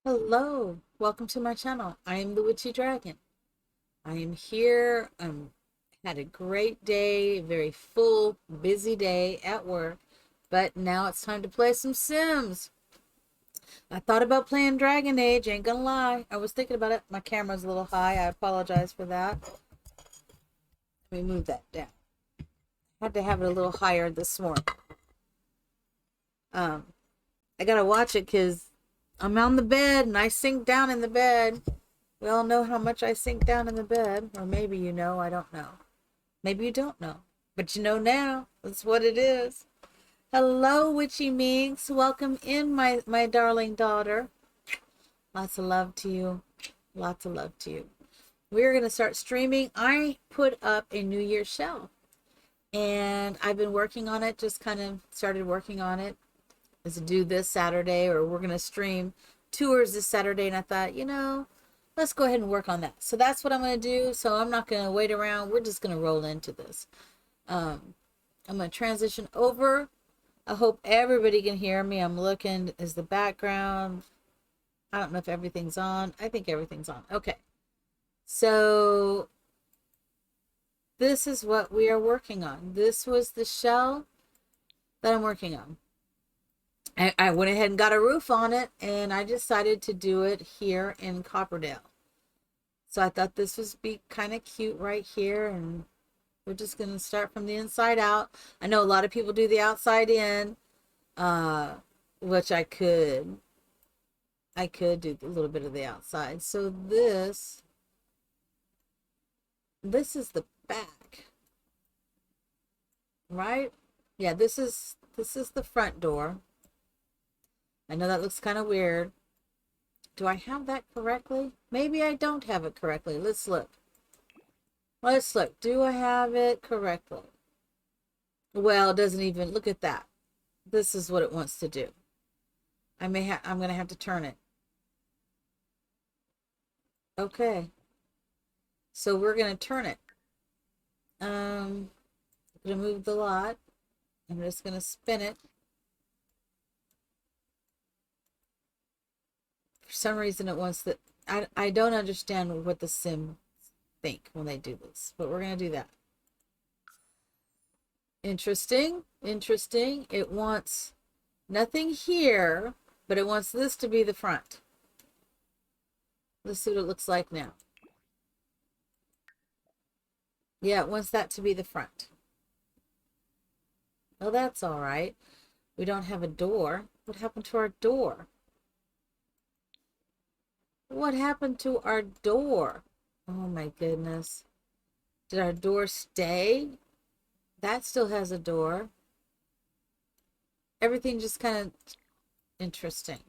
Hello, welcome to my channel. I am the Witchy Dragon. I am here. Had a great day, a very full, busy day at work, but now it's time to play some Sims. I thought about playing Dragon Age, ain't gonna lie. I was thinking about it. My camera's a little high. I apologize for that. Let me move that down. Had to have it a little higher this morning. Um, I gotta watch it because I'm on the bed and I sink down in the bed. We all know how much I sink down in the bed. Or maybe you know, I don't know. Maybe you don't know. But you know now. That's what it is. Hello, Witchy Meeks. Welcome in, my darling daughter. Lots of love to you. Lots of love to you. We're going to start streaming. I put up a New Year's shell. And I've been working on it. Just kind of started working on it. Is to do this Saturday, or we're going to stream tours this Saturday. And I thought, let's go ahead and work on that. So that's what I'm going to do. So I'm not going to wait around. We're just going to roll into this. I'm going to transition over. I hope everybody can hear me. I'm looking as the background. I don't know if everything's on. I think everything's on. Okay. So this is what we are working on. This was the shell that I'm working on. I went ahead and got a roof on it, and I decided to do it here in Copperdale. So I thought this would be kind of cute right here, and we're just going to start from the inside out. I know a lot of people do the outside in, which I could do a little bit of the outside. So this is the back, right? Yeah, this is the front door. I know that looks kind of weird. Do I have that correctly? Maybe I don't have it correctly. Let's look. Let's look. Do I have it correctly? Well, it doesn't even look at that. This is what it wants to do. I'm going to have to turn it. Okay. So we're going to turn it. I'm going to move the lot. I'm just going to spin it. For some reason it wants that. I don't understand what the Sims think when they do this, but we're going to do that. Interesting. Interesting. It wants nothing here, but it wants this to be the front. Let's see what it looks like now. Yeah, it wants that to be the front. Well, that's all right. We don't have a door. What happened to our door? What happened to our door? Oh my goodness. Did our door stay? That still has a door. Everything just kind of interesting.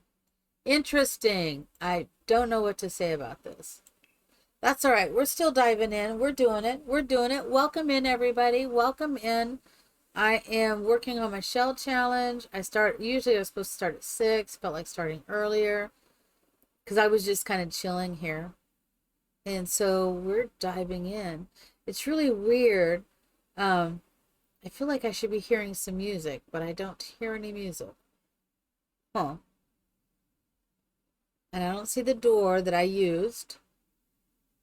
Interesting. I don't know what to say about this. That's all right. We're still diving in. We're doing it. We're doing it. Welcome in, everybody. Welcome in. I am working on my shell challenge. Usually I was supposed to start at 6. Felt like starting earlier because I was just kind of chilling here. And so we're diving in. It's really weird. I feel like I should be hearing some music, but I don't hear any music. Huh. And I don't see the door that I used.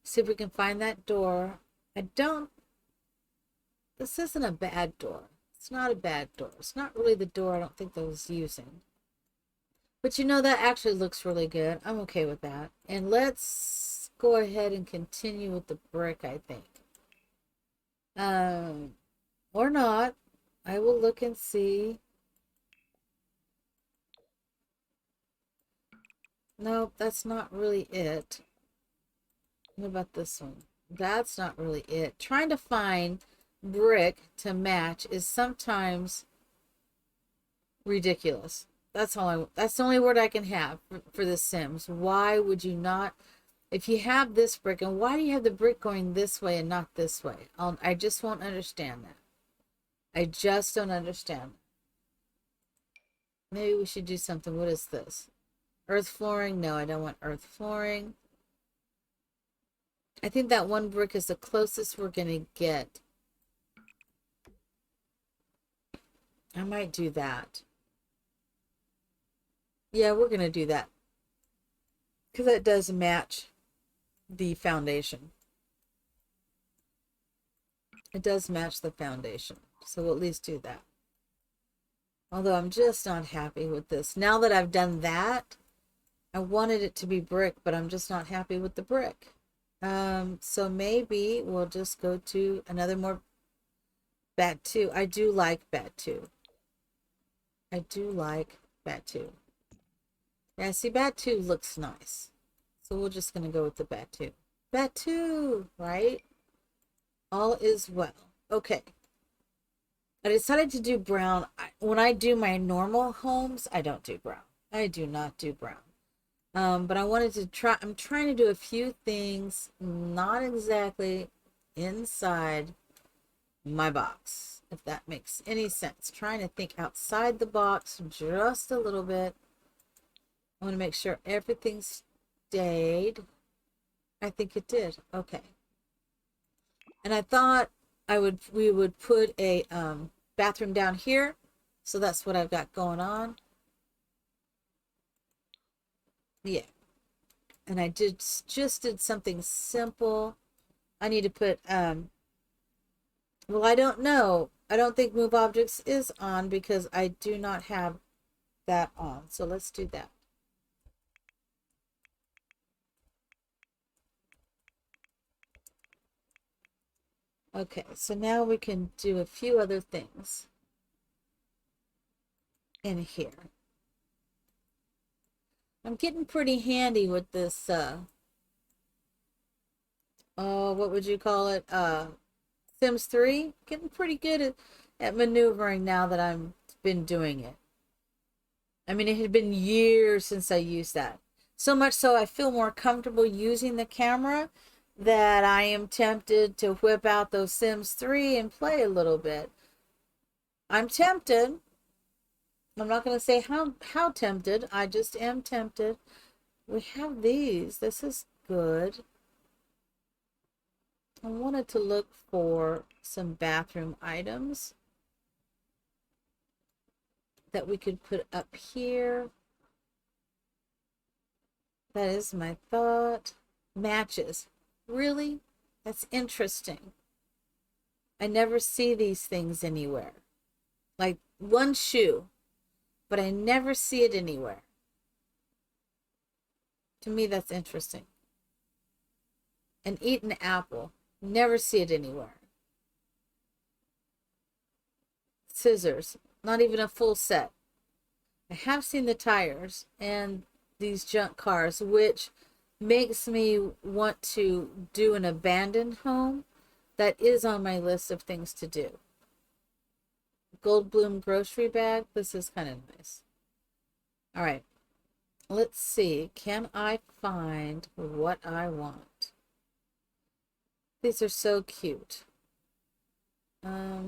See if we can find that door. This isn't a bad door. It's not a bad door. It's not really the door I don't think I was using. But that actually looks really good. I'm okay with that. And let's go ahead and continue with the brick, I think. Or not. I will look and see. Nope, that's not really it. What about this one? That's not really it. Trying to find brick to match is sometimes ridiculous. That's the only word I can have for the Sims. Why would you not, if you have this brick, and why do you have the brick going this way and not this way? I just won't understand that. I just don't understand. Maybe we should do something. What is this? Earth flooring? No, I don't want earth flooring. I think that one brick is the closest we're going to get. I might do that. Yeah, we're going to do that. because it does match the foundation. It does match the foundation. So we'll at least do that. Although I'm just not happy with this. Now that I've done that, I wanted it to be brick, but I'm just not happy with the brick. So maybe we'll just go to another more bat 2. I do like bat 2. I do like bat 2. Yeah, see, bat 2 looks nice. So we're just going to go with the bat 2. Bat 2, right? All is well. Okay. I decided to do brown. When I do my normal homes, I don't do brown. I do not do brown. But I wanted to try, I'm trying to do a few things, not exactly inside my box, if that makes any sense. Trying to think outside the box just a little bit. I want to make sure everything stayed. I think it did. Okay. And I thought we would put a bathroom down here. So that's what I've got going on. Yeah. And I just did something simple. I need to put well, I don't know. I don't think move objects is on because I do not have that on. So let's do that. Okay, so now we can do a few other things in here. I'm getting pretty handy with this oh, what would you call it? Sims 3. Getting pretty good at maneuvering now that I've been doing it. I mean, it had been years since I used that. So much so I feel more comfortable using the camera that I am tempted to whip out those Sims 3 and play a little bit. I'm tempted. I'm not going to say how tempted. I just am tempted. We have these. This is good. I wanted to look for some bathroom items that we could put up here. That is my thought. Matches. Really? That's interesting. I never see these things anywhere. Like one shoe, but I never see it anywhere. To me, that's interesting. And eat an apple. Never see it anywhere. Scissors. Not even a full set. I have seen the tires and these junk cars, which makes me want to do an abandoned home. That is on my list of things to do. Goldblum grocery bag. This is kind of nice. All right. Let's see. Can I find what I want? These are so cute. I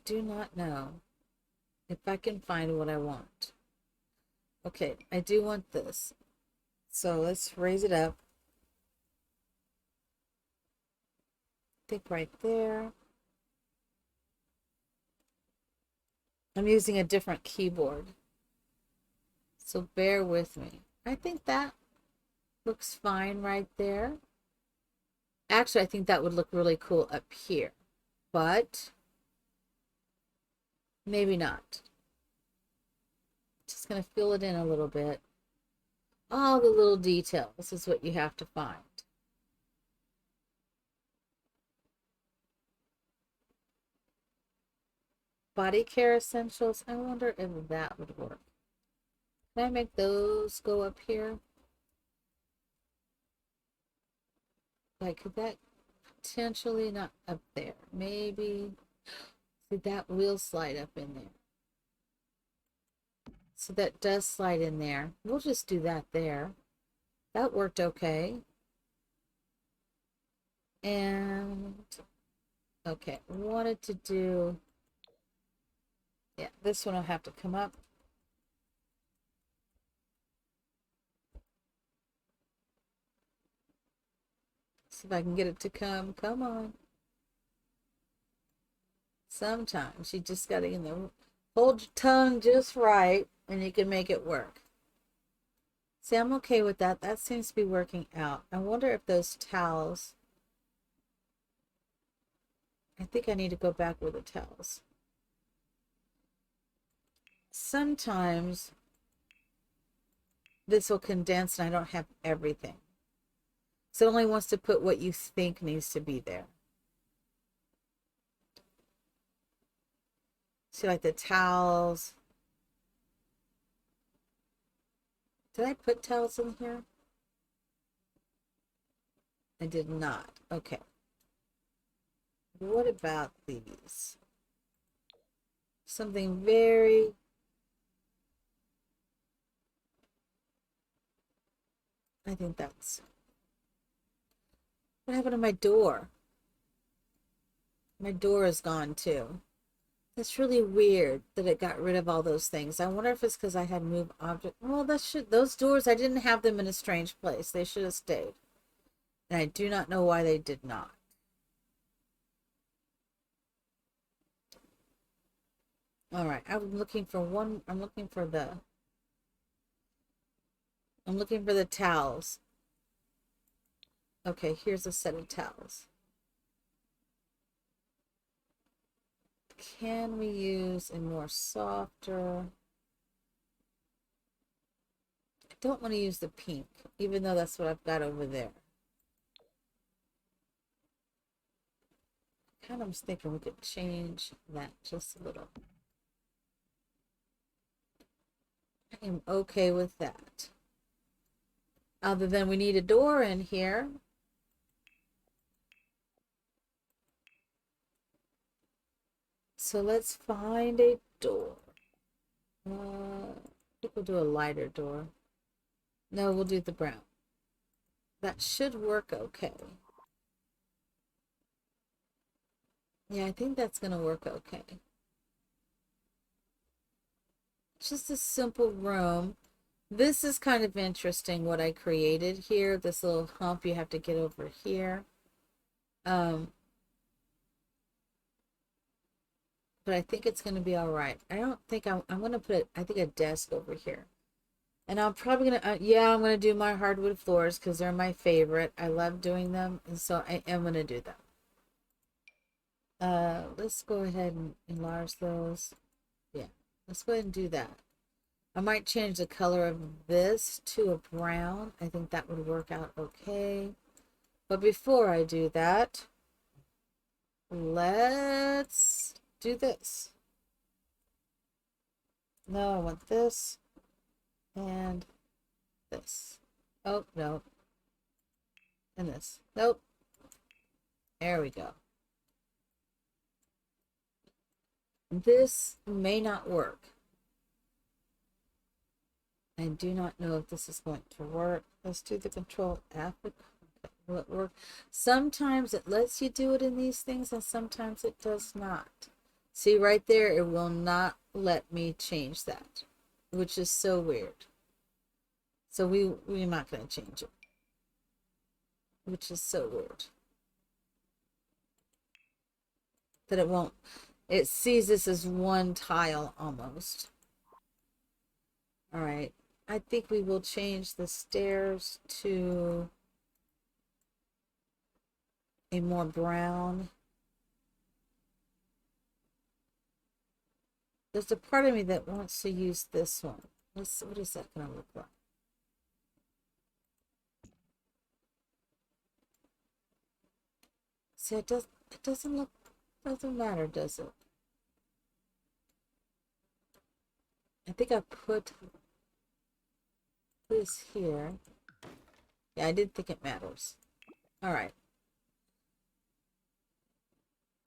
do not know if I can find what I want. Okay, I do want this. So let's raise it up. I think right there. I'm using a different keyboard. So bear with me. I think that looks fine right there. Actually, I think that would look really cool up here. But maybe not. Just going to fill it in a little bit. All the little details is what you have to find. Body care essentials. I wonder if that would work. Can I make those go up here? Like, could that potentially not up there? Maybe. See, that will slide up in there. So that does slide in there. We'll just do that there. That worked okay. And, okay, wanted to do, yeah, this one will have to come up. See if I can get it to come. Come on. Sometimes you just got to, hold your tongue just right. and you can make it work. See, I'm okay with that. That seems to be working out. I wonder if those towels, I think I need to go back with the towels. Sometimes this will condense and I don't have everything. So it only wants to put what you think needs to be there. See, like the towels. Did I put towels in here? I did not. Okay. What about these? Something very... I think that's... What happened to my door? My door is gone too. That's really weird that it got rid of all those things. I wonder if it's because I had moved object. Well, those doors, I didn't have them in a strange place. They should have stayed. And I do not know why they did not. All right, I'm looking for the towels. Okay, here's a set of towels. Can we use a more softer? I don't want to use the pink, even though that's what I've got over there. Kind of was thinking we could change that just a little. I am okay with that. Other than we need a door in here. So let's find a door. I think we'll do a lighter door. No, we'll do the brown. That should work okay. Yeah, I think that's going to work okay. Just a simple room. This is kind of interesting what I created here. This little hump you have to get over here. But I think it's going to be all right. I don't think I'm going to put, I think, a desk over here. And I'm probably going to, yeah, I'm going to do my hardwood floors because they're my favorite. I love doing them. And so I am going to do them. Let's go ahead and enlarge those. Yeah, let's go ahead and do that. I might change the color of this to a brown. I think that would work out okay. But before I do that, let's do this. No, I want this and this. Oh, no. And this. Nope. There we go. This may not work. I do not know if this is going to work. Let's do the Control F. Will it work? Sometimes it lets you do it in these things and sometimes it does not. See right there, it will not let me change that, which is so weird. So we're not going to change it, which is so weird. That it won't. It sees this as one tile almost. All right. I think we will change the stairs to a more brown. There's a part of me that wants to use this one. What is that going to look like? See, it doesn't matter, does it? I think I put this here. Yeah, I did think it matters. All right.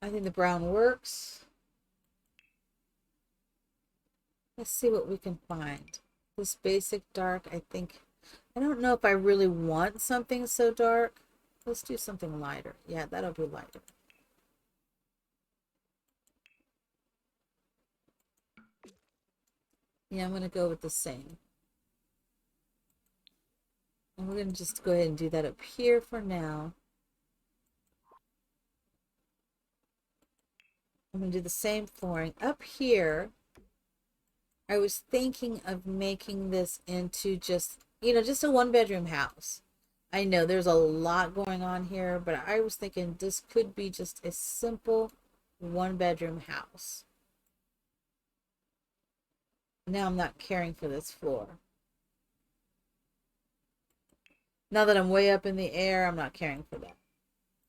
I think the brown works. Let's see what we can find. This basic dark, I think. I don't know if I really want something so dark. Let's do something lighter. Yeah, that'll be lighter. Yeah, I'm going to go with the same. And we're going to just go ahead and do that up here for now. I'm going to do the same flooring. Up here, I was thinking of making this into just, just a one bedroom house. I know there's a lot going on here, but I was thinking this could be just a simple one bedroom house. Now I'm not caring for this floor. Now that I'm way up in the air, I'm not caring for that.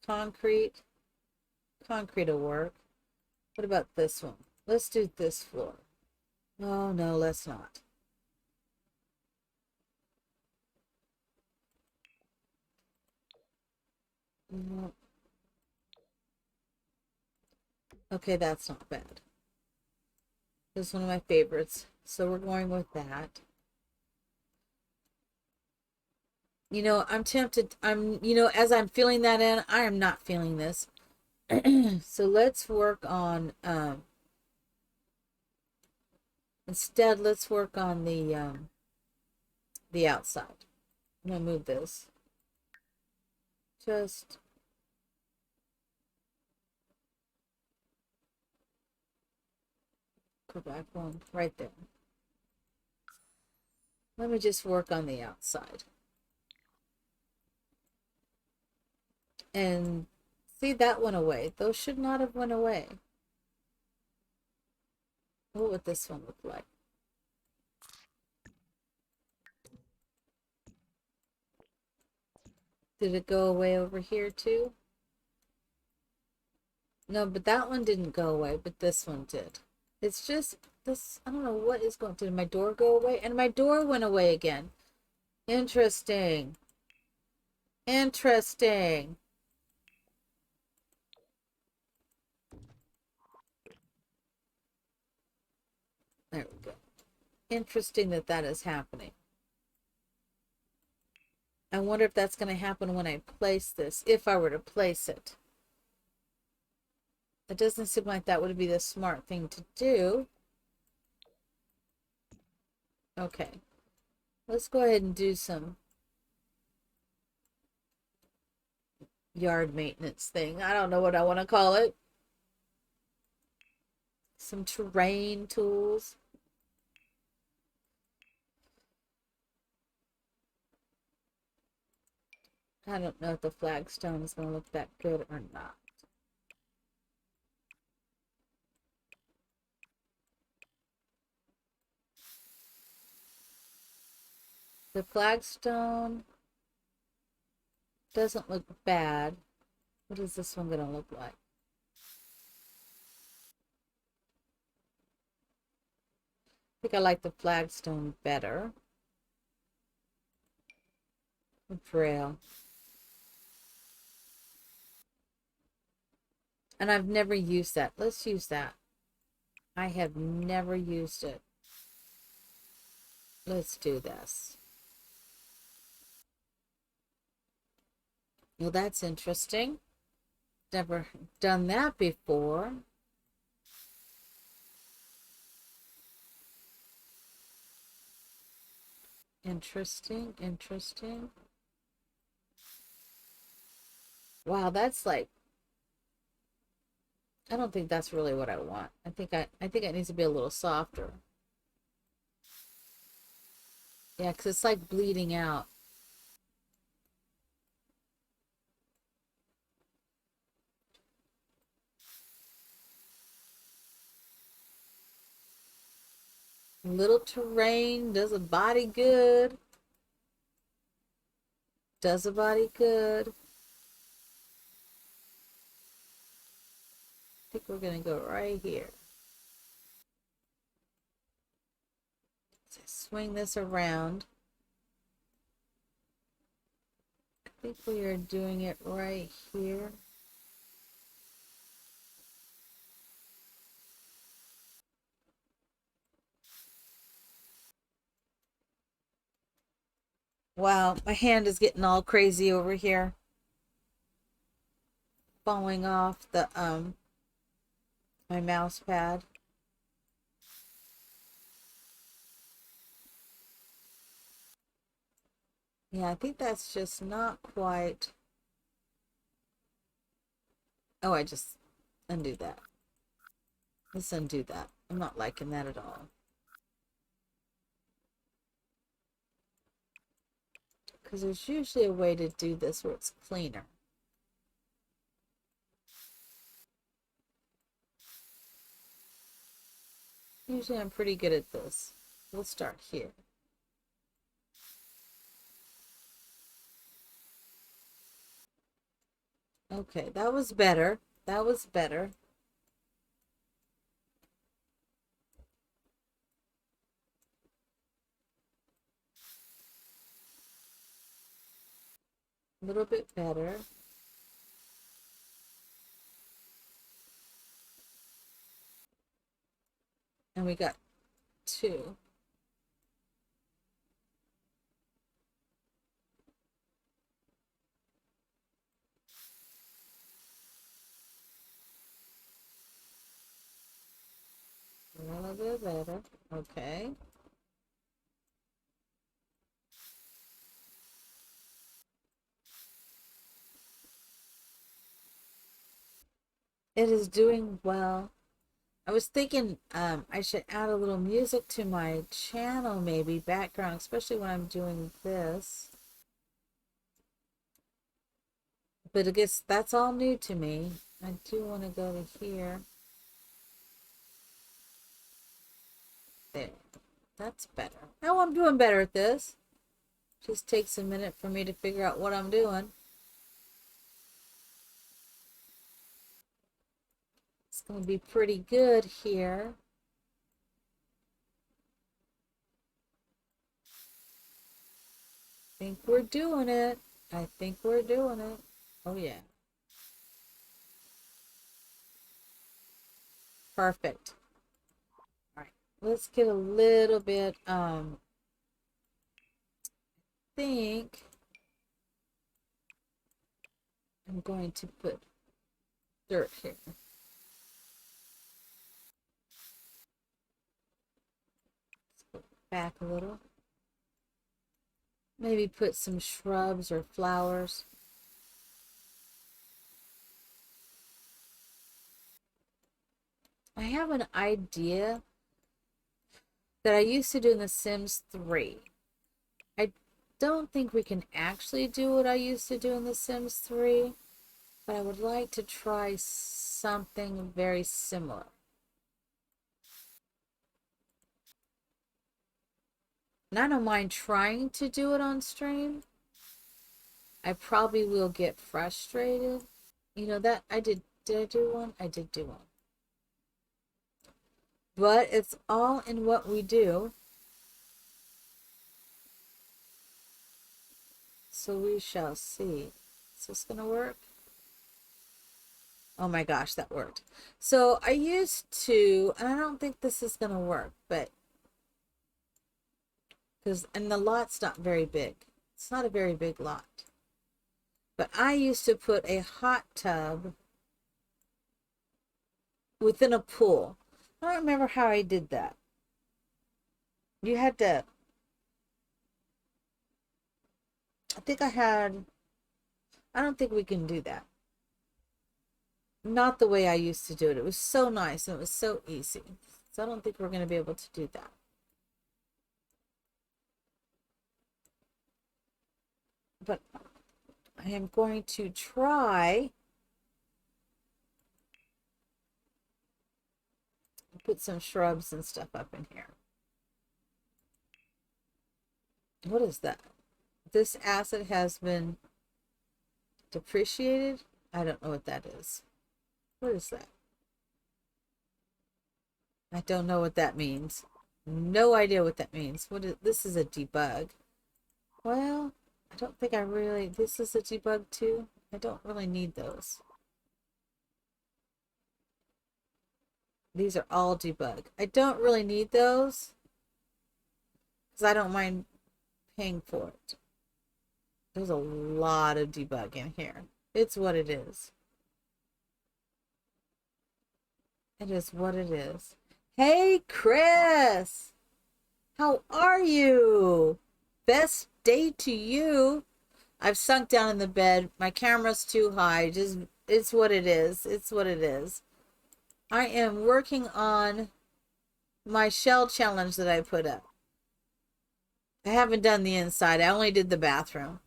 Concrete. Concrete will work. What about this one? Let's do this floor. Oh, no, let's not. No. Okay, that's not bad. This is one of my favorites. So we're going with that. I'm tempted. As I'm feeling that in, I am not feeling this. So let's work on, instead, let's work on the outside. I'm going to move this. Just go back one right there. Let me just work on the outside. And see, that went away. Those should not have went away. What would this one look like? Did it go away over here too? No, but that one didn't go away, but this one did. It's just this, I don't know what is going to. Did my door go away? And my door went away again. Interesting. Interesting. There we go. Interesting that that is happening. I wonder if that's going to happen when I place this, if I were to place it. It doesn't seem like that would be the smart thing to do. Okay. Let's go ahead and do some yard maintenance thing. I don't know what I want to call it. Some terrain tools. I don't know if the flagstone is going to look that good or not. The flagstone doesn't look bad. What is this one going to look like? I think I like the flagstone better. Braille. And I've never used that. Let's use that. I have never used it. Let's do this. Well, that's interesting. Never done that before. Interesting, interesting. Wow, that's like, I don't think that's really what I want. I think it needs to be a little softer. Yeah, because it's like bleeding out. Little terrain does a body good. Does a body good. I think we're gonna go right here. So swing this around. I think we are doing it right here. Wow, my hand is getting all crazy over here. Falling off the my mouse pad. Yeah, I think that's just not quite. Oh, I just undo that. Let's undo that. I'm not liking that at all. Because there's usually a way to do this where it's cleaner. Usually I'm pretty good at this. We'll start here. Okay, that was better. That was better. A little bit better. And we got 2. A little bit better. Okay. It is doing well. I was thinking I should add a little music to my channel, maybe background, especially when I'm doing this. But I guess that's all new to me. I do want to go to here. There. That's better. Oh, I'm doing better at this. Just takes a minute for me to figure out what I'm doing. It's going to be pretty good here. I think we're doing it. I think we're doing it. Oh, yeah. Perfect. All right. Let's get a little bit, think I'm going to put dirt here. Let's go back a little. Maybe put some shrubs or flowers. I have an idea that I used to do in The Sims 3. I don't think we can actually do what I used to do in The Sims 3, but I would like to try something very similar. And I don't mind trying to do it on stream. I probably will get frustrated. You know, that I did I do one? I did do one. But it's all in what we do. So we shall see. Is this gonna work? Oh my gosh, that worked. So I used to, and I don't think this is gonna work, but and the lot's not very big. It's not a very big lot. But I used to put a hot tub within a pool. I don't remember how I did that. You had to, I don't think we can do that. Not the way I used to do it. It was so nice and it was so easy. So I don't think we're going to be able to do that. But I am going to try put some shrubs and stuff up in here. What is that? This asset has been depreciated? I don't know what that is. What is that? I don't know what that means. No idea what that means. This is a debug. Well, I don't think this is a debug too. I don't really need those. These are all debug. I don't really need those because I don't mind paying for it. There's a lot of debug in here. It's what it is. It is what it is. Hey, Chris! How are you? Best day to you. I've sunk down in the bed. My camera's too high. It's what it is. It's what it is. I am working on my shell challenge that I put up. I haven't done the inside. I only did the bathroom.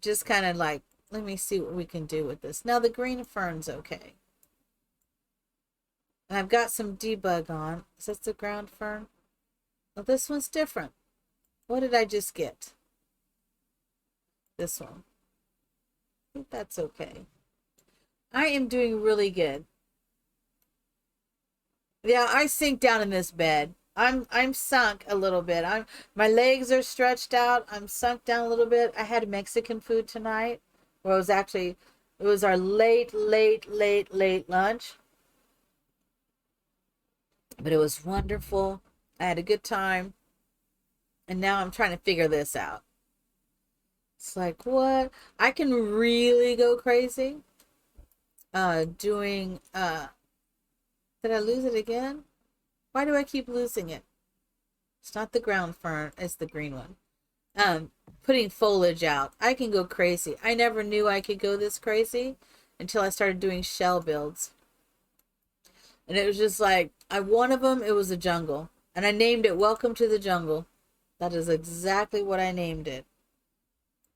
Just kind of like, let me see what we can do with this. Now the green fern's okay. And I've got some debug on. Is this the ground fern? Well, this one's different. What did I just get? This one. I think that's okay. I am doing really good. Yeah, I sink down in this bed. I'm sunk a little bit. My legs are stretched out. I'm sunk down a little bit. I had Mexican food tonight. Well, it was our late lunch. But it was wonderful. I had a good time. And now I'm trying to figure this out. It's like, what? I can really go crazy. Did I lose it again? Why do I keep losing it? It's not the ground fern, it's the green one. Putting foliage out. I can go crazy. I never knew I could go this crazy until I started doing shell builds. And it was just like, one of them, it was a jungle. And I named it Welcome to the Jungle. That is exactly what I named it.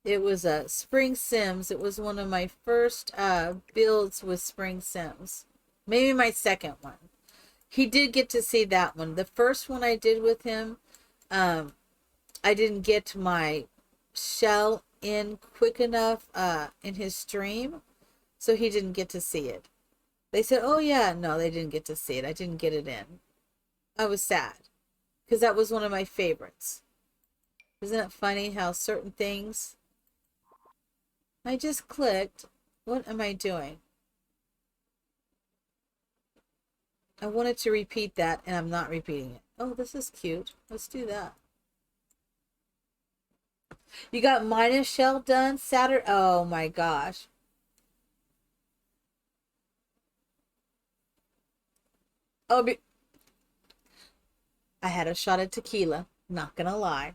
It was a Spring Sims. It was one of my first builds with Spring Sims. Maybe my second one. He did get to see that one. The first one I did with him, I didn't get my shell in quick enough in his stream, so he didn't get to see it. They said, oh yeah, no, they didn't get to see it. I didn't get it in. I was sad, because that was one of my favorites. Isn't it funny how certain things... I just clicked. What am I doing? I wanted to repeat that, and I'm not repeating it. Oh, this is cute. Let's do that. You got minus shell done Saturday? Oh my gosh. Oh, I had a shot of tequila. Not gonna lie.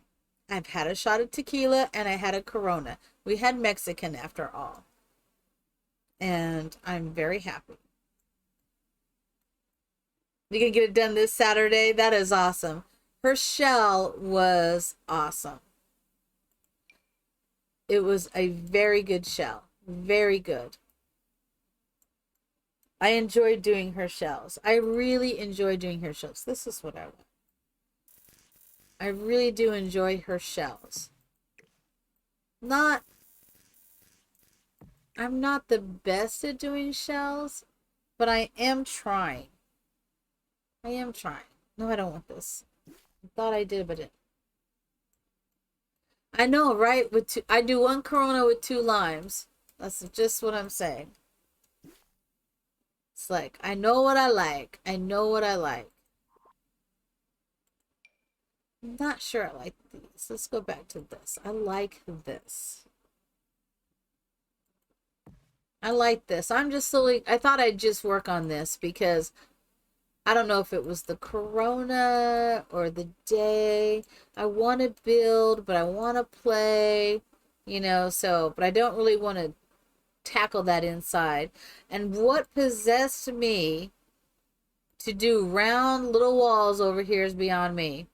I've had a shot of tequila and I had a Corona. We had Mexican after all. And I'm very happy. You can get it done this Saturday? That is awesome. Her shell was awesome. It was a very good shell. Very good. I enjoyed doing her shells. I really enjoy doing her shells. This is what I want. I really do enjoy her shells. I'm not the best at doing shells, but I am trying. I am trying. No, I don't want this. I thought I did, but it. I know, right? I do one Corona with 2 limes. That's just what I'm saying. It's like, I know what I like. I know what I like. I'm not sure I like these. Let's go back to this. I like this. I like this. I'm just slowly... I thought I'd just work on this because I don't know if it was the Corona or the day. I want to build, but I want to play, so, but I don't really want to tackle that inside. And what possessed me to do round little walls over here is beyond me.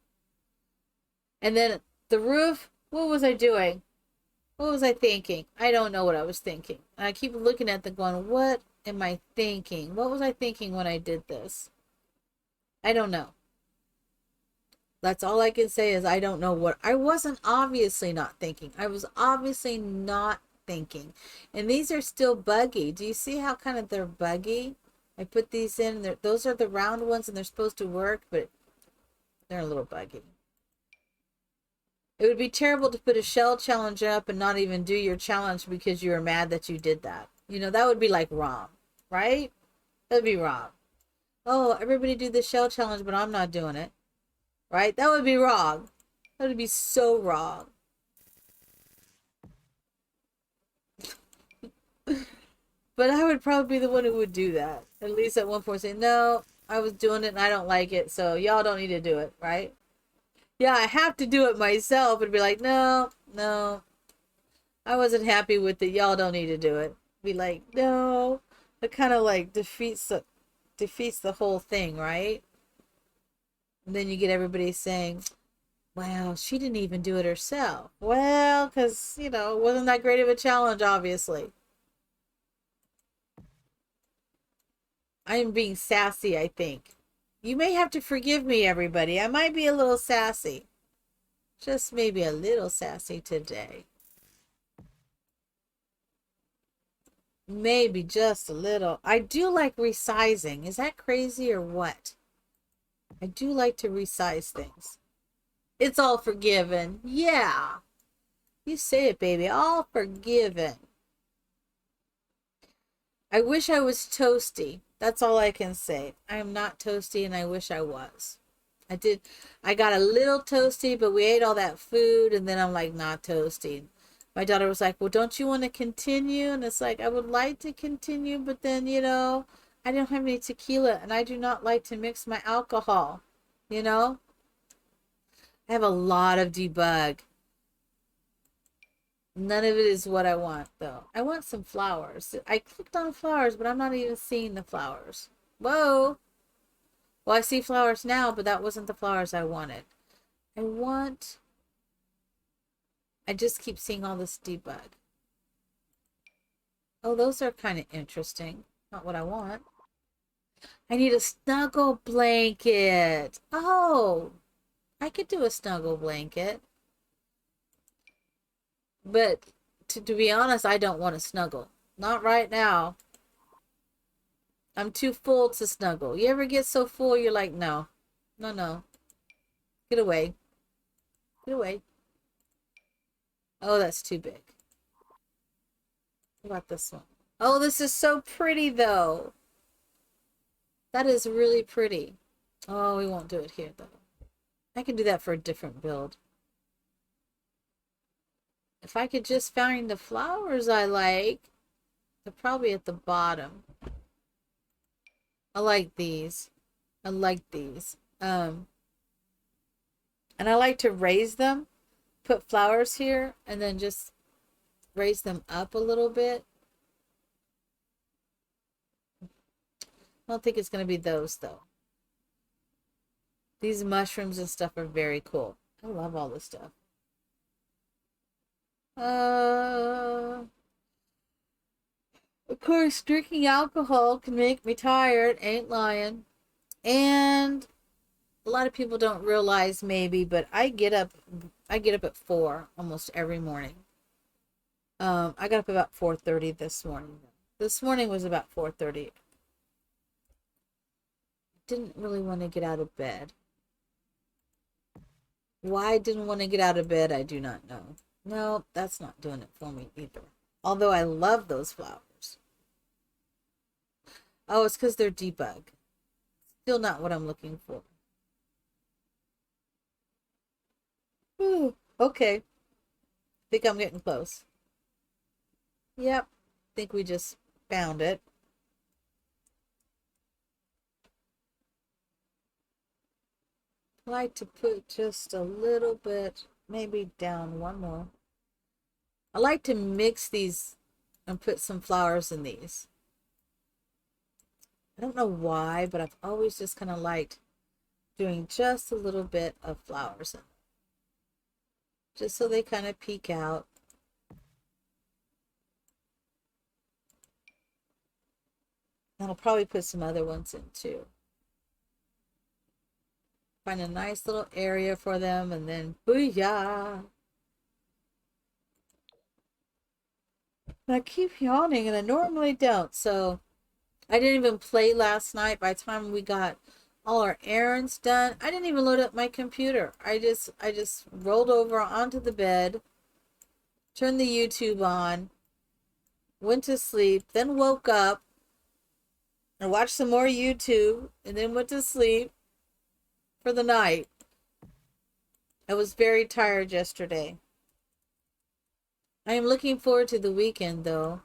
And then the roof, what was I doing? What was I thinking? I don't know what I was thinking. And I keep looking at the going, what am I thinking? What was I thinking when I did this? I don't know. That's all I can say is I don't know what... I wasn't obviously not thinking. I was obviously not thinking. And these are still buggy. Do you see how kind of they're buggy? I put these in. Those are the round ones and they're supposed to work, but they're a little buggy. It would be terrible to put a shell challenge up and not even do your challenge because you were mad that you did that. That would be like wrong, right? That would be wrong. Oh, everybody do the shell challenge, but I'm not doing it. Right? That would be wrong. That would be so wrong. But I would probably be the one who would do that. At least at one point say, no, I was doing it and I don't like it, so y'all don't need to do it, right? Yeah, I have to do it myself and be like, no, I wasn't happy with it. Y'all don't need to do it. Be like, no. It kind of like defeats the whole thing, right? And then you get everybody saying, Wow, she didn't even do it herself. Well, because, you know, it wasn't that great of a challenge, obviously. I am being sassy, I think. You may have to forgive me, everybody. I might be a little sassy. Just maybe a little sassy today. Maybe just a little. I do like resizing. Is that crazy or what? I do like to resize things. It's all forgiven. Yeah. You say it, baby. All forgiven. I wish I was toasty. That's all I can say. I am not toasty and I wish I was. I got a little toasty, but we ate all that food and then I'm like not toasty. My daughter was like, well, don't you want to continue? And it's like, I would like to continue, but then, you know, I don't have any tequila and I do not like to mix my alcohol. You know, I have a lot of debug. None of it is what I want, though. I want some flowers. I clicked on flowers, but I'm not even seeing the flowers. Whoa. Well, I see flowers now, but that wasn't the flowers I wanted. I just keep seeing all this debug. Oh, those are kind of interesting. Not what I want. I need a snuggle blanket. Oh, I could do a snuggle blanket. But to be honest, I don't want to snuggle. Not right now. I'm too full to snuggle. You ever get so full, you're like, no. No, no. Get away. Get away. Oh, that's too big. What about this one? Oh, this is so pretty, though. That is really pretty. Oh, we won't do it here, though. I can do that for a different build. If I could just find the flowers I like, they're probably at the bottom. I like these. I like these. And I like to raise them, put flowers here, and then just raise them up a little bit. I don't think it's going to be those, though. These mushrooms and stuff are very cool. I love all this stuff. Of course, drinking alcohol can make me tired. Ain't lying. And a lot of people don't realize maybe, but I get up at 4 almost every morning. I got up about 4:30 this morning. This morning was about 4:30. Didn't really want to get out of bed. Why I didn't want to get out of bed, I do not know. No, that's not doing it for me either. Although I love those flowers. Oh, it's because they're debug. Still not what I'm looking for. Ooh, okay. Think I'm getting close. Yep. Think we just found it. I like to put just a little bit, maybe down one more. I like to mix these and put some flowers in these. I don't know why, but I've always just kind of liked doing just a little bit of flowers in them. Just so they kind of peek out. And I'll probably put some other ones in too. Find a nice little area for them and then booyah! I keep yawning and I normally don't, so I didn't even play last night. By the time we got all our errands done, I didn't even load up my computer. I just rolled over onto the bed, turned the YouTube on, went to sleep, then woke up and watched some more YouTube, and then went to sleep for the night. I was very tired yesterday. I am looking forward to the weekend, though.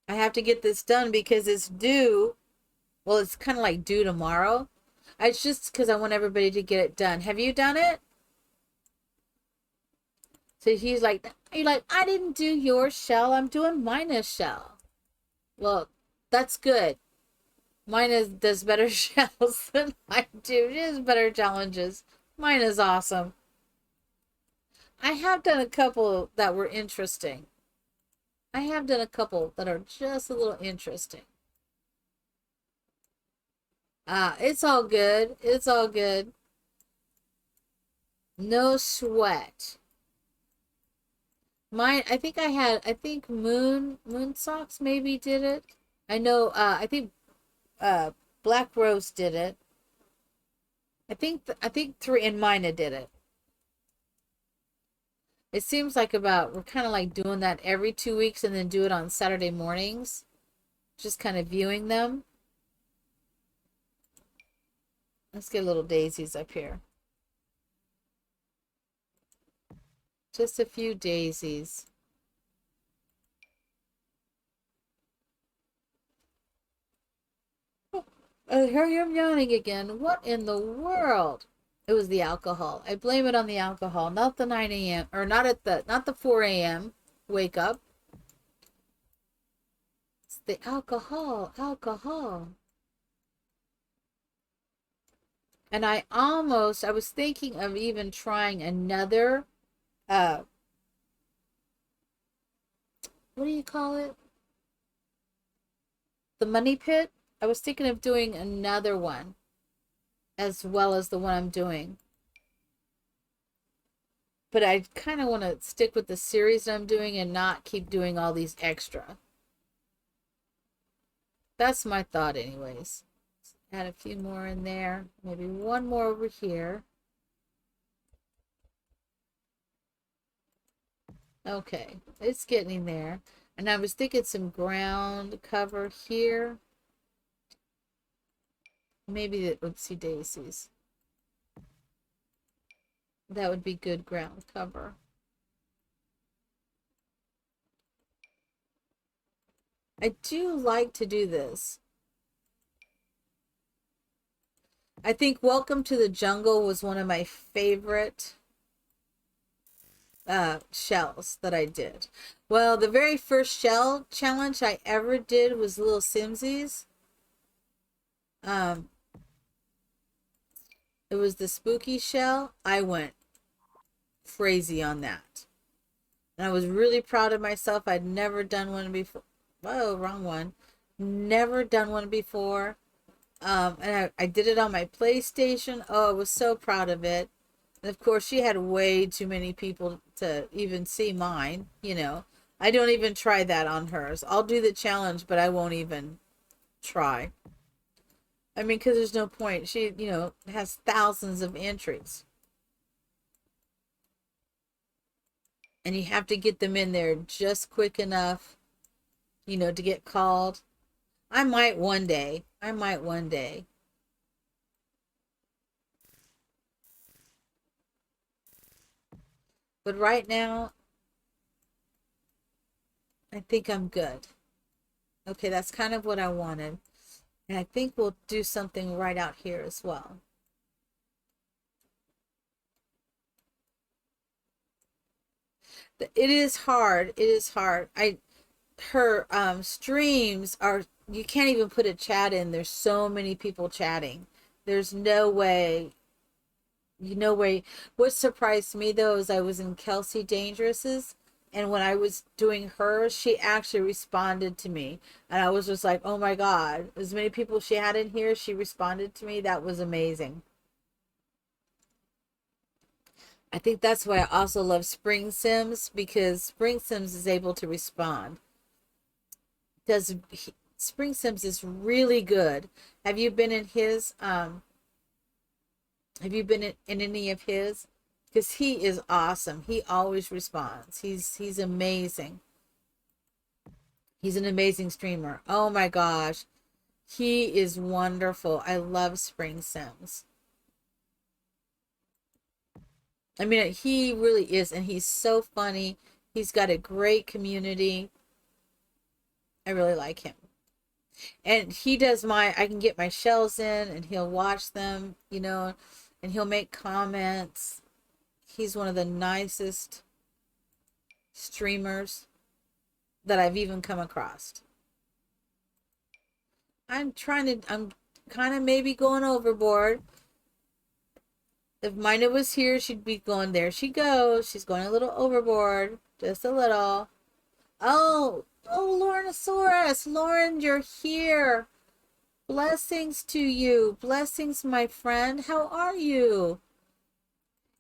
I have to get this done because it's due. Well, it's kind of like due tomorrow. It's just because I want everybody to get it done. Have you done it? So he's like, I didn't do your shell. I'm doing Mina's shell. Well, that's good. Mina does better shells than I do. She has better challenges. Mine is awesome. I have done a couple that were interesting. I have done a couple that are just a little interesting. It's all good. It's all good. No sweat. Mine, I think Moon Socks maybe did it. I know, I think, Black Rose did it. I think three and Mina did it. It seems like we're kind of like doing that every 2 weeks and then do it on Saturday mornings. Just kind of viewing them. Let's get little daisies up here. Just a few daisies. Here I'm yawning again. What in the world? It was the alcohol. I blame it on the alcohol, not the 9 a.m. or not the 4 a.m. wake up. It's the alcohol. And I was thinking of even trying another, what do you call it? The money pit. I was thinking of doing another one as well as the one I'm doing. But I kind of want to stick with the series I'm doing and not keep doing all these extra. That's my thought anyways. Add a few more in there. Maybe one more over here. Okay, it's getting there. And I was thinking some ground cover here. Maybe the oopsie daisies. That would be good ground cover. I do like to do this. I think Welcome to the Jungle was one of my favorite shells that I did. Well, the very first shell challenge I ever did was Little Simsies. It was the spooky shell. I went crazy on that. And I was really proud of myself. I'd never done one before. Whoa, wrong one. Never done one before. And I did it on my PlayStation. Oh, I was so proud of it. And of course, she had way too many people to even see mine. You know, I don't even try that on hers. I'll do the challenge, but I won't even try. I mean, because there's no point. She, has thousands of entries. And you have to get them in there just quick enough, to get called. I might one day. But right now, I think I'm good. Okay, that's kind of what I wanted. And I think we'll do something right out here as well. It is hard. Her streams are, you can't even put a chat in. There's so many people chatting. There's no way. What surprised me though is I was in Kelsey Dangerous's, and when I was doing hers, she actually responded to me. And I was just like, oh my God, as many people she had in here, she responded to me. That was amazing. I think that's why I also love Spring Sims, because Spring Sims is able to respond. Spring Sims is really good. Have you been in his have you been in any of his? Because he is awesome. He always responds. He's amazing. He's an amazing streamer. Oh my gosh. He is wonderful. I love Spring Sims. I mean, he really is, and he's so funny. He's got a great community. I really like him. And he does I can get my shells in and he'll watch them, and he'll make comments. He's one of the nicest streamers that I've even come across. I'm kind of maybe going overboard If Mina was here, she'd be going, there she goes. She's going a little overboard. Just a little. Oh, Lornosaurus. Lauren, you're here. Blessings to you. Blessings, my friend. How are you?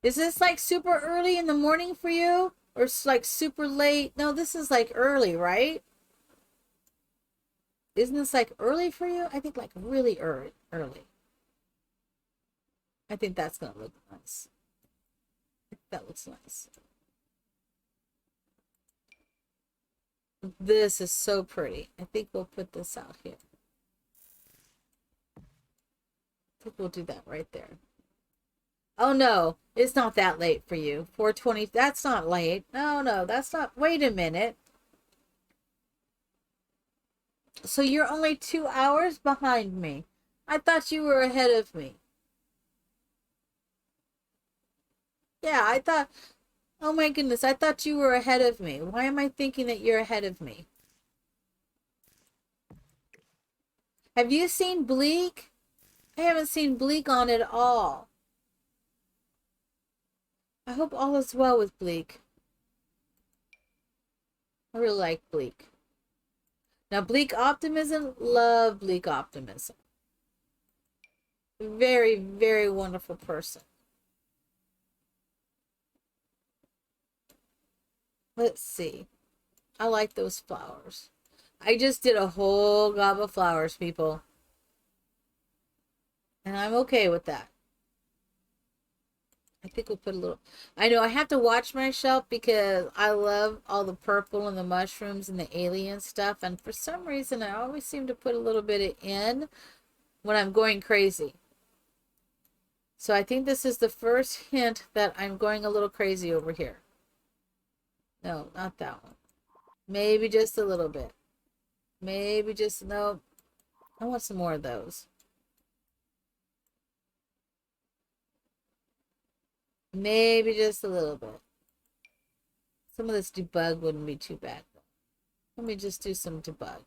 Is this like super early in the morning for you? Or like super late? No, this is like early, right? Isn't this like early for you? I think like really early. I think that's going to look nice. That looks nice. This is so pretty. I think we'll put this out here. I think we'll do that right there. Oh no, it's not that late for you. 4:20, that's not late. No, that's not. Wait a minute. So you're only 2 hours behind me. I thought you were ahead of me. Yeah, I thought, oh my goodness, I thought you were ahead of me. Why am I thinking that you're ahead of me? Have you seen Bleak? I haven't seen Bleak on at all. I hope all is well with Bleak. I really like Bleak. Now, Bleak Optimism, love Bleak Optimism. Very, very wonderful person. Let's see. I like those flowers. I just did a whole gob of flowers, people. And I'm okay with that. I think we'll put a little... I know I have to watch my shelf because I love all the purple and the mushrooms and the alien stuff. And for some reason, I always seem to put a little bit in when I'm going crazy. So I think this is the first hint that I'm going a little crazy over here. No, not that one. Maybe just a little bit. Maybe just... No. I want some more of those. Maybe just a little bit. Some of this debug wouldn't be too bad. Let me just do some debug.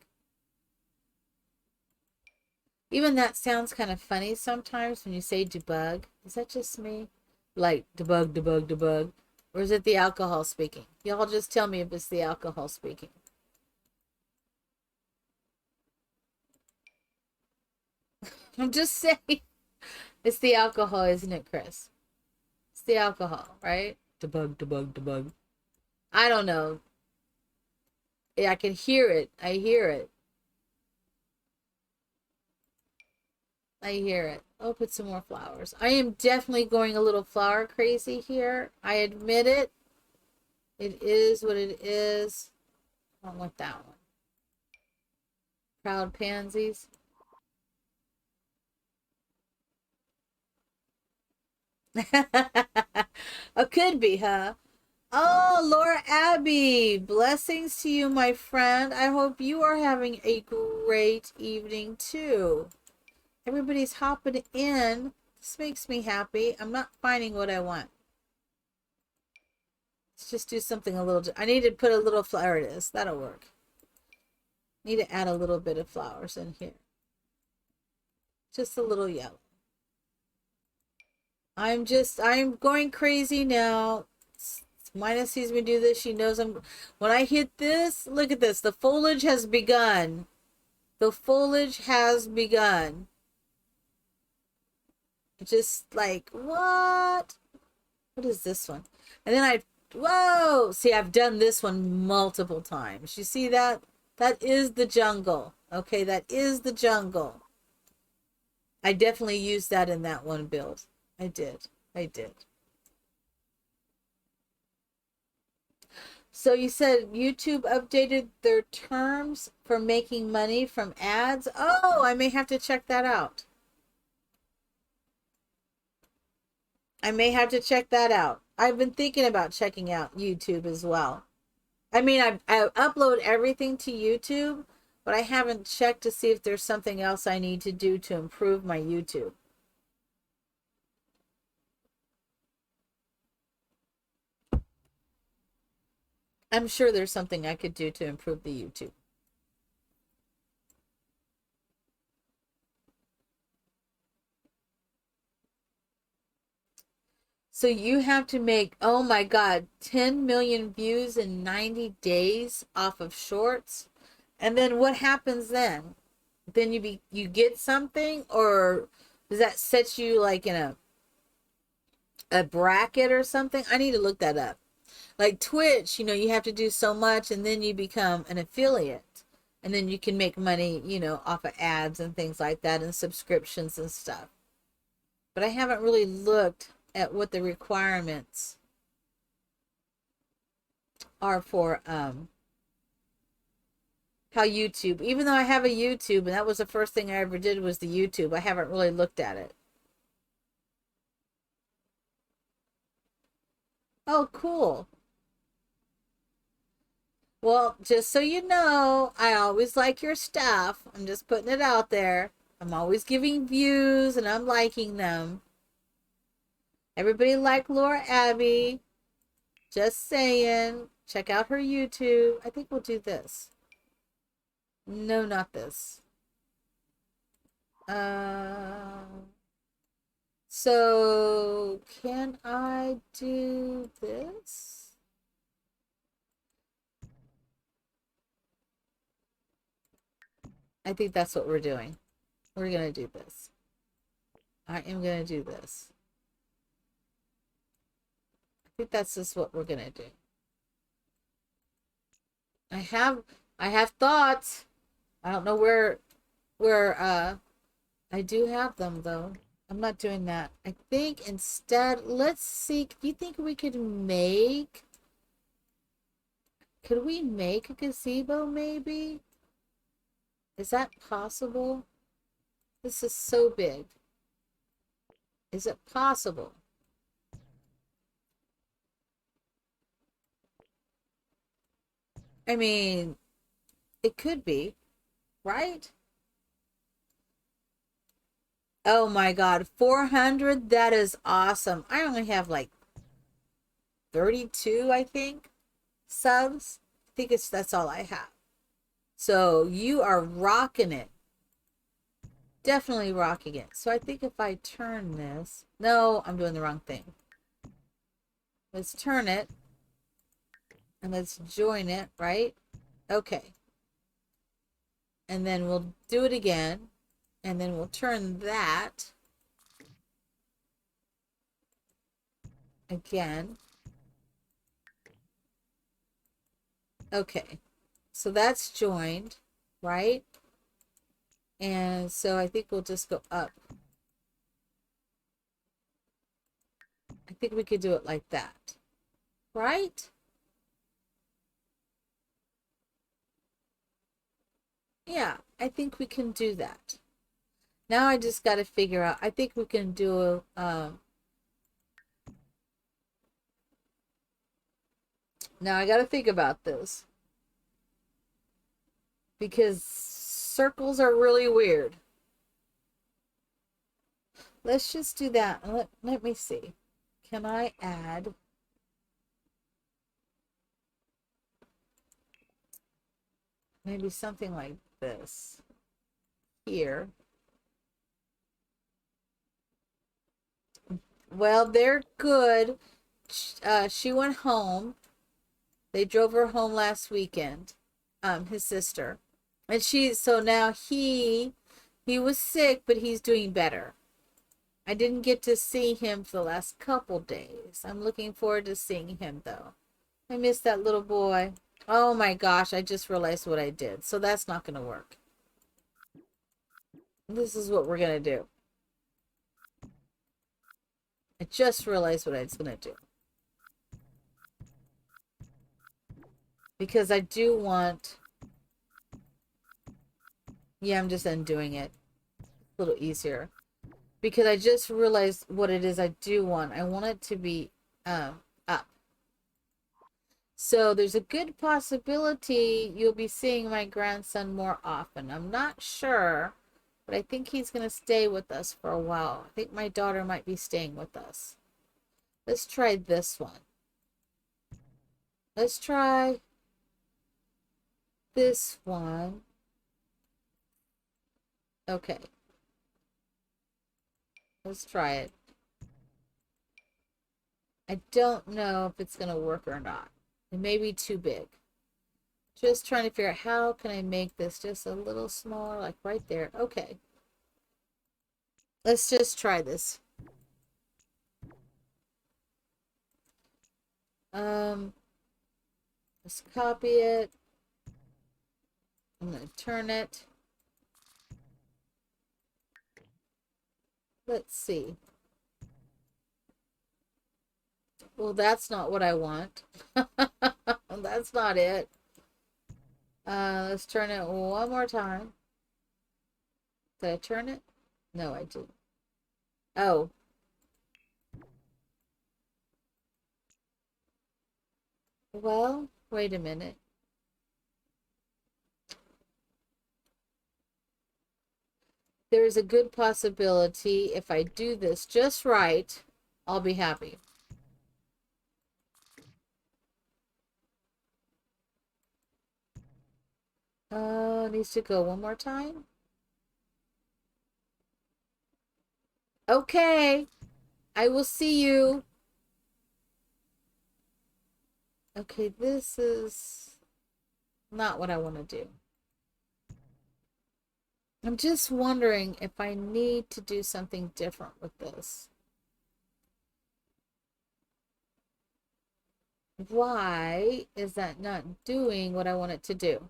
Even that sounds kind of funny sometimes when you say debug. Is that just me? Like debug. Or is it the alcohol speaking? Y'all just tell me if it's the alcohol speaking. I'm just saying. It's the alcohol, isn't it, Chris? It's the alcohol, right? Debug. I don't know. I can hear it. I hear it. I'll put some more flowers. I am definitely going a little flower crazy here. I admit it. It is what it is. I don't want that one. Proud pansies. It could be, huh? Oh, Laura Abby, blessings to you, my friend. I hope you are having a great evening too. Everybody's hopping in. This makes me happy. I'm not finding what I want. Let's just do something a little... I need to put a little flower. It is. That'll work. Need to add a little bit of flowers in here. Just a little yellow. I'm going crazy now. Mina sees me do this. She knows I'm... When I hit this, look at this. The foliage has begun. The foliage has begun. Just like, what? What is this one? And then whoa! See, I've done this one multiple times. You see that? That is the jungle. Okay, that is the jungle. I definitely used that in that one build. I did. So you said YouTube updated their terms for making money from ads? Oh, I may have to check that out. I've been thinking about checking out YouTube as well. I mean, I upload everything to YouTube, but I haven't checked to see if there's something else I need to do to improve my YouTube. I'm sure there's something I could do to improve the YouTube. So you have to make, oh my God, 10 million views in 90 days off of shorts. And then what happens then? Then you get something, or does that set you like in a bracket or something? I need to look that up. Like Twitch, you have to do so much and then you become an affiliate. And then you can make money, off of ads and things like that and subscriptions and stuff. But I haven't really looked at what the requirements are for how YouTube, even though I have a YouTube and that was the first thing I ever did was the YouTube, I haven't really looked at it. Oh, cool. Well, just so you know, I always like your stuff. I'm just putting it out there. I'm always giving views and I'm liking them. Everybody like Laura Abby. Just saying. Check out her YouTube. I think we'll do this. No, not this. So can I do this? I think that's what we're doing. We're going to do this. I am going to do this. I think that's just what we're going to do. I have thoughts. I don't know where I do have them though. I'm not doing that. I think instead, let's see. Do you think we could make a gazebo maybe? Is that possible? This is so big. Is it possible? I mean, it could be, right? Oh my God, 400? That is awesome. I only have like 32, I think, subs. I think that's all I have. So you are rocking it. Definitely rocking it. So I think if I turn this, no, I'm doing the wrong thing. Let's turn it and let's join it, right? Okay. And then we'll do it again. And then we'll turn that again. Okay. So that's joined, right? And so I think we'll just go up. I think we could do it like that, right? Yeah, I think we can do that. Now I just got to figure out, I think we can do now I got to think about this because circles are really weird. Let's just do that. Let me see. Can I add maybe something like this here? Well, they're good. She went home. They drove her home last weekend. His sister. And so now he was sick, but he's doing better. I didn't get to see him for the last couple days. I'm looking forward to seeing him though. I miss that little boy. Oh my gosh, I just realized what I did. So that's not going to work. This is what we're going to do. I just realized what I was going to do. Because I do want... Yeah, I'm just undoing it. A little easier. Because I just realized what it is I do want. I want it to be up. So there's a good possibility you'll be seeing my grandson more often. I'm not sure, but I think he's going to stay with us for a while. I think my daughter might be staying with us. Let's try this one. Let's try this one. Okay. Let's try it. I don't know if it's going to work or not. It may be too big. Just trying to figure out how can I make this just a little smaller, like right there. Okay. Let's just try this. Let's copy it. I'm going to turn it. Let's see. Well, that's not what I want. That's not it. Let's turn it one more time. Did I turn it? No, I didn't. Oh. Well, wait a minute. There's a good possibility if I do this just right, I'll be happy. Needs to go one more time. Okay. I will see you. Okay, this is not what I want to do. I'm just wondering if I need to do something different with this. Why is that not doing what I want it to do?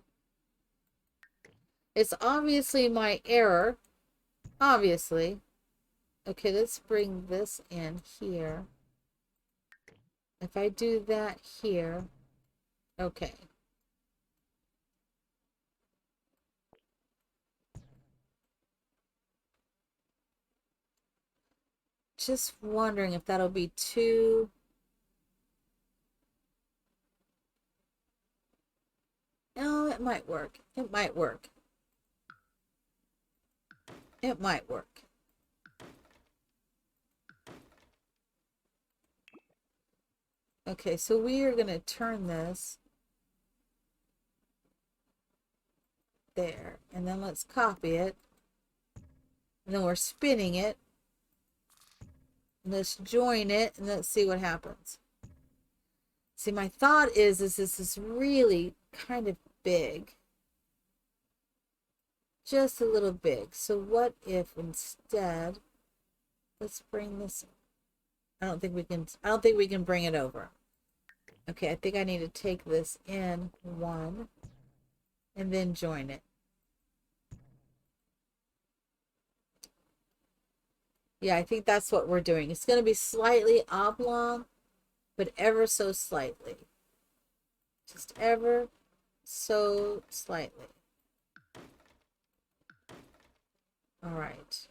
It's obviously my error. Obviously. Okay, let's bring this in here. If I do that here, okay. Just wondering if that'll be too... No, it might work. It might work. It might work. Okay, so we are going to turn this there. And then let's copy it. And then we're spinning it. Let's join it and let's see what happens. See, my thought is this is really kind of big. Just a little big. So what if instead, let's bring this, I don't think we can bring it over. Okay, I think I need to take this in one and then join it. Yeah, I think that's what we're doing. It's going to be slightly oblong, but ever so slightly. Just ever so slightly. All right.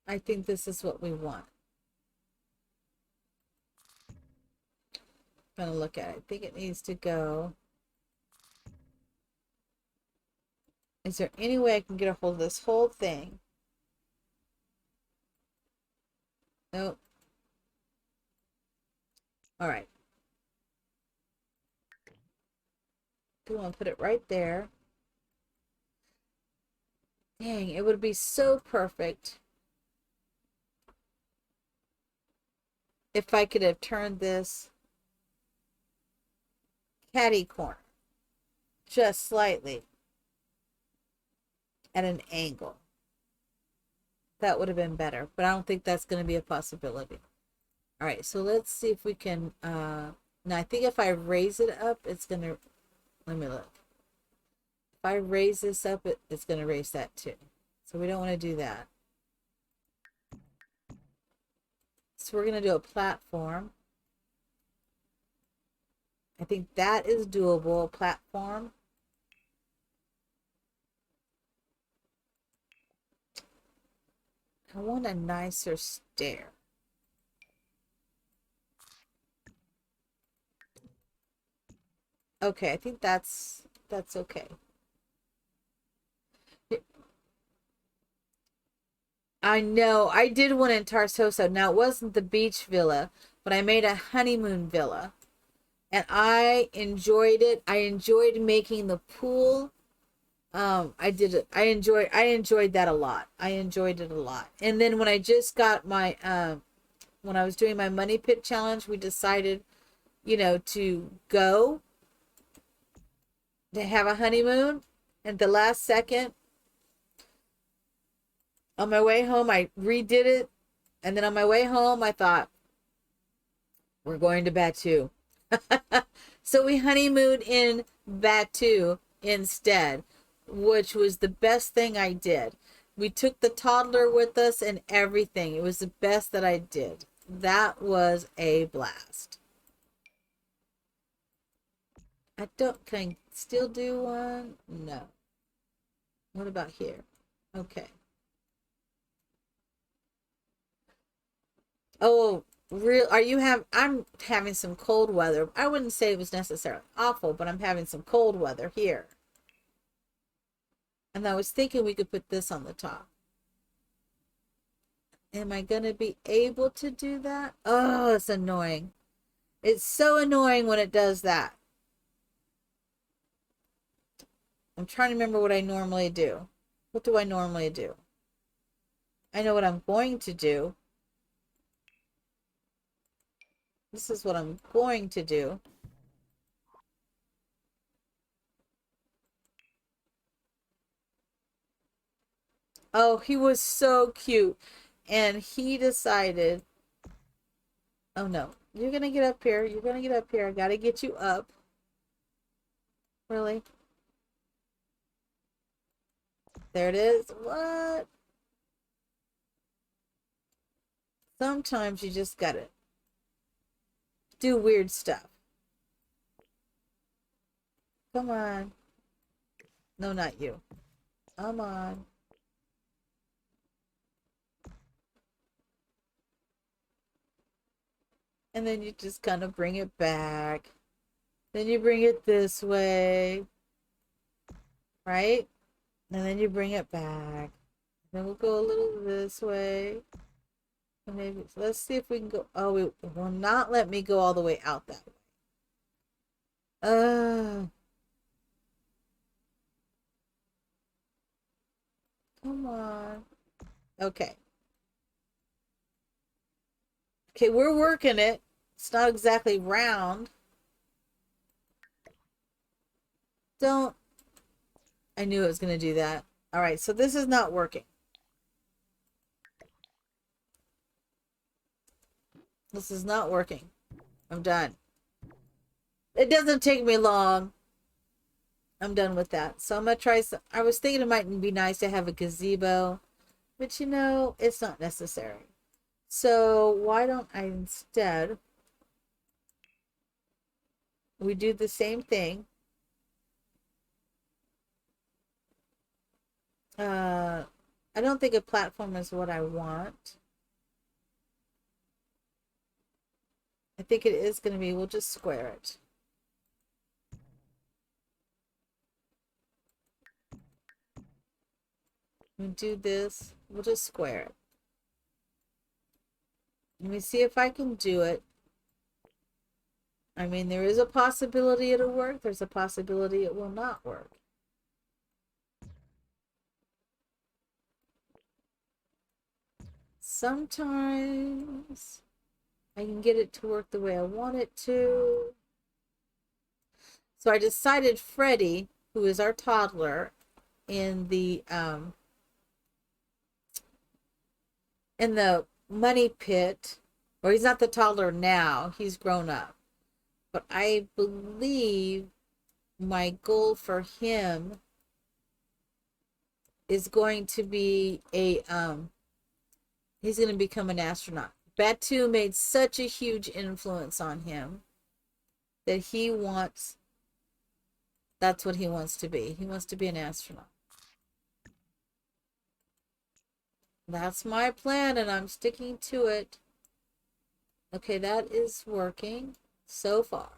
I think this is what we want. I'm going to look at it. I think it needs to go. Is there any way I can get a hold of this whole thing? Nope. All right. We want to put it right there. Dang, it would be so perfect if I could have turned this catty corner just slightly at an angle. That would have been better, but I don't think that's going to be a possibility. All right, so let's see if we can, now I think if I raise it up, it's going to, let me look. If I raise this up, it's going to raise that too. So we don't want to do that. So we're going to do a platform. I think that is doable, platform. I want a nicer stair. Okay, I think that's okay. I know, I did one in Tarsosa. Now, it wasn't the beach villa, but I made a honeymoon villa. And I enjoyed it. I enjoyed making the pool. I did it. I enjoyed that a lot. I enjoyed it a lot. And then when I just got my when I was doing my money pit challenge, we decided, you know, to go to have a honeymoon. And the last second, on my way home, I redid it. And then on my way home, I thought, we're going to Batu. So we honeymooned in Batu instead, which was the best thing I did. We took the toddler with us and everything. It was the best that I did. That was a blast. I don't, can I still do one? No. What about here? Okay. Oh, real, are you I'm having some cold weather. I wouldn't say it was necessarily awful, but I'm having some cold weather here. And I was thinking we could put this on the top. Am I going to be able to do that? Oh, it's annoying. It's so annoying when it does that. I'm trying to remember what I normally do. What do I normally do? I know what I'm going to do. This is what I'm going to do. Oh, he was so cute. And he decided, oh no, you're going to get up here. You're going to get up here. I got to get you up. Really? There it is. What? Sometimes you just got to do weird stuff. Come on. No, not you. Come on. And then you just kind of bring it back. Then you bring it this way. Right? And then you bring it back. Then we'll go a little this way. And maybe, let's see if we can go. Oh, it will not let me go all the way out that way. Come on. Okay. Okay, we're working it. It's not exactly round. Don't. I knew it was going to do that. All right, so this is not working. This is not working. I'm done. It doesn't take me long. I'm done with that. So I'm going to try some. I was thinking it might be nice to have a gazebo, but you know, it's not necessary. So why don't I instead, we do the same thing. I don't think a platform is what I want. I think it is going to be, we'll just square it. We do this, we'll just square it. Let me see if I can do it. I mean, there is a possibility it'll work. There's a possibility it will not work. Sometimes I can get it to work the way I want it to. So I decided Freddie, who is our toddler, in the money pit, or he's not the toddler now, he's grown up. But I believe my goal for him is going to be he's going to become an astronaut. Batu made such a huge influence on him that that's what he wants to be. He wants to be an astronaut. That's my plan, and I'm sticking to it. Okay, that is working so far.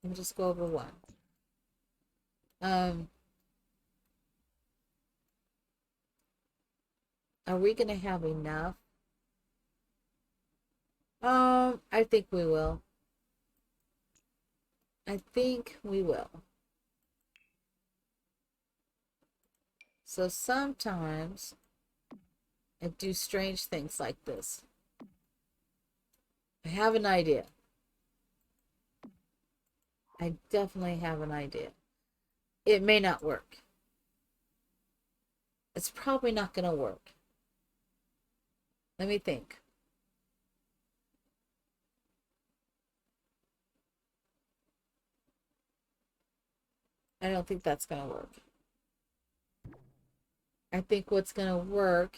Let me just go over one. Are we going to have enough? I think we will. I think we will. So sometimes I do strange things like this. I have an idea. I definitely have an idea. It may not work. It's probably not going to work. Let me think. I don't think that's going to work. I think what's going to work,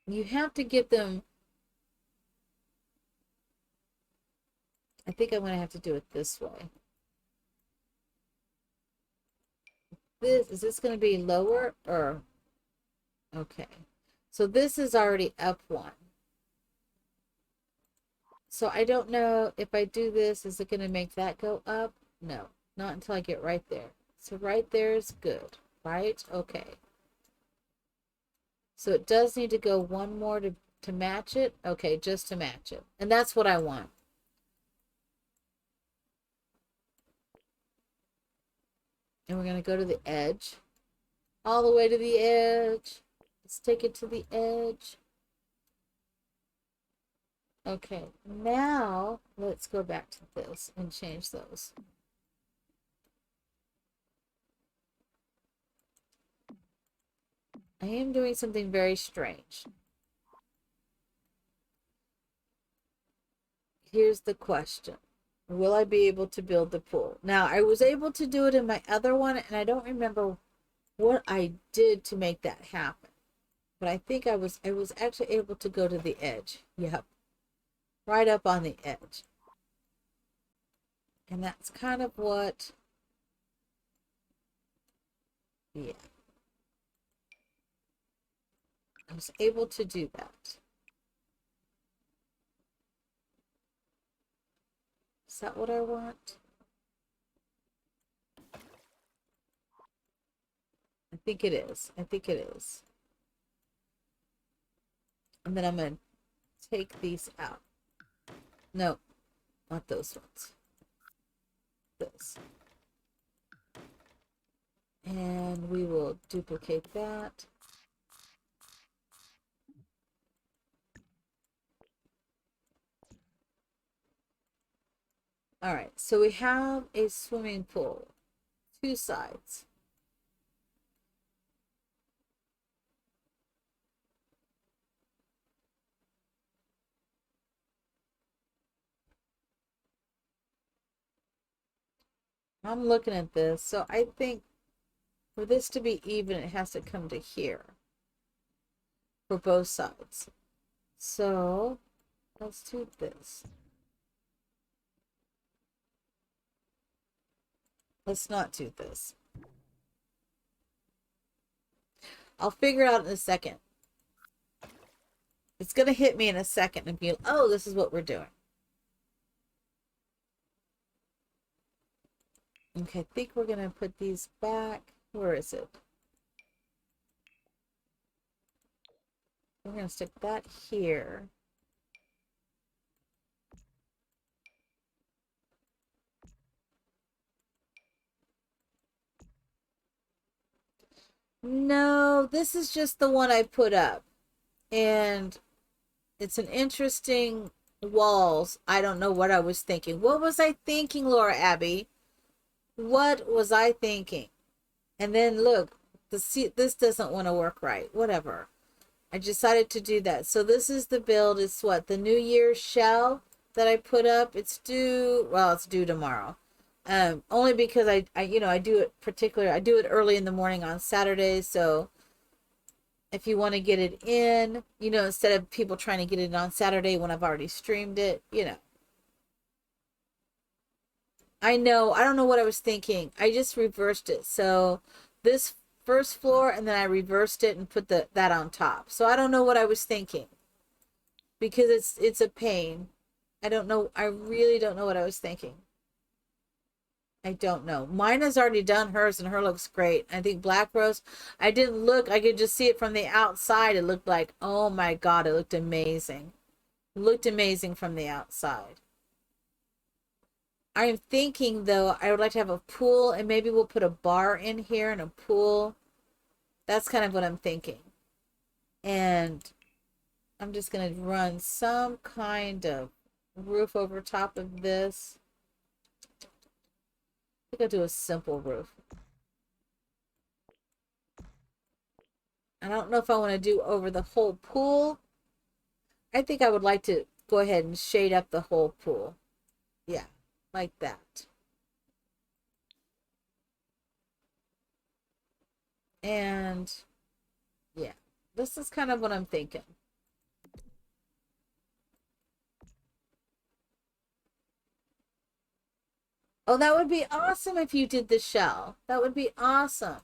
you have to get them. I think I'm going to have to do it this way. Is this going to be lower or? Okay. So this is already up one. So I don't know if I do this, is it going to make that go up? No, not until I get right there. So right there is good, right? Okay. So it does need to go one more to match it. Okay, just to match it. And that's what I want. And we're going to go to the edge. All the way to the edge. Let's take it to the edge. Okay, now let's go back to this and change those. I am doing something very strange. Here's the question. Will I be able to build the pool? Now, I was able to do it in my other one, and I don't remember what I did to make that happen. But I think I was actually able to go to the edge. Yep. Right up on the edge. And that's kind of what, yeah. I was able to do that. Is that what I want? I think it is. I think it is. And then I'm going to take these out. No, not those ones. This. And we will duplicate that. All right, so we have a swimming pool, 2 sides. I'm looking at this, so I think for this to be even, it has to come to here for both sides. So let's do this. Let's not do this. I'll figure it out in a second. It's going to hit me in a second and be, oh, this is what we're doing. Okay, I think we're going to put these back. Where is it? We're going to stick that here. No, this is just the one I put up. And it's an interesting walls. I don't know what I was thinking. What was I thinking, Laura Abby? What was I thinking? And then look, this doesn't want to work right. Whatever. I decided to do that. So this is the build. It's what? The New Year's shell that I put up. It's due, well, it's due tomorrow. Only because I do it early in the morning on Saturday. So if you want to get it in, instead of people trying to get it on Saturday when I've already streamed it, I know, I don't know what I was thinking. I just reversed it. So this first floor, and then I reversed it and put that on top. So I don't know what I was thinking because it's a pain. I don't know. I really don't know what I was thinking. I don't know. Mine has already done hers, and her looks great. I think Black Rose, I didn't look. I could just see it from the outside. It looked like, oh my God, it looked amazing. It looked amazing from the outside. I'm thinking, though, I would like to have a pool, and maybe we'll put a bar in here and a pool. That's kind of what I'm thinking. And I'm just going to run some kind of roof over top of this. I think I'll do a simple roof. I don't know if I want to do over the whole pool. I think I would like to go ahead and shade up the whole pool. Yeah, like that. And yeah, this is kind of what I'm thinking. Oh, that would be awesome if you did the shell. That would be awesome.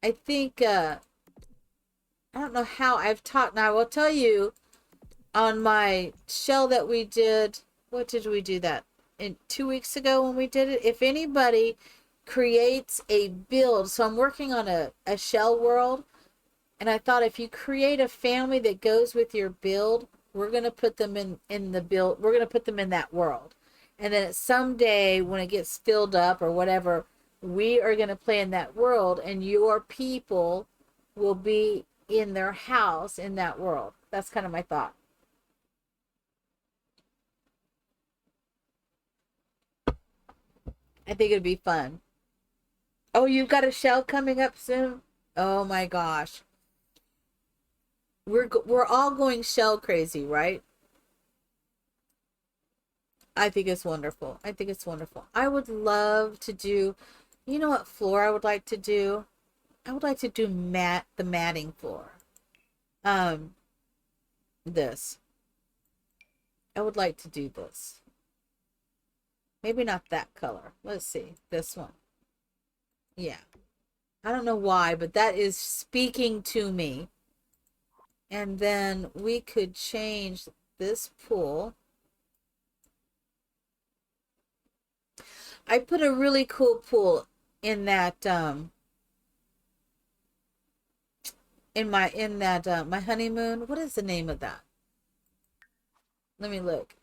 I think, I don't know how I've taught. Now, I will tell you on my shell that we did, what did we do that? 2 weeks ago when we did it? If anybody creates a build, so I'm working on a shell world, and I thought if you create a family that goes with your build, we're going to put them in the build. We're going to put them in that world. And then someday when it gets filled up or whatever, we are going to play in that world and your people will be in their house in that world. That's kind of my thought. I think it'd be fun. Oh, you've got a shell coming up soon? Oh my gosh. We're all going shell crazy, right? I think it's wonderful. I think it's wonderful. I would love to do, you know what floor I would like to do? I would like to do the matting floor. Um, this. I would like to do this. Maybe not that color. Let's see. This one. Yeah. I don't know why, but that is speaking to me. And then we could change this pool. I put a really cool pool in that my honeymoon. What is the name of that? Let me look.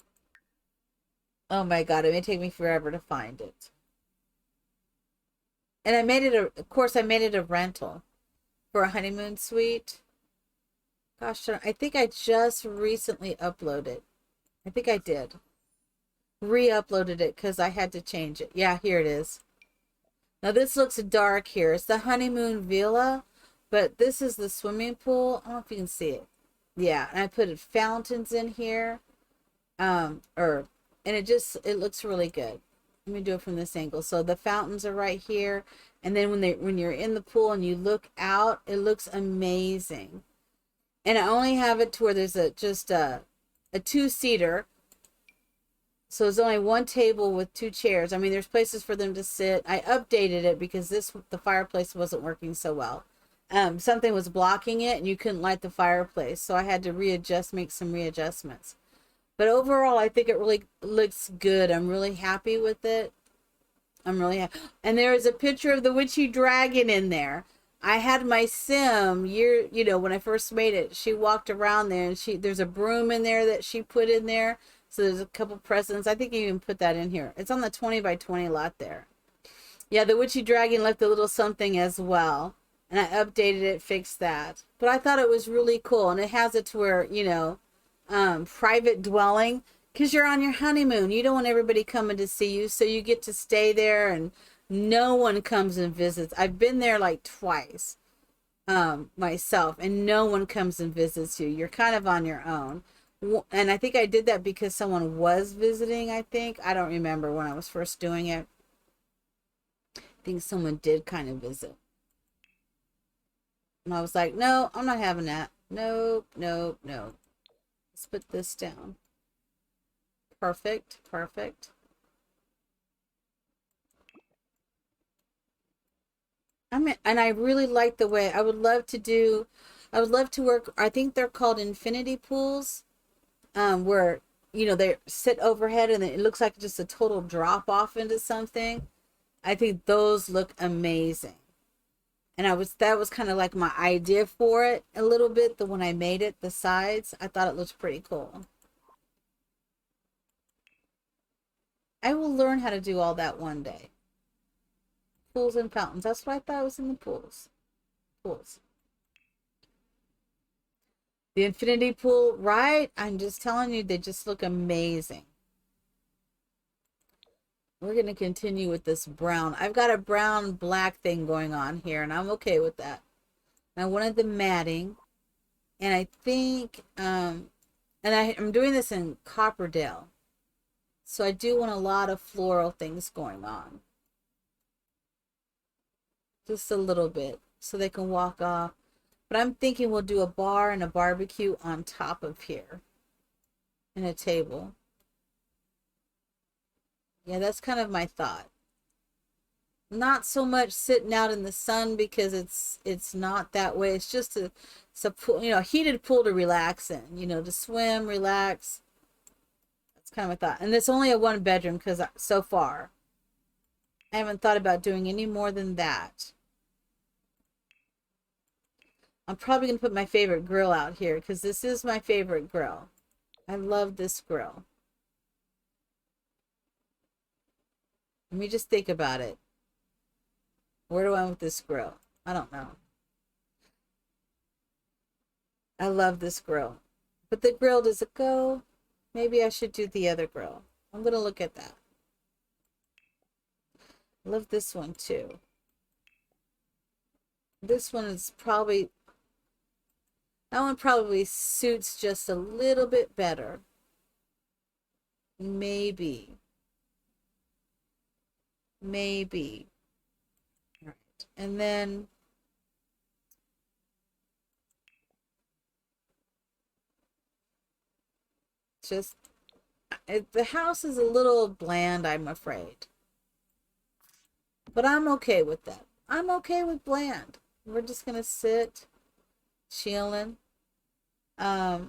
Oh my god, it may take me forever to find it. And I made it of course I made it a rental for a honeymoon suite. Gosh, I think I just recently uploaded. I think I did. Re-uploaded it because I had to change it. Yeah, here it is. Now this looks dark here. It's the honeymoon villa, but this is the swimming pool. I don't know if you can see it. Yeah, and I put fountains in here. Or and it looks really good. Let me do it from this angle. So the fountains are right here, and then when you're in the pool and you look out, it looks amazing. And I only have it to where there's just a two-seater. So it's only one table with two chairs. I mean, there's places for them to sit. I updated it because the fireplace wasn't working so well. Something was blocking it and you couldn't light the fireplace. So I had to make some readjustments. But overall, I think it really looks good. I'm really happy with it. I'm really happy. And there is a picture of the witchy dragon in there. I had my sim when I first made it, she walked around there and there's a broom in there that she put in there. So there's a couple presents. I think you even put that in here. It's on the 20 by 20 lot there. Yeah, the witchy dragon left a little something as well. And I updated it, fixed that. But I thought it was really cool. And it has it to where, private dwelling. Because you're on your honeymoon. You don't want everybody coming to see you. So you get to stay there and no one comes and visits. I've been there like twice myself. And no one comes and visits you. You're kind of on your own. And I think I did that because someone was visiting, I think. I don't remember when I was first doing it. I think someone did kind of visit. And I was like, no, I'm not having that. Nope, nope, nope. Let's put this down. Perfect, perfect. And I really like the way I would love to work. I think they're called infinity pools, where they sit overhead and it looks like just a total drop off into something. I think those look amazing. And that was kind of like my idea for it a little bit. When I made it, the sides, I thought it looked pretty cool. I will learn how to do all that one day. Pools and fountains. That's what I thought was in the pools. Pools. The infinity pool, right? I'm just telling you, they just look amazing. We're going to continue with this brown. I've got a brown black thing going on here, and I'm okay with that. I wanted the matting, and I think, I'm doing this in Copperdale. So I do want a lot of floral things going on. Just a little bit, so they can walk off. But I'm thinking we'll do a bar and a barbecue on top of here. And a table. Yeah, that's kind of my thought. Not so much sitting out in the sun because it's not that way. It's just it's a pool, a heated pool to relax in, to swim, relax. That's kind of my thought. And it's only a 1 bedroom because so far I haven't thought about doing any more than that. I'm probably going to put my favorite grill out here because this is my favorite grill. I love this grill. Let me just think about it. Where do I want this grill? I don't know. I love this grill. But the grill, does it go? Maybe I should do the other grill. I'm going to look at that. I love this one too. This one is probably... That one probably suits just a little bit better. Maybe. Maybe. All right. And then just the house is a little bland, I'm afraid. But I'm okay with that. I'm okay with bland. We're just gonna sit, chilling. I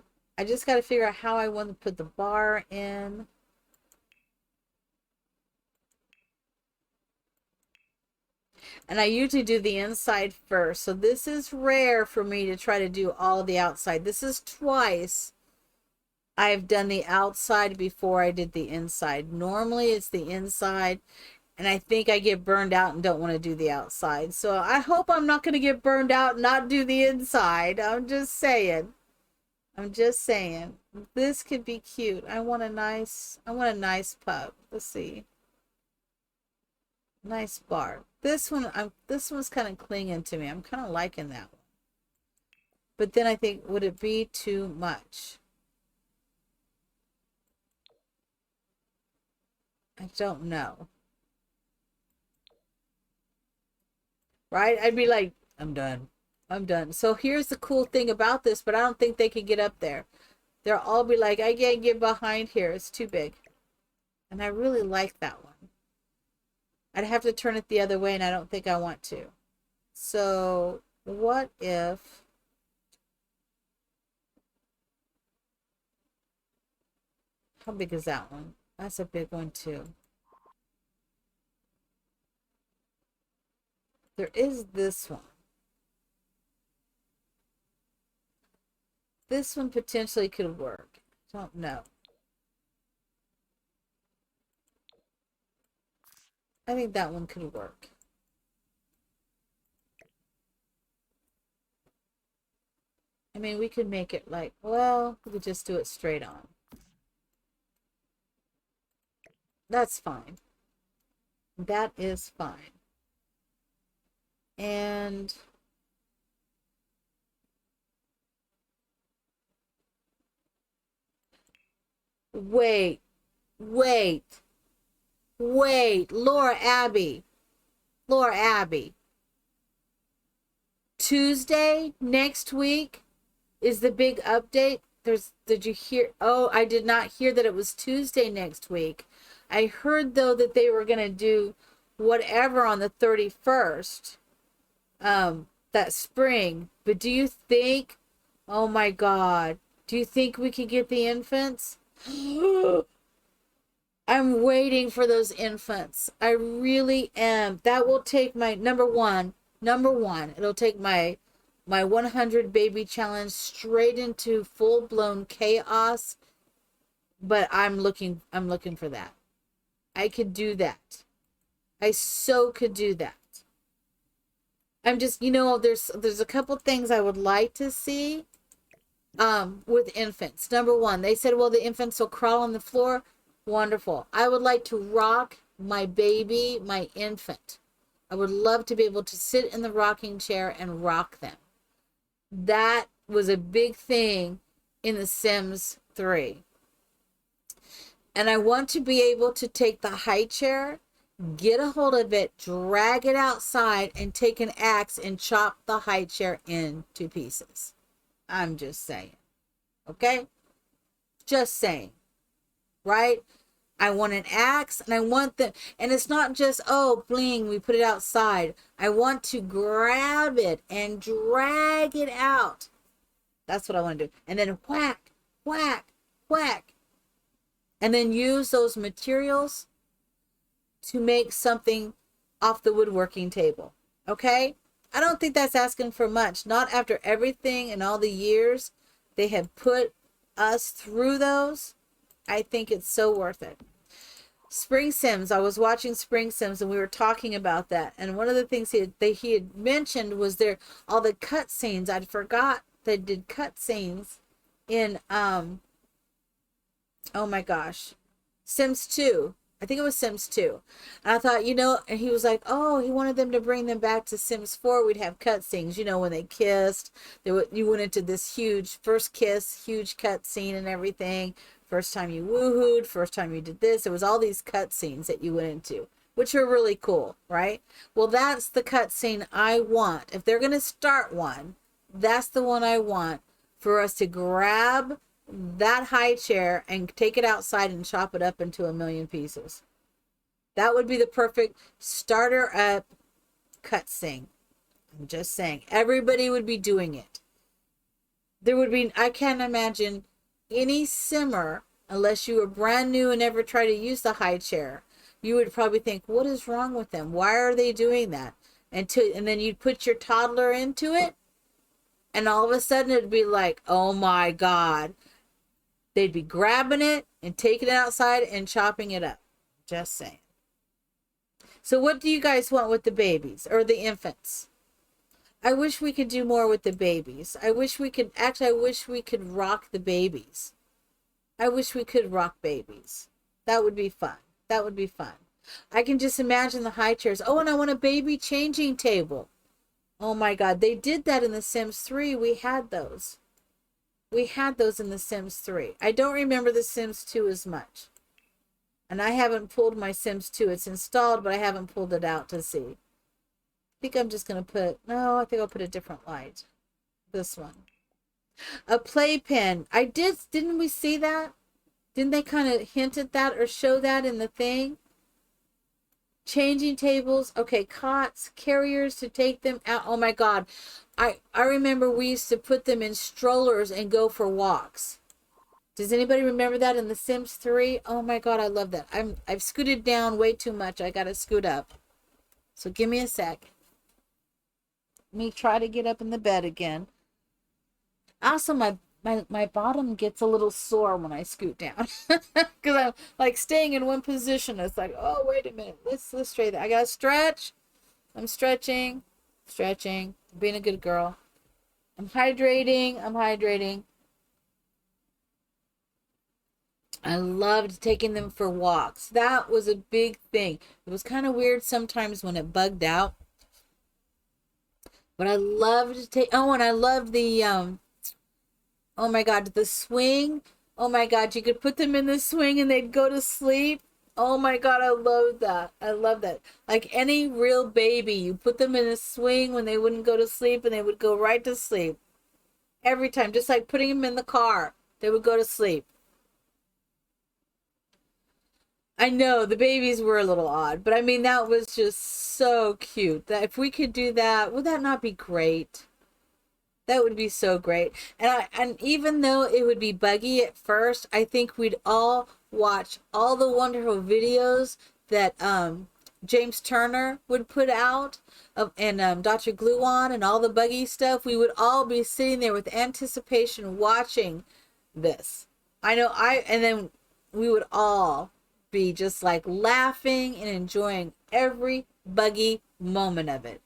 just got to figure out how I want to put the bar in. And I usually do the inside first. So this is rare for me to try to do all the outside. This is twice I've done the outside before I did the inside. Normally it's the inside. And I think I get burned out and don't want to do the outside. So I hope I'm not going to get burned out and not do the inside. I'm just saying. This could be cute. I want a nice pup. Let's see. Nice bar. This one's kind of clinging to me. I'm kind of liking that one. But then I think, would it be too much? I don't know. Right? I'd be like, I'm done. So here's the cool thing about this, but I don't think they can get up there. They'll all be like, I can't get behind here. It's too big. And I really like that one. I'd have to turn it the other way, and I don't think I want to. So what if... How big is that one? That's a big one too. There is this one. This one potentially could work. Don't know. I think that one could work. I mean, we could make it like, well, we could just do it straight on. That's fine. That is fine. And wait, Laura Abby. Tuesday next week is the big update. Did you hear? Oh, I did not hear that it was Tuesday next week. I heard though that they were going to do whatever on the 31st, that spring. But do you think, oh my God, do you think we could get the infants? I'm waiting for those infants. I really am. That will take my number one. It'll take my 100 baby challenge straight into full-blown chaos. But I'm looking for that. I could do that. I so could do that. I'm just, there's a couple things I would like to see. with infants. Number one, they said, well, the infants will crawl on the floor. Wonderful. I would like to rock my baby, my infant. I would love to be able to sit in the rocking chair and rock them. That was a big thing in The Sims 3. And I want to be able to take the high chair, get a hold of it, drag it outside, and take an axe and chop the high chair into pieces. I'm just saying. Okay? Just saying. Right? I want an axe, and I want the, and it's not just, oh, bling, we put it outside. I want to grab it and drag it out. That's what I want to do. And then whack, whack, whack. And then use those materials to make something off the woodworking table. Okay? I don't think that's asking for much. Not after everything and all the years they have put us through those. I think it's so worth it. Spring Sims. I was watching Spring Sims and we were talking about that. And one of the things he had mentioned was there all the cut scenes. I forgot they did cut scenes in oh my gosh, Sims 2. I think it was Sims 2. And I thought, and he was like, oh, he wanted them to bring them back to Sims 4. We'd have cut scenes, when they kissed. You went into this huge first kiss, huge cut scene and everything. First time you woohooed, first time you did this. It was all these cut scenes that you went into, which are really cool, right? Well, that's the cut scene I want. If they're going to start one, that's the one I want, for us to grab that high chair and take it outside and chop it up into a million pieces. That would be the perfect starter up cut scene. I'm just saying, everybody would be doing it. There would be, I can't imagine any simmer, unless you were brand new and never tried to use the high chair, you would probably think, what is wrong with them? Why are they doing that? And then you'd put your toddler into it, and all of a sudden it'd be like, oh my God. They'd be grabbing it and taking it outside and chopping it up. Just saying. So what do you guys want with the babies or the infants? I wish we could do more with the babies. I wish we could rock the babies. I wish we could rock babies. That would be fun. That would be fun. I can just imagine the high chairs. Oh, and I want a baby changing table. Oh my God. They did that in The Sims 3. We had those. We had those in The Sims 3. I don't remember The Sims 2 as much. And I haven't pulled my Sims 2. It's installed, but I haven't pulled it out to see. I think I'm just going to I think I'll put a different light. This one. A playpen. Didn't we see that? Didn't they kind of hint at that or show that in the thing? Changing tables. Okay, cots, carriers to take them out. Oh my God. I remember we used to put them in strollers and go for walks. Does anybody remember that in The Sims 3? Oh my God, I love that. I've scooted down way too much. I got to scoot up. So give me a sec. Let me try to get up in the bed again. Also, my bottom gets a little sore when I scoot down. Because I'm like staying in one position. It's like, oh, wait a minute. Let's straighten. I got to stretch. I'm stretching. Being a good girl. I'm hydrating. I loved taking them for walks. That was a big thing. It was kind of weird sometimes when it bugged out. But I loved to take, and I loved the, oh my God, the swing. Oh my God, you could put them in the swing and they'd go to sleep. Oh my God, I love that. Like any real baby, you put them in a swing when they wouldn't go to sleep and they would go right to sleep. Every time, just like putting them in the car, they would go to sleep. I know the babies were a little odd, but I mean, that was just so cute. That if we could do that, would that not be great? That would be so great. And even though it would be buggy at first, I think we'd all watch all the wonderful videos that James Turner would put out and Dr. Gluon and all the buggy stuff. We would all be sitting there with anticipation watching this. And then we would all be just like laughing and enjoying every buggy moment of it.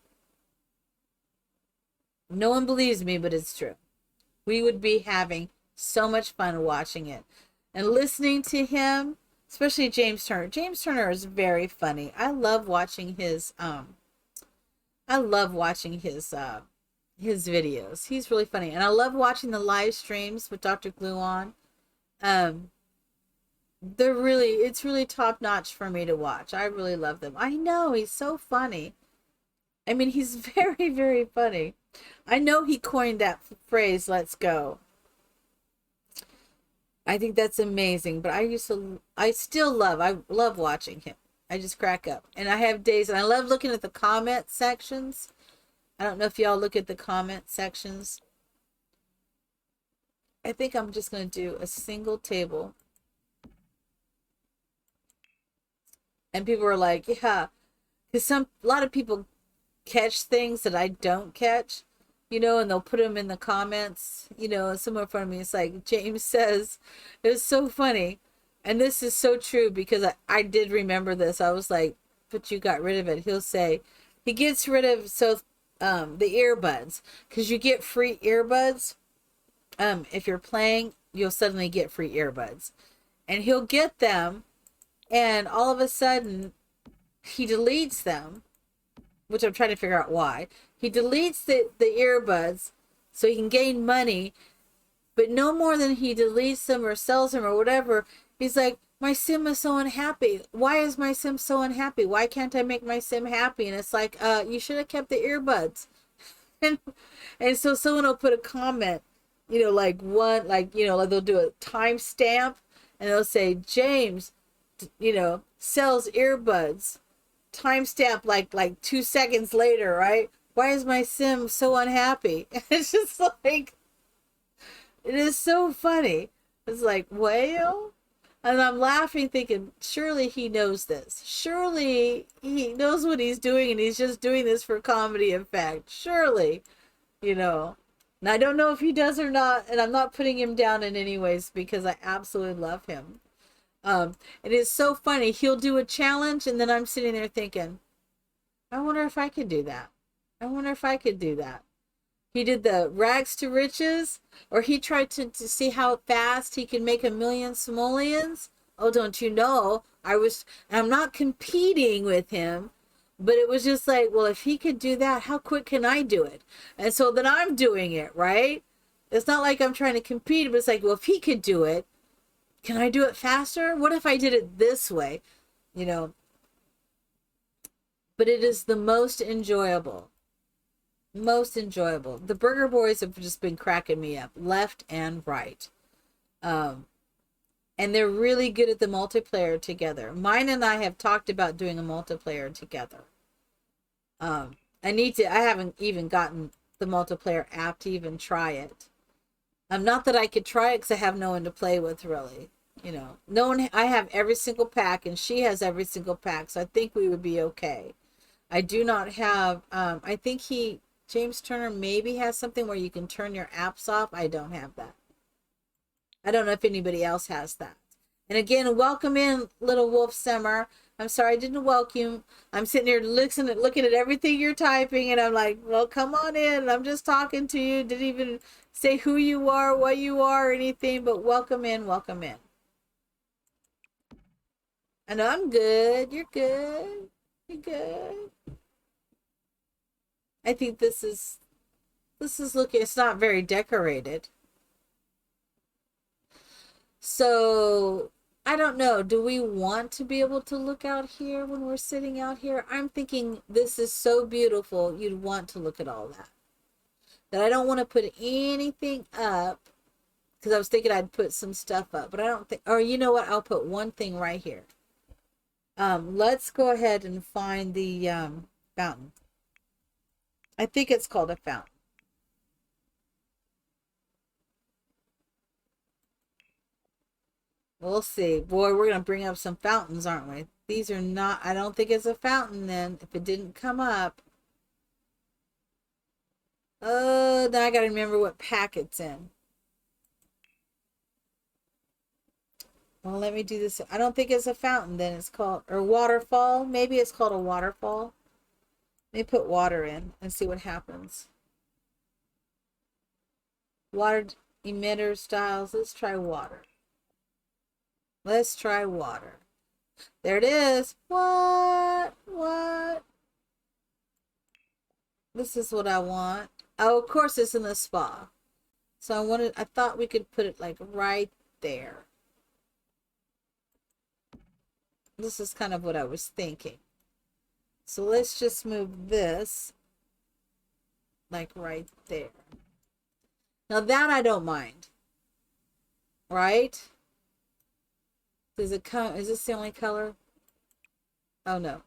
No one believes me, but it's true. We would be having so much fun watching it and listening to him, especially James Turner. James Turner is very funny. I love watching his videos. He's really funny. And I love watching the live streams with Dr. Glue on. Um it's really top notch for me to watch. I really love them. I know, he's so funny. I mean, he's very, very funny. I know he coined that phrase, let's go. I think that's amazing. But I love watching him. I just crack up. And I have days, and I love looking at the comment sections. I don't know if y'all look at the comment sections. I think I'm just going to do a single table. And people are like, yeah, because a lot of people catch things that I don't catch, and they'll put them in the comments, somewhere in front of me. It's like James says, it's so funny. And this is so true because I did remember this. I was like, but you got rid of it. He'll say, he gets rid of, the earbuds, because you get free earbuds. If you're playing, you'll suddenly get free earbuds. And he'll get them, and all of a sudden, he deletes them, which I'm trying to figure out why. He deletes the earbuds so he can gain money, but no more than he deletes them or sells them or whatever. He's like, my sim is so unhappy. Why is my sim so unhappy? Why can't I make my sim happy? And it's like, you should have kept the earbuds. and so someone will put a comment, like they'll do a timestamp, and they'll say, James, sells earbuds. Timestamp like 2 seconds later, right? Why is my sim so unhappy? It's just like, it is so funny. It's like, well, and I'm laughing thinking, surely he knows this. Surely he knows what he's doing, and he's just doing this for comedy effect. Surely, And I don't know if he does or not, and I'm not putting him down in any ways because I absolutely love him. It is so funny. He'll do a challenge, and then I'm sitting there thinking, I wonder if I could do that. I wonder if I could do that. He did the rags to riches, or he tried to see how fast he could make 1,000,000 simoleons. Oh, don't you know? I'm not competing with him, but it was just like, well, if he could do that, how quick can I do it? And so then I'm doing it, right? It's not like I'm trying to compete, but it's like, well, if he could do it, can I do it faster? What if I did it this way? But it is the most enjoyable. Most enjoyable. The Burger Boys have just been cracking me up left and right. And they're really good at the multiplayer together. Mine and I have talked about doing a multiplayer together. I haven't even gotten the multiplayer app to even try it. Not that I could try it because I have no one to play with, really. No one. I have every single pack, and she has every single pack, so I think we would be okay. I do not have. I think James Turner maybe has something where you can turn your apps off. I don't have that. I don't know if anybody else has that. And again, welcome in, Little Wolf Simmer. I'm sorry I didn't welcome you. I'm sitting here looking at everything you're typing, and I'm like, well, come on in. I'm just talking to you. Didn't even say who you are, what you are, or anything, but welcome in, welcome in. And I'm good. You're good. You're good. I think this is looking, it's not very decorated. So I don't know. Do we want to be able to look out here when we're sitting out here? I'm thinking this is so beautiful. You'd want to look at all that. That I don't want to put anything up, because I was thinking I'd put some stuff up, but I don't think, or you know what? I'll put one thing right here. Let's go ahead and find the fountain. I think it's called a fountain. We'll see. Boy, we're going to bring up some fountains, aren't we? These are not, I don't think it's a fountain then, if it didn't come up. Now I got to remember what pack it's in. Well, let me do this. I don't think it's a fountain then. It's called, or waterfall. Maybe it's called a waterfall. Let me put water in and see what happens. Water emitter styles. Let's try water. Let's try water. There it is. What? What? This is what I want. Oh, of course it's in the spa. So I thought we could put it like right there. This is kind of what I was thinking. So let's just move this like right there. Now that I don't mind. Right? Does it come? Is this the only color? Oh no.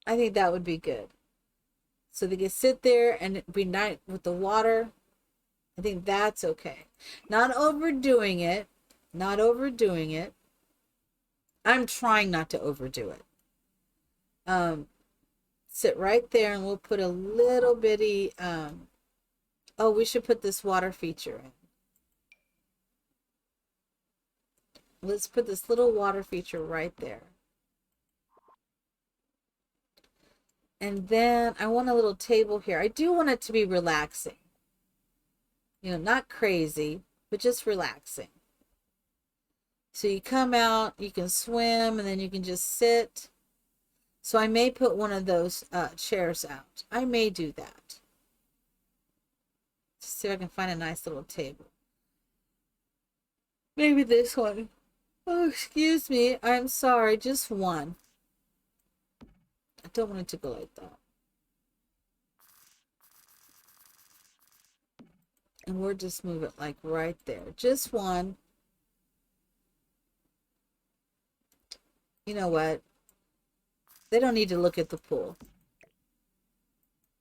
I think that would be good. So they can sit there and be nice with the water. I think that's okay. Not overdoing it. Not overdoing it. I'm trying not to overdo it. Sit right there and we'll put a little bitty, oh, we should put this water feature in. Let's put this little water feature right there. And then I want a little table here. I do want it to be relaxing. You know, not crazy, but just relaxing. So you come out, you can swim, and then you can just sit. So I may put one of those chairs out. I may do that. Just see if I can find a nice little table. Maybe this one. Oh, excuse me. I'm sorry. Just one. I don't want it to go like that. And we'll just move it like right there. Just one. You know what? They don't need to look at the pool.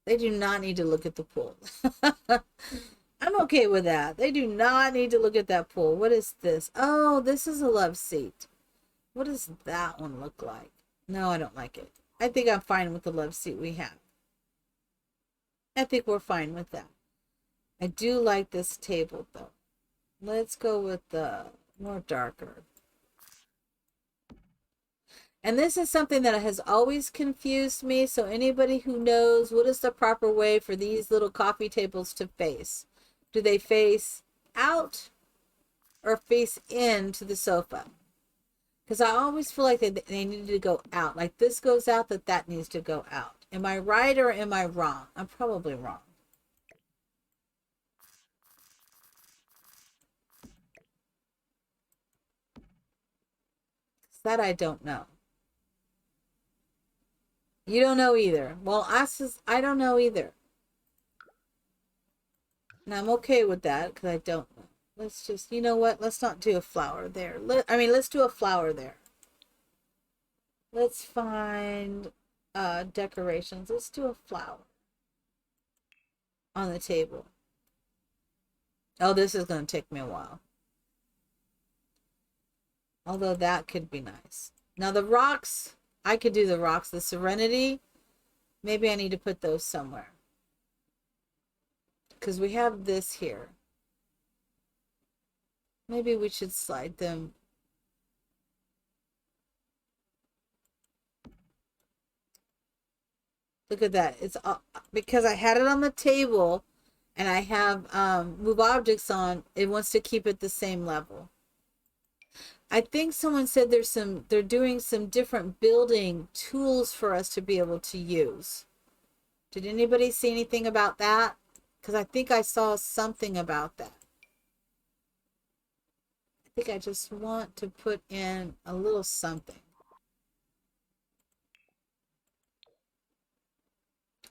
They do not need to look at the pool. I'm okay with that. They do not need to look at that pool. What is this? Oh, this is a love seat. What does that one look like? No, I don't like it. I think I'm fine with the love seat we have. I think we're fine with that. I do like this table though. Let's go with the more darker. And this is something that has always confused me. So anybody who knows what is the proper way for these little coffee tables to face? Do they face out or face into the sofa? Because I always feel like they need to go out. Like this goes out, that needs to go out. Am I right or am I wrong? I'm probably wrong. That I don't know. You don't know either. Well, I don't know either. And I'm okay with that because I don't know. Let's just, you know what? Let's not do a flower there. Let's do a flower there. Let's find decorations. Let's do a flower on the table. Oh, this is going to take me a while. Although that could be nice. Now the rocks, I could do the rocks. The Serenity, maybe I need to put those somewhere. Because we have this here. Maybe we should slide them. Look at that. It's because I had it on the table and I have move objects on. It wants to keep it the same level. I think someone said they're doing some different building tools for us to be able to use. Did anybody see anything about that? Because I think I saw something about that. I think I just want to put in a little something.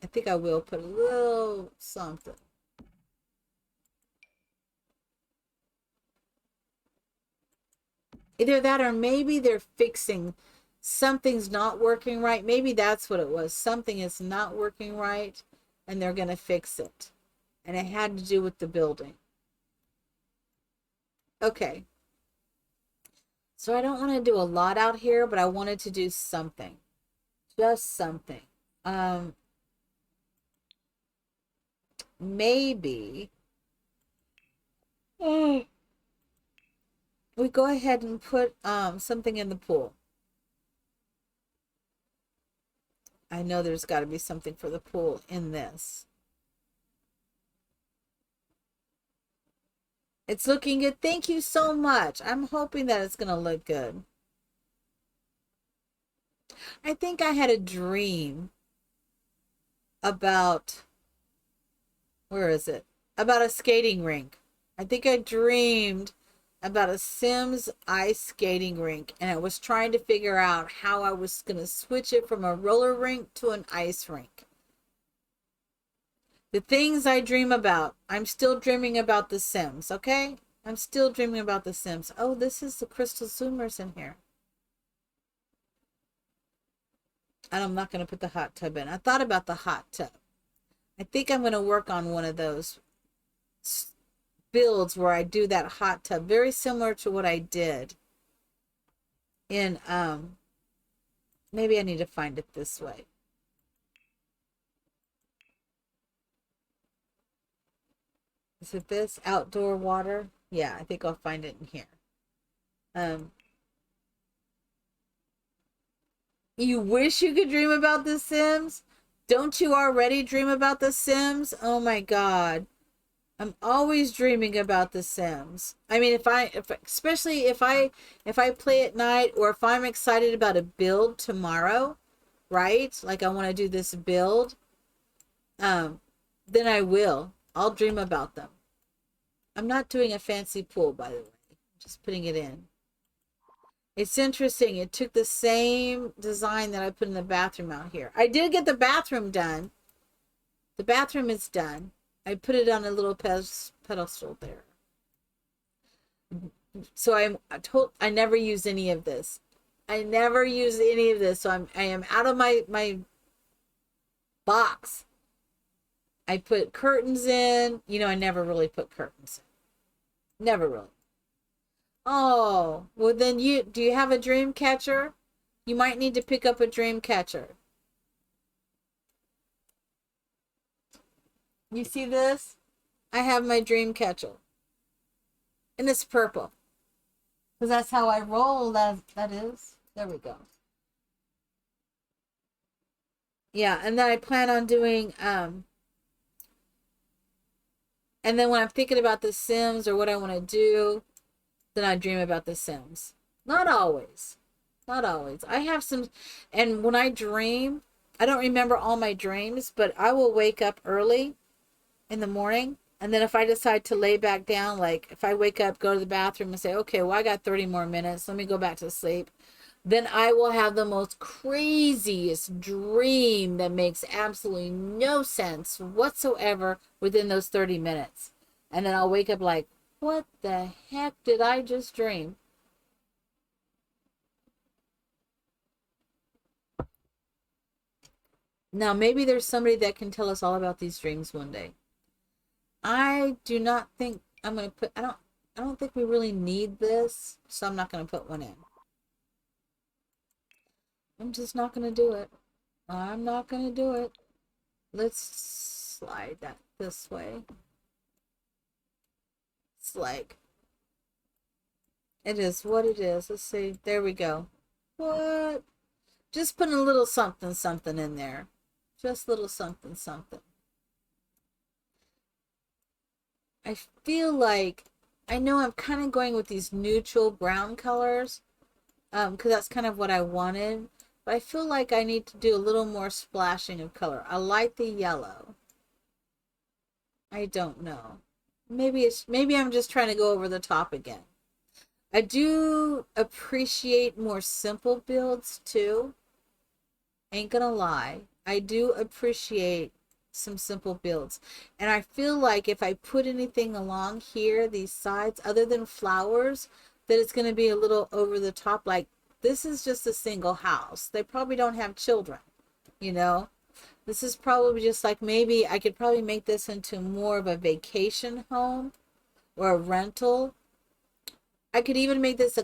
I think I will put a little something. Either that or maybe they're fixing something's not working right. Maybe that's what it was. Something is not working right and they're going to fix it. And it had to do with the building. Okay. So I don't want to do a lot out here, but I wanted to do something. Just something. Maybe we go ahead and put something in the pool. I know there's got to be something for the pool in this. It's looking good. Thank you so much. I'm hoping that it's going to look good. I think I had a dream about, where is it? About a skating rink. I think I dreamed about a Sims ice skating rink, and I was trying to figure out how I was going to switch it from a roller rink to an ice rink. The things I dream about. I'm still dreaming about The Sims, okay? I'm still dreaming about The Sims. Oh, this is the crystal zoomers in here. And I'm not going to put the hot tub in. I thought about the hot tub. I think I'm going to work on one of those builds where I do that hot tub. Very similar to what I did in, maybe I need to find it this way. Is it this? Outdoor water? Yeah, I think I'll find it in here. You wish you could dream about The Sims? Don't you already dream about The Sims? Oh my God. I'm always dreaming about The Sims. I mean, especially if I play at night, or if I'm excited about a build tomorrow, right? Like I want to do this build, then I'll dream about them. I'm not doing a fancy pool, by the way. I'm just putting it in. It's interesting. It took the same design that I put in the bathroom out here. I did get the bathroom done. The bathroom is done. I put it on a little pedestal there. So I never use any of this. I never use any of this. So I am out of my box. I put curtains in. You know, I never really put curtains in. Never really. Oh, well then do you have a dream catcher? You might need to pick up a dream catcher. You see this? I have my dream catcher. And it's purple. Because that's how I roll, that is. There we go. Yeah, and then I plan on doing, and then when I'm thinking about The Sims or what I want to do, then I dream about The Sims. Not always. Not always. I have some, and when I dream, I don't remember all my dreams, but I will wake up early in the morning. And then if I decide to lay back down, like if I wake up, go to the bathroom and say, okay, well, I got 30 more minutes. Let me go back to sleep. Then I will have the most craziest dream that makes absolutely no sense whatsoever within those 30 minutes. And then I'll wake up like, what the heck did I just dream? Now, maybe there's somebody that can tell us all about these dreams one day. I do not think I'm going to put, I don't think we really need this, so I'm not going to put one in. I'm just not going to do it. I'm not going to do it. Let's slide that this way. It's like, it is what it is. Let's see. There we go. What? Just putting a little something, something in there. Just a little something, something. I feel like, I know I'm kind of going with these neutral brown colors, because that's kind of what I wanted. But I feel like I need to do a little more splashing of color. I like the yellow. I don't know. Maybe I'm just trying to go over the top again. I do appreciate more simple builds too. Ain't gonna lie. I do appreciate some simple builds. And I feel like if I put anything along here, these sides, other than flowers, that it's going to be a little over the top. Like, this is just a single house. They probably don't have children, you know? This is probably just like, maybe I could probably make this into more of a vacation home or a rental. I could even make this,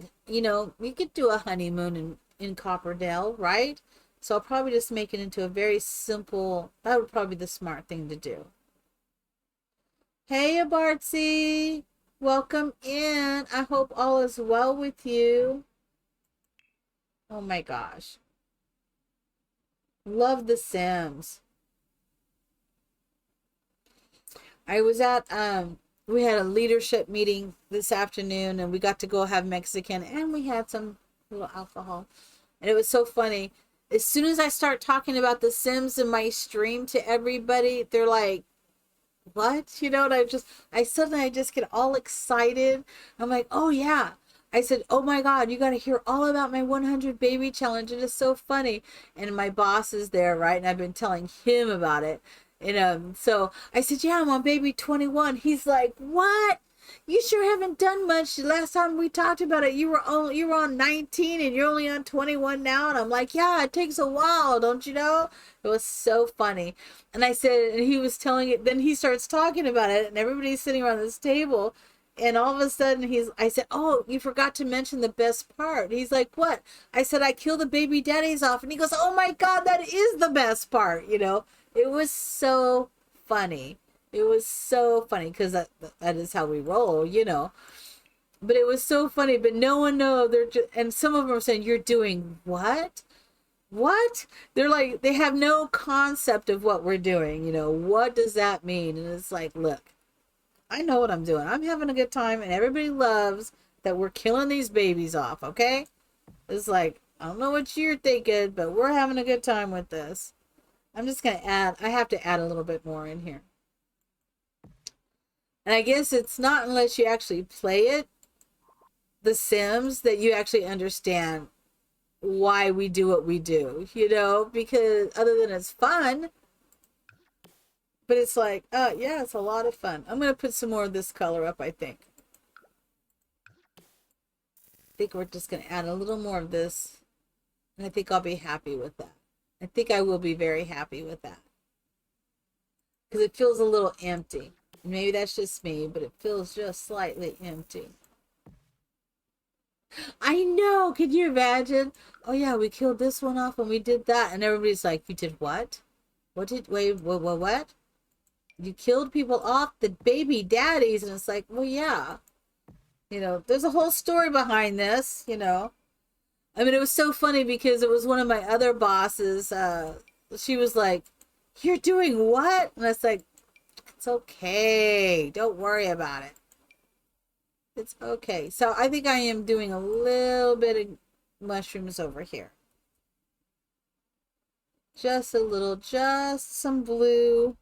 we could do a honeymoon in Copperdale, right? So I'll probably just make it into a very simple, that would probably be the smart thing to do. Hey, Abartsy, welcome in. I hope all is well with you. Oh my gosh. Love The Sims. I was at we had a leadership meeting this afternoon, and we got to go have Mexican, and we had some little alcohol. And it was so funny. As soon as I start talking about The Sims in my stream to everybody, they're like, what? You know, and I just get all excited. I'm like, oh yeah. I said, oh my God, you got to hear all about my 100 baby challenge. It is so funny. And my boss is there, right? And I've been telling him about it. And so I said, yeah, I'm on baby 21. He's like, what? You sure haven't done much. The last time we talked about it, you were on 19 and you're only on 21 now. And I'm like, yeah, it takes a while, don't you know? It was so funny. And I said, and he was telling it, then he starts talking about it, and everybody's sitting around this table. And all of a sudden I said, oh, you forgot to mention the best part. He's like, what? I said, I kill the baby daddies off. And he goes, oh my God, that is the best part. You know, it was so funny. It was so funny because that is how we roll, you know. But it was so funny. But no one knows. They're just, and some of them are saying, you're doing what? What? They're like, they have no concept of what we're doing. You know, what does that mean? And it's like, look, I know what I'm doing. I'm having a good time, and everybody loves that we're killing these babies off, okay? It's like, I don't know what you're thinking, but we're having a good time with this. I'm just going to I have to add a little bit more in here. And I guess it's not unless you actually play it, The Sims, that you actually understand why we do what we do, you know? Because other than it's fun, but it's like, yeah, it's a lot of fun. I'm going to put some more of this color up, I think. I think we're just going to add a little more of this. And I think I'll be happy with that. I think I will be very happy with that. Because it feels a little empty. And maybe that's just me, but it feels just slightly empty. I know! Can you imagine? Oh yeah, we killed this one off and we did that. And everybody's like, you did what? Wait, what? You killed people off, the baby daddies. And it's like, well, yeah. You know, there's a whole story behind this, you know. I mean, it was so funny because it was one of my other bosses. She was like, you're doing what? And I was like, it's okay. Don't worry about it. It's okay. So I think I am doing a little bit of mushrooms over here. Just a little, just some blue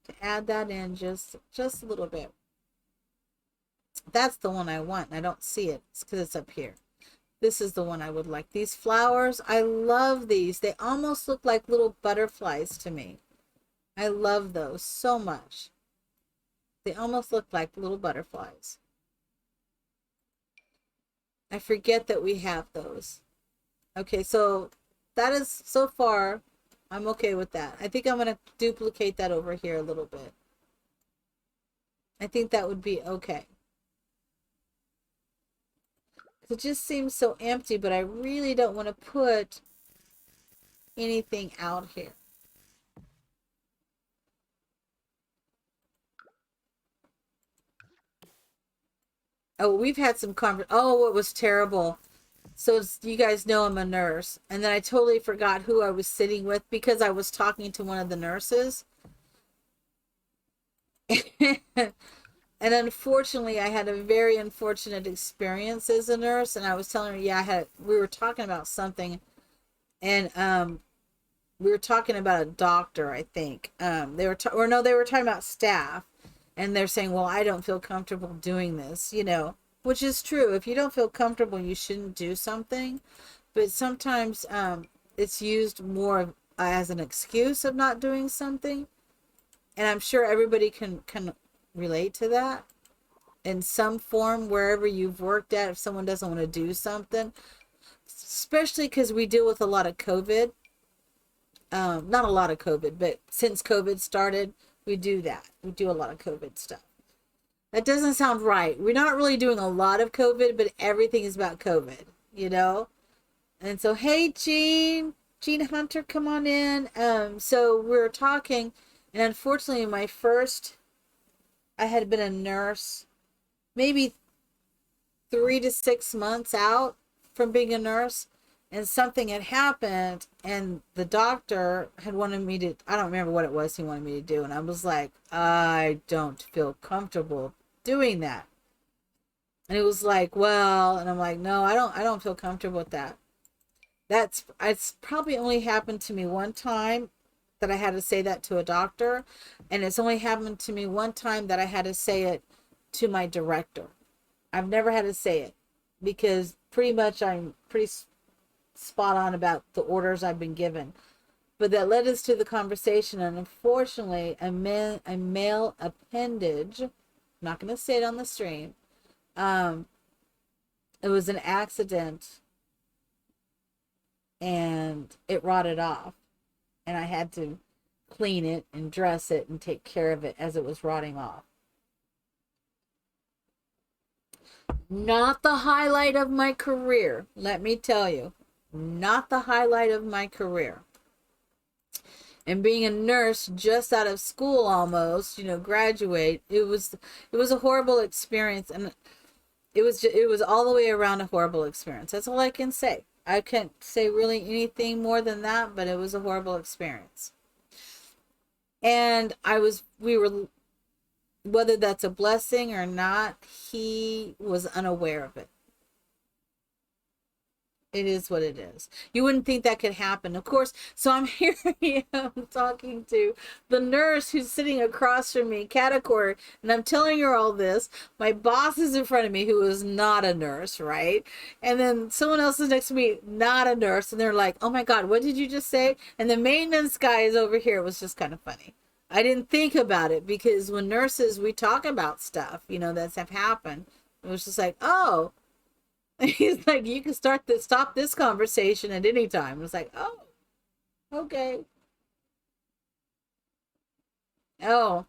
to add that in just a little bit. That's the one I want, and I don't see it. It's because it's up here. This is the one I would like. These flowers, I love these. They almost look like little butterflies to me. I love those so much. They almost look like little butterflies. I forget that we have those. Okay, so that is, so far, I'm okay with that. I think I'm going to duplicate that over here a little bit. I think that would be okay. It just seems so empty, but I really don't want to put anything out here. Oh, we've had some oh, it was terrible. So you guys know I'm a nurse. And then I totally forgot who I was sitting with because I was talking to one of the nurses. And unfortunately, I had a very unfortunate experience as a nurse. And I was telling her, yeah, we were talking about something. And we were talking about a doctor, I think. They were talking about staff. And they're saying, well, I don't feel comfortable doing this, you know, which is true. If you don't feel comfortable, you shouldn't do something. But sometimes it's used more as an excuse of not doing something. And I'm sure everybody can relate to that in some form, wherever you've worked at, if someone doesn't want to do something, especially because we deal with a lot of COVID. Not a lot of COVID, but since COVID started, we do that. We do a lot of COVID stuff. That doesn't sound right. We're not really doing a lot of COVID, but everything is about COVID, you know? And so, hey, Gene Hunter, come on in. So we were talking, and unfortunately, I had been a nurse maybe 3 to 6 months out from being a nurse, and something had happened, And the doctor had wanted me to, I don't remember what it was he wanted me to do. And I was like, I don't feel comfortable doing that. And it was like, well, and I'm like, no, I don't feel comfortable with that. It's probably only happened to me one time that I had to say that to a doctor. And it's only happened to me one time that I had to say it to my director. I've never had to say it because pretty much I'm pretty spot on about the orders I've been given. But that led us to the conversation, and unfortunately, a male appendage, I'm not going to say it on the stream, it was an accident, and it rotted off, and I had to clean it and dress it and take care of it as it was rotting off. Not the highlight of my career, let me tell you. Not the highlight of my career. And being a nurse just out of school almost, graduate, it was a horrible experience, and it was all the way around a horrible experience. That's all I can say. I can't say really anything more than that, but it was a horrible experience. And we were, whether that's a blessing or not, he was unaware of it. It is what it is. You wouldn't think that could happen, of course. So I'm here, I'm talking to the nurse who's sitting across from me, category, and I'm telling her all this. My boss is in front of me, who is not a nurse, right? And then someone else is next to me, not a nurse, and they're like, "Oh my God, what did you just say?" And the maintenance guy is over here. It was just kind of funny. I didn't think about it because when nurses, we talk about stuff, that's have happened. It was just like, oh. He's like, you can stop this conversation at any time. It's like, oh, okay. Oh,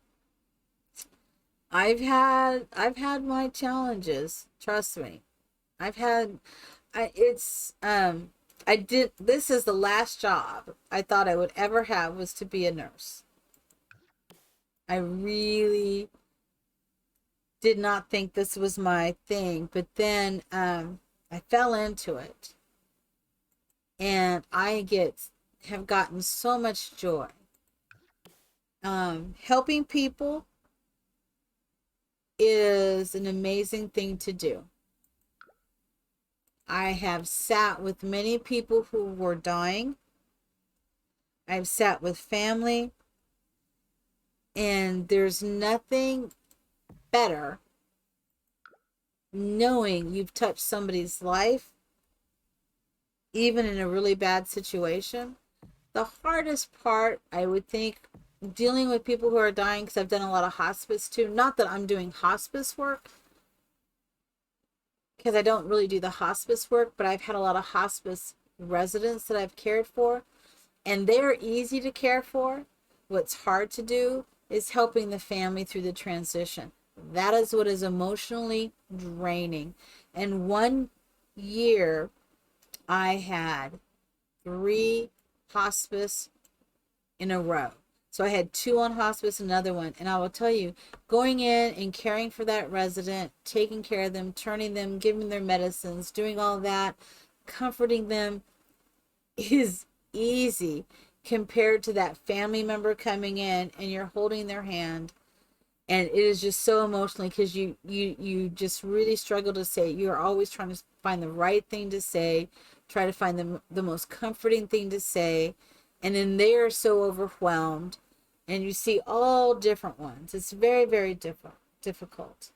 I've had my challenges. Trust me. I've had, this is the last job I thought I would ever have, was to be a nurse. I really did not think this was my thing, but then I fell into it, and have gotten so much joy. Helping people is an amazing thing to do. I have sat with many people who were dying. I've sat with family, and there's nothing better knowing you've touched somebody's life, even in a really bad situation. The hardest part, I would think, dealing with people who are dying, because I've done a lot of hospice too. Not that I'm doing hospice work, because I don't really do the hospice work, but I've had a lot of hospice residents that I've cared for, and they're easy to care for. What's hard to do is helping the family through the transition. That is what is emotionally draining. And 1 year, I had 3 hospice in a row. So I had 2 on hospice, another one. And I will tell you, going in and caring for that resident, taking care of them, turning them, giving their medicines, doing all that, comforting them is easy compared to that family member coming in and you're holding their hand. And it is just so emotionally, because you just really struggle to say. You're always trying to find the right thing to say, try to find the most comforting thing to say. And then they are so overwhelmed, and you see all different ones. It's very, very difficult.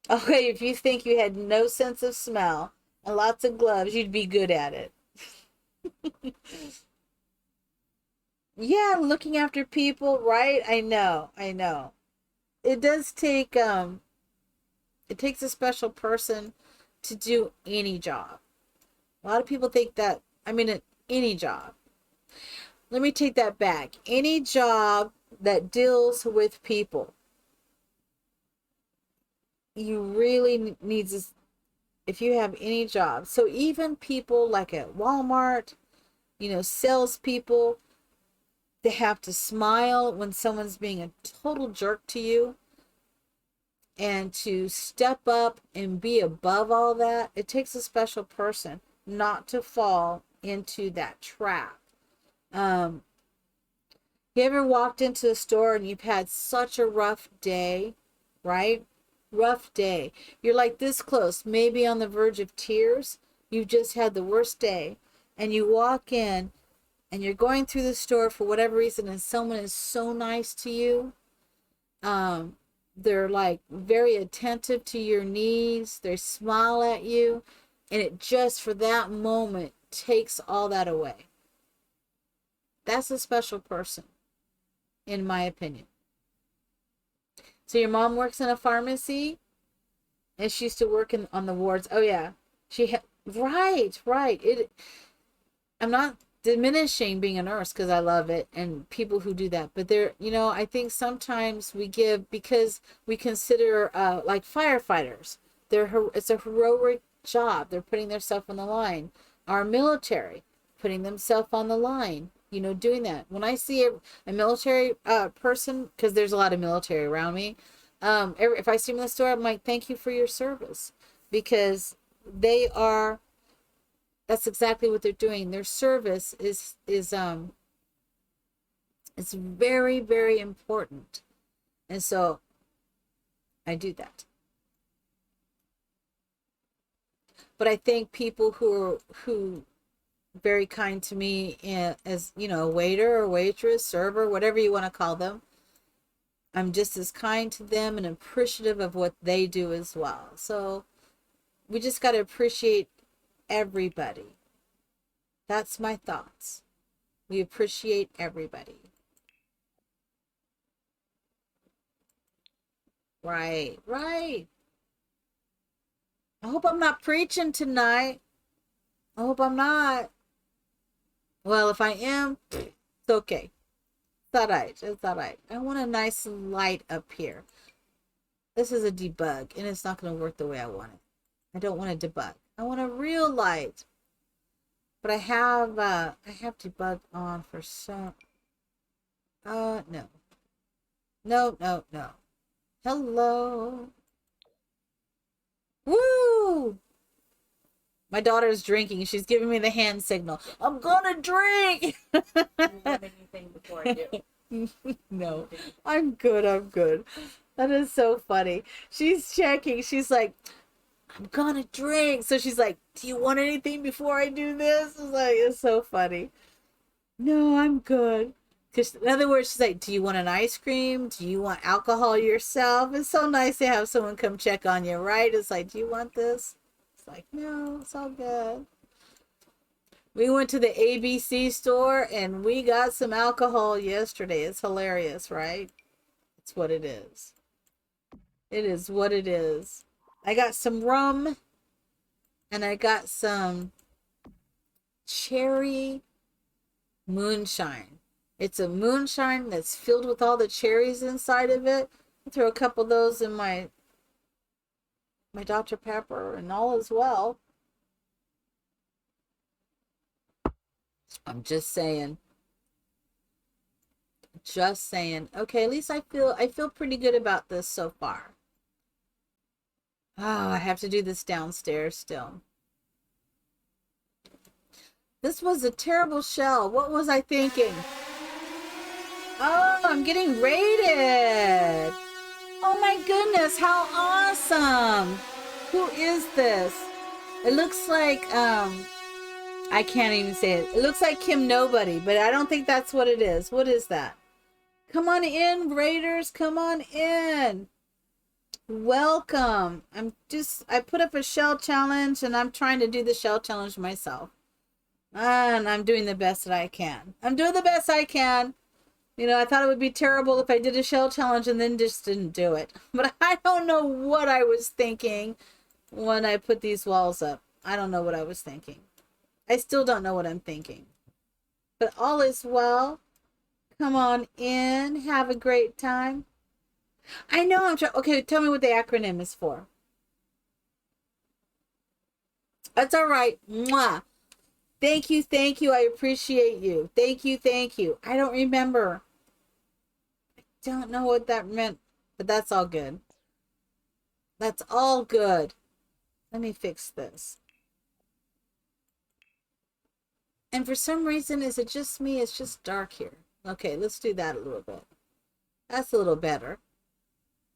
Okay, if you think you had no sense of smell and lots of gloves, you'd be good at it. Yeah, looking after people, right? I know. It does take it takes a special person to do any job. A lot of people think that, any job. Let me take that back. Any job that deals with people, you really need to, if you have any job. So even people like at Walmart, salespeople, they have to smile when someone's being a total jerk to you, and to step up and be above all that. It takes a special person. not to fall into that trap. Um, you ever walked into a store and you've had such a rough day, right? Rough day. You're like this close, maybe on the verge of tears. You've just had the worst day. And you walk in and you're going through the store for whatever reason and someone is so nice to you. They're like very attentive to your needs. They smile at you. And it just for that moment takes all that away. That's a special person, in my opinion. So your mom works in a pharmacy, and she used to work on the wards. Oh yeah, right. I'm not diminishing being a nurse because I love it and people who do that, but I think sometimes we give because we consider like firefighters. It's a heroic job. They're putting themselves on the line. Our military putting themselves on the line. Doing that. When I see a military person, because there's a lot of military around me, if I see them in the store, I'm like, thank you for your service, because that's exactly what they're doing. Their service is it's very, very important, and so I do that. But I think people who very kind to me, as a waiter or waitress, server, whatever you want to call them, I'm just as kind to them and appreciative of what they do as well. So we just got to appreciate everybody. That's my thoughts. We appreciate everybody. Right. I hope I'm not preaching tonight. I hope I'm not. Well, if I am, it's okay. It's all right. I want a nice light up here. This is a debug, and it's not going to work the way I want it. I don't want a debug. I want a real light. But I have debug on for some. No. No. Hello. Woo! My daughter's drinking. She's giving me the hand signal. I'm gonna drink. You want anything before I do? No, I'm good. That is so funny. She's checking. She's like, I'm gonna drink. So she's like, do you want anything before I do this? It's so funny. No, I'm good. Because in other words, she's like, do you want an ice cream? Do you want alcohol yourself? It's so nice to have someone come check on you, right? It's like, do you want this? It's like, no, it's all good. We went to the ABC store and we got some alcohol yesterday. It's hilarious, right? It's what it is. It is what it is. I got some rum and I got some cherry moonshine. It's a moonshine that's filled with all the cherries inside of it. I throw a couple of those in my Dr. Pepper and all as well. I'm just saying. Okay, at least I feel pretty good about this so far. Oh, I have to do this downstairs still. This was a terrible shell. What was I thinking? Oh, I'm getting rated. Oh my goodness, how awesome. Who is this? It looks like, I can't even say it. It looks like Kim Nobody, but I don't think that's what it is. What is that? Come on in, Raiders. Come on in. Welcome. I put up a shell challenge and I'm trying to do the shell challenge myself. And I'm doing the best that I can. I'm doing the best I can. I thought it would be terrible if I did a shell challenge and then just didn't do it. But I don't know what I was thinking when I put these walls up. I don't know what I was thinking. I still don't know what I'm thinking. But all is well. Come on in. Have a great time. I know I'm trying. Okay, tell me what the acronym is for. That's all right. Mwah. Thank you. I appreciate you. Thank you. I don't remember. I don't know what that meant, but that's all good. That's all good. Let me fix this. And for some reason, is it just me? It's just dark here. Okay, let's do that a little bit. That's a little better.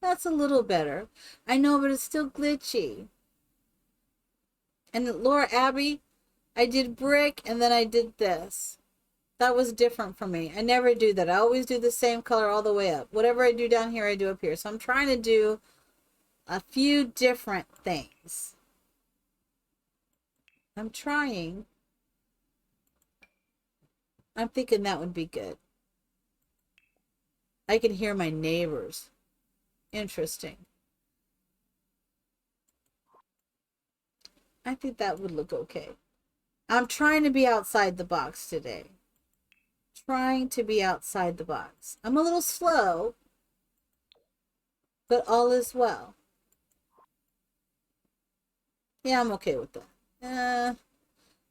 That's a little better. I know, but it's still glitchy. And Laura Abbey, I did brick and then I did this. That was different for me. I never do that. I always do the same color all the way up. Whatever I do down here, I do up here. So I'm trying to do a few different things. I'm trying. I'm thinking that would be good. I can hear my neighbors. Interesting. I think that would look okay. I'm trying to be outside the box today. Trying to be outside the box. I'm a little slow, but all is well. Yeah, I'm okay with that.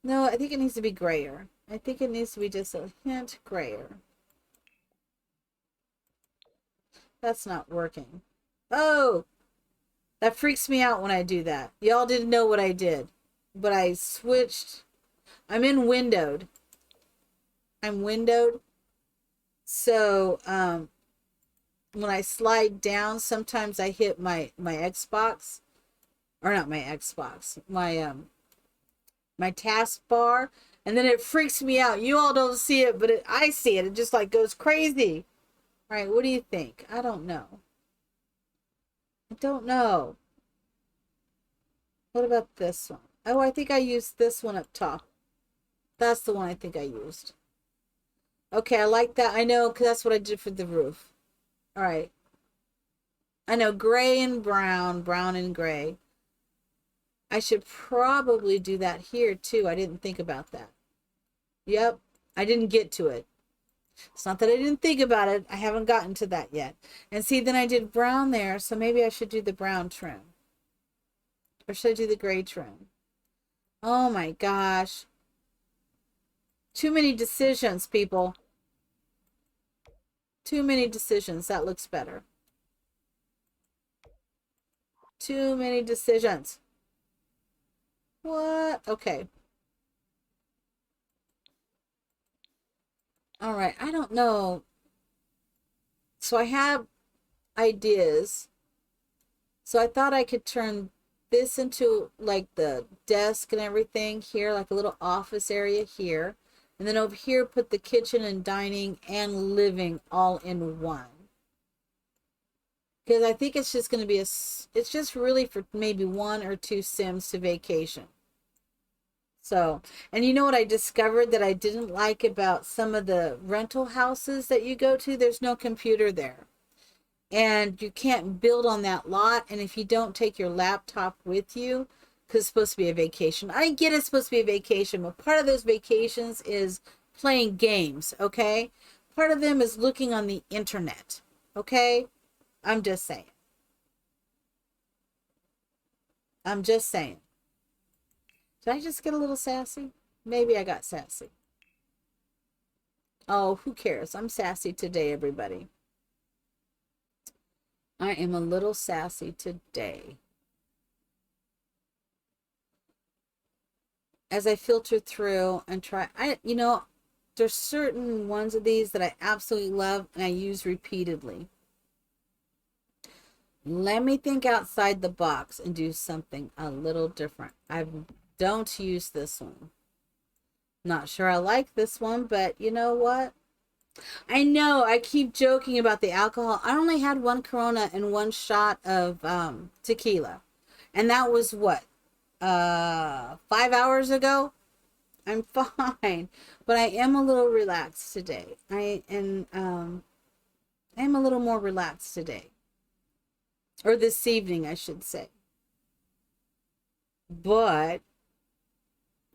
No, I think it needs to be grayer. I think it needs to be just a hint grayer. That's not working. Oh, that freaks me out when I do that. Y'all didn't know what I did, but I switched. I'm in windowed. I'm windowed. So, when I slide down, sometimes I hit my Xbox, or not my Xbox, my taskbar, and then it freaks me out. You all don't see it, but I see it. It just like goes crazy. All right, what do you think? I don't know. I don't know. What about this one? Oh, I think I used this one up top. That's the one I think I used. Okay, I like that. I know, because that's what I did for the roof. All right. I know, gray and brown, brown and gray. I should probably do that here too. I didn't think about that. Yep, I didn't get to it. It's not that I didn't think about it. I haven't gotten to that yet. And see, then I did brown there, so maybe I should do the brown trim. Or should I do the gray trim? Oh my gosh. Too many decisions, people. Too many decisions. That looks better. Too many decisions. What? Okay. All right. I don't know. So I have ideas. So I thought I could turn this into like the desk and everything here, like a little office area here. And then over here, put the kitchen and dining and living all in one. Because I think it's just going to be it's just really for maybe 1 or 2 Sims to vacation. So, and you know what I discovered that I didn't like about some of the rental houses that you go to? There's no computer there. And you can't build on that lot. And if you don't take your laptop with you, because it's supposed to be a vacation. I get it's supposed to be a vacation, but part of those vacations is playing games, okay? Part of them is looking on the internet, okay? I'm just saying. I'm just saying. Did I just get a little sassy? Maybe I got sassy. Oh, who cares? I'm sassy today, everybody. I am a little sassy today. As I filter through and try, there's certain ones of these that I absolutely love and I use repeatedly. Let me think outside the box and do something a little different. I don't use this one. Not sure I like this one, but you know what? I know I keep joking about the alcohol. I only had 1 Corona and 1 shot of tequila. And that was what? 5 hours ago? I'm fine. But I am a little relaxed today. I am a little more relaxed today. Or this evening, I should say. But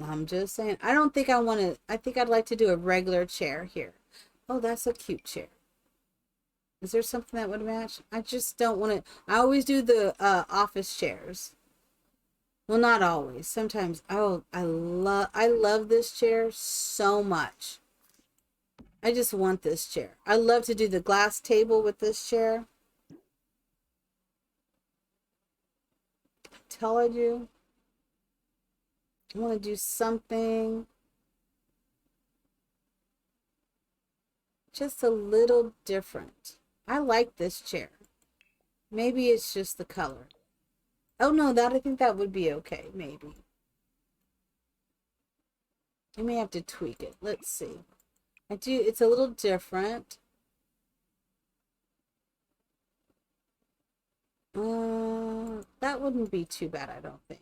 I'm just saying, I don't think I want to, I think I'd like to do a regular chair here. Oh, that's a cute chair. Is there something that would match? I just don't want to, I always do the office chairs. Well, not always. Sometimes, oh, I love this chair so much. I just want this chair. I love to do the glass table with this chair. I told you. I want to do something just a little different. I like this chair. Maybe it's just the color. Oh no, that I think that would be okay, maybe. I may have to tweak it. Let's see. It's a little different. That wouldn't be too bad, I don't think.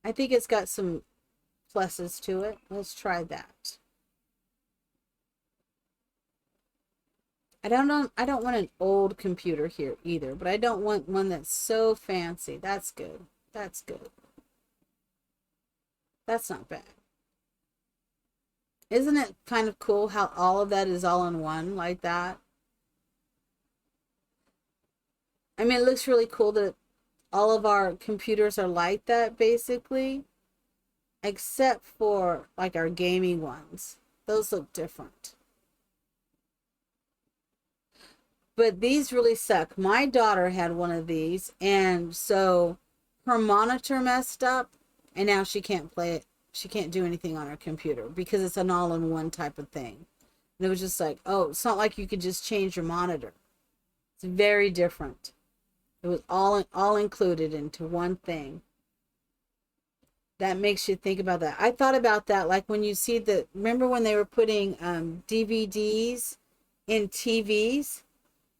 I think it's got some pluses to it. Let's try that. I don't want an old computer here either, but I don't want one that's so fancy. That's good. That's good. That's not bad. Isn't it kind of cool how all of that is all in one like that? I mean, it looks really cool that all of our computers are like that basically, except for like our gaming ones. Those look different. But these really suck. My daughter had one of these, and so her monitor messed up, and now she can't play it. She can't do anything on her computer because it's an all-in-one type of thing. And it was just like, oh, it's not like you could just change your monitor. It's very different. It was all included into one thing. That makes you think about that. I thought about that, like when you see remember when they were putting DVDs in TVs?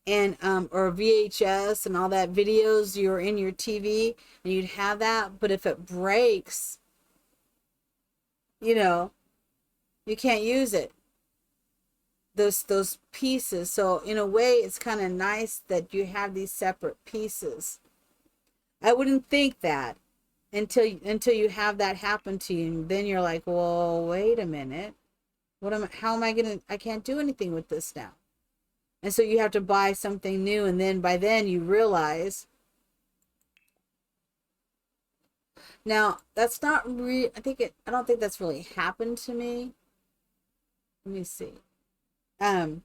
And or VHS and all that videos, you're in your TV and you'd have that, but if it breaks, you can't use it, those pieces. So in a way it's kind of nice that you have these separate pieces. I wouldn't think that until you have that happen to you, and then you're like, well, wait a minute, how am I gonna, I can't do anything with this now. And so you have to buy something new, and then by then you realize. Now, that's not I don't think that's really happened to me. Let me see. One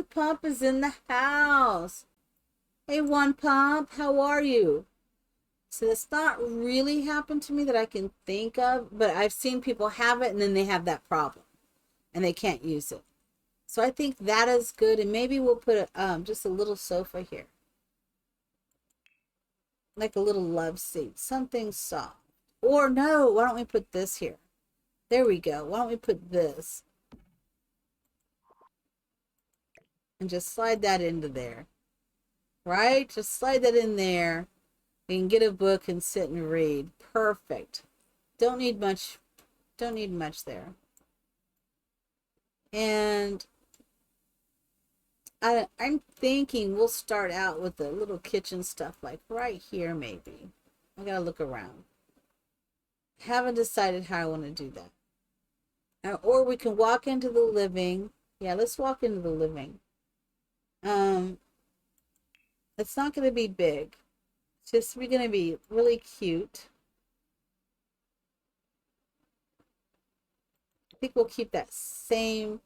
Pump is in the house. Hey, One Pump, how are you? So that's not really happened to me that I can think of, but I've seen people have it and then they have that problem and they can't use it. So I think that is good, and maybe we'll put just a little sofa here. Like a little love seat, something soft. Or no, why don't we put this here? There we go. Why don't we put this? And just slide that into there. Right? Just slide that in there. We can get a book and sit and read. Perfect. Don't need much there. And I'm thinking we'll start out with the little kitchen stuff, like right here maybe. I gotta look around. Haven't decided how I want to do that. Or we can walk into the living. Yeah, let's walk into the living. It's not going to be big. It's just going to be really cute. I think we'll keep that same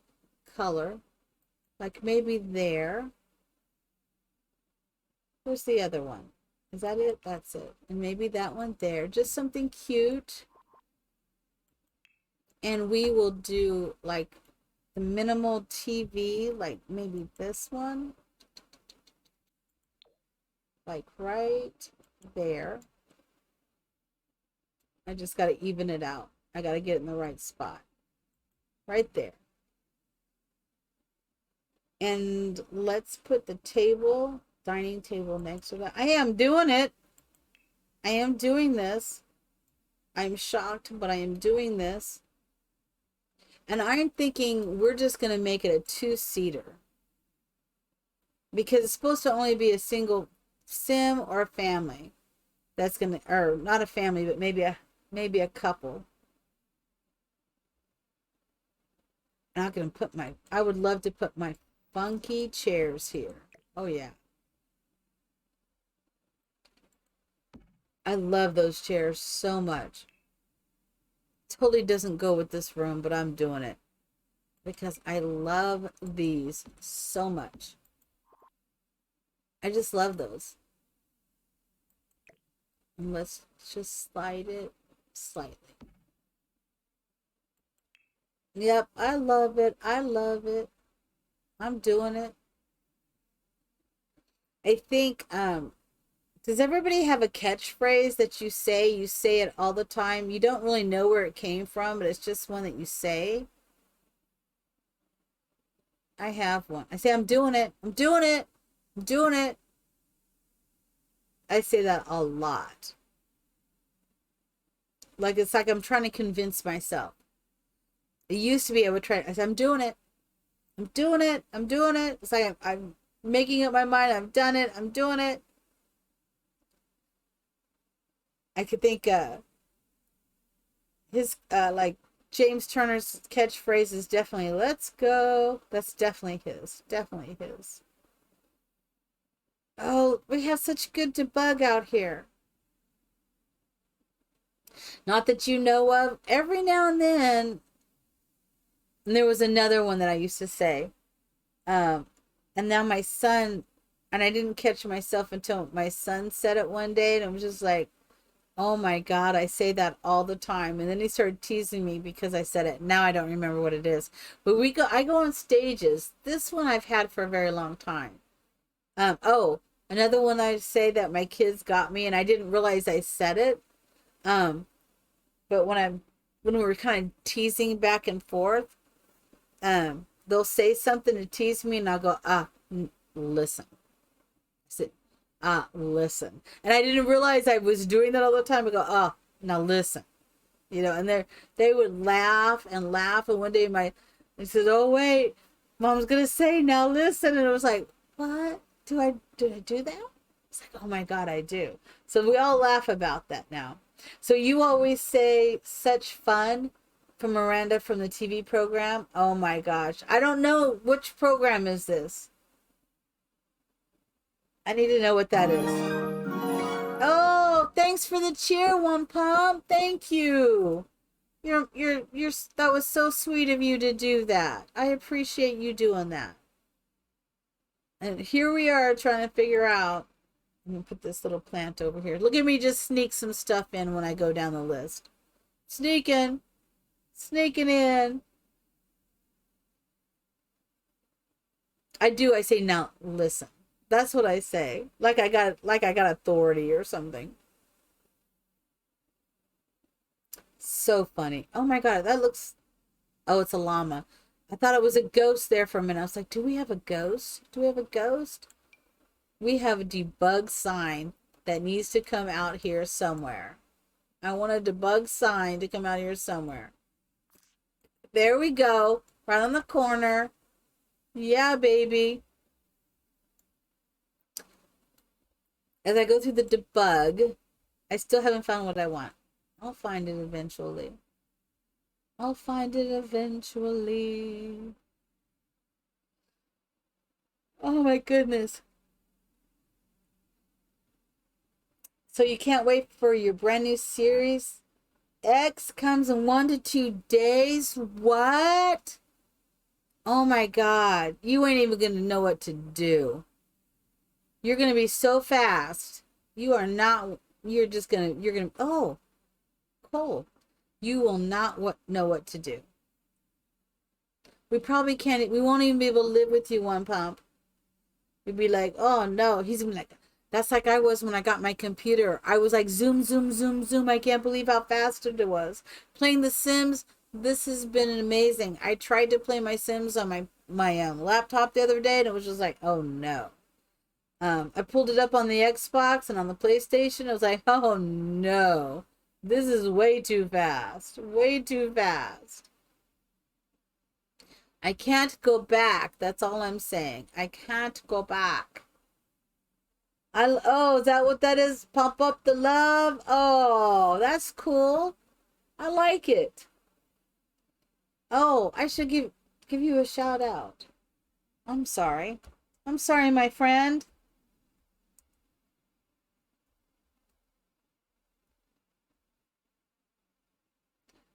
color. Like maybe there. Where's the other one? Is that it? That's it. And maybe that one there. Just something cute. And we will do like the minimal TV, like maybe this one. Like right there. I just got to even it out. I got to get it in the right spot. Right there. And let's put the dining table next to that. I am doing it. I am doing this. I'm shocked, but I am doing this. And I'm thinking we're just going to make it a 2-seater. Because it's supposed to only be a single sim or a family. That's going to, or not a family, but maybe a couple. And I'm going to put I would love to put my funky chairs here. Oh yeah. I love those chairs so much. Totally doesn't go with this room, but I'm doing it because I love these so much. I just love those. And let's just slide it slightly. Yep, I love it. I love it. I'm doing it. I think does everybody have a catchphrase that you say? You say it all the time. You don't really know where it came from, but it's just one that you say. I have one. I say I'm doing it. I'm doing it. I'm doing it. I say that a lot. Like it's like I'm trying to convince myself. It used to be I would try. I said I'm doing it. I'm doing it. I'm doing it. It's like I'm making up my mind. I've done it. I'm doing it. I could think his like James Turner's catchphrase is definitely "Let's go." That's definitely his. Definitely his. Oh, we have such good debug out here. Not that you know of. Every now and there was another one that I used to say. Um, and now my son, and I didn't catch myself until my son said it one day, and it was just like, oh my God, I say that all the time. And then he started teasing me because I said it. Now I don't remember what it is. But I go on stages. This one I've had for a very long time. Oh, another one I say that my kids got me, and I didn't realize I said it. Um, but when we were kind of teasing back and forth, they'll say something to tease me, and I'll go, listen. I said, listen. And I didn't realize I was doing that all the time. I go, now listen. And they would laugh and laugh. And one day they said, oh wait, mom's gonna say now listen. And it was like, what? Did I do that? It's like, oh my God, I do. So we all laugh about that now. So you always say such fun from Miranda from the TV program. Oh my gosh. I don't know which program is this. I need to know what that is. Oh, thanks for the cheer, One Pump. Thank you. You're that was so sweet of you to do that. I appreciate you doing that. And here we are trying to figure out. I'm gonna put this little plant over here. Look at me just sneak some stuff in when I go down the list. Sneaking. Sneaking in. I say now listen. That's what I say. Like I got authority or something. So funny. Oh my God, that looks. Oh, it's a llama. I thought it was a ghost there for a minute. I was like, do we have a ghost? Do we have a ghost? We have a debug sign that needs to come out here somewhere. I want a debug sign to come out here somewhere. There we go. Right on the corner. Yeah, baby. As I go through the debug, I still haven't found what I want. I'll find it eventually. I'll find it eventually. Oh my goodness. So you can't wait for your brand new series? X comes in 1 to 2 days. What? Oh my God. You ain't even going to know what to do. You're going to be so fast. You are not, oh, cool. You will not know what to do. We probably can't, we won't even be able to live with you, One Pump. We'd be like, oh no. He's gonna be like, that's like I was when I got my computer. I was like, zoom, zoom, zoom, zoom. I can't believe how fast it was. Playing The Sims, this has been amazing. I tried to play my Sims on my laptop the other day, and it was just like, oh no. I pulled it up on the Xbox and on the PlayStation. I was like, oh no. This is way too fast. Way too fast. I can't go back. That's all I'm saying. I can't go back. Oh, is that what that is? Pump up the love. Oh, that's cool. I like it. Oh, I should give you a shout out. I'm sorry. I'm sorry, my friend.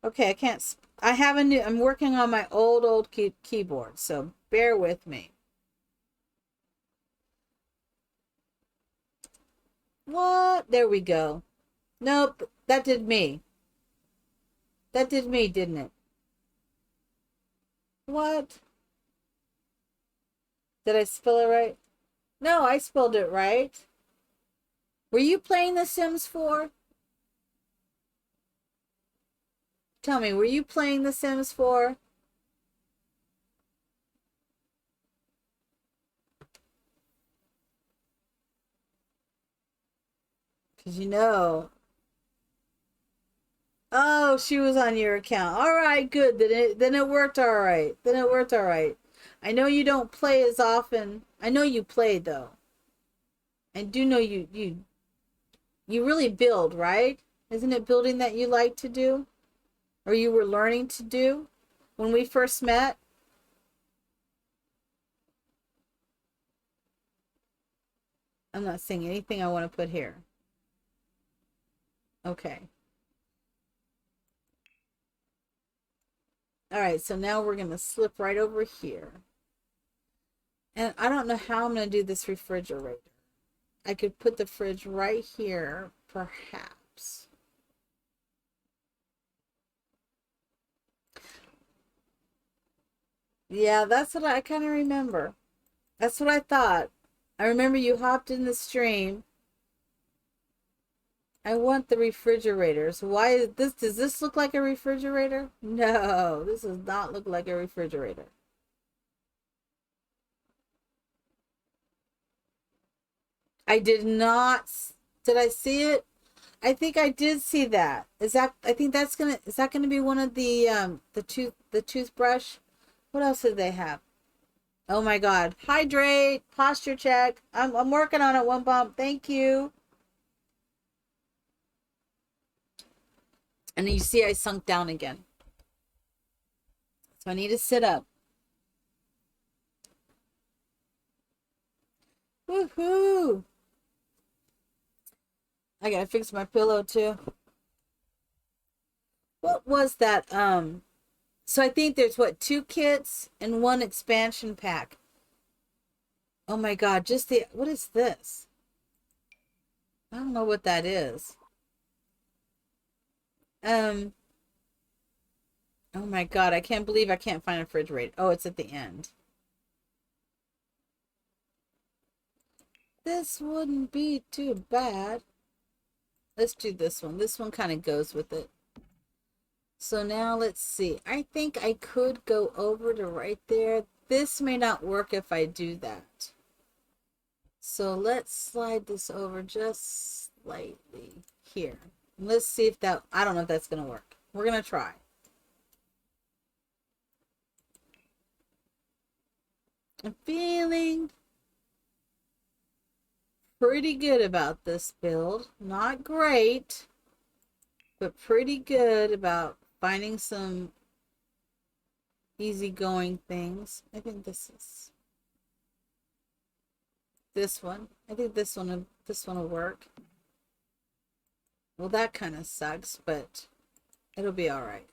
Okay, I can't. I have a new. I'm working on my old keyboard, so bear with me. What? There we go. Nope, that did me. That did me, didn't it? What? Did I spell it right? No, I spelled it right. Were you playing The Sims 4? Tell me, were you playing The Sims 4? Because you know. Oh, she was on your account. All right, good. Then it worked all right. Then it worked all right. I know you don't play as often. I know you play though. I do know you really build, right? Isn't it building that you like to do? Or you were learning to do when we first met? I'm not saying anything I want to put here. Okay. All right, so now we're going to slip right over here. And I don't know how I'm going to do this refrigerator. I could put the fridge right here, perhaps. Yeah, that's what I kind of remember. That's what I thought. I remember you hopped in the stream. I want the refrigerators. Why is this? Does this look like a refrigerator? No, this does not look like a refrigerator. I did not. Did I see it? I think I did see that. I think is that gonna be one of the toothbrush? What else did they have? Oh my God. Hydrate, posture check. I'm working on it, one bump. Thank you. And you see I sunk down again. So I need to sit up. Woohoo! I gotta fix my pillow too. What was that? So I think there's what, 2 kits and 1 expansion pack. Oh my God, what is this? I don't know what that is. Oh my God, I can't believe I can't find a refrigerator. Oh, it's at the end. This wouldn't be too bad. Let's do this one. This one kind of goes with it. So now let's see. I think I could go over to right there. This may not work if I do that. So let's slide this over just slightly here. Let's see if that, I don't know if that's going to work. We're going to try. I'm feeling pretty good about this build. Not great, but pretty good about finding some easygoing things. I think this one. I think this one will work. Well, that kind of sucks, but it'll be all right.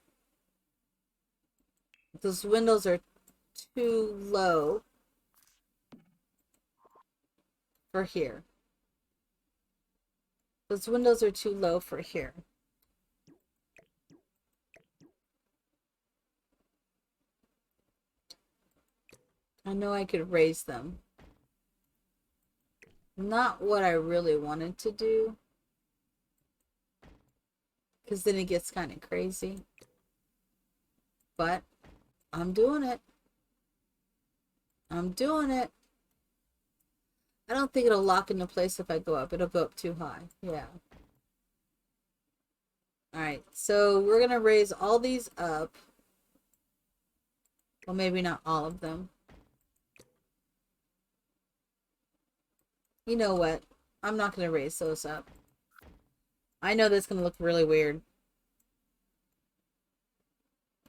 Those windows are too low for here. Those windows are too low for here. I know I could raise them. Not what I really wanted to do, because then it gets kind of crazy. But I'm doing it. I'm doing it. I don't think it'll lock into place if I go up. It'll go up too high. Yeah. All right. So we're going to raise all these up. Well, maybe not all of them. You know what? I'm not going to raise those up. I know that's going to look really weird.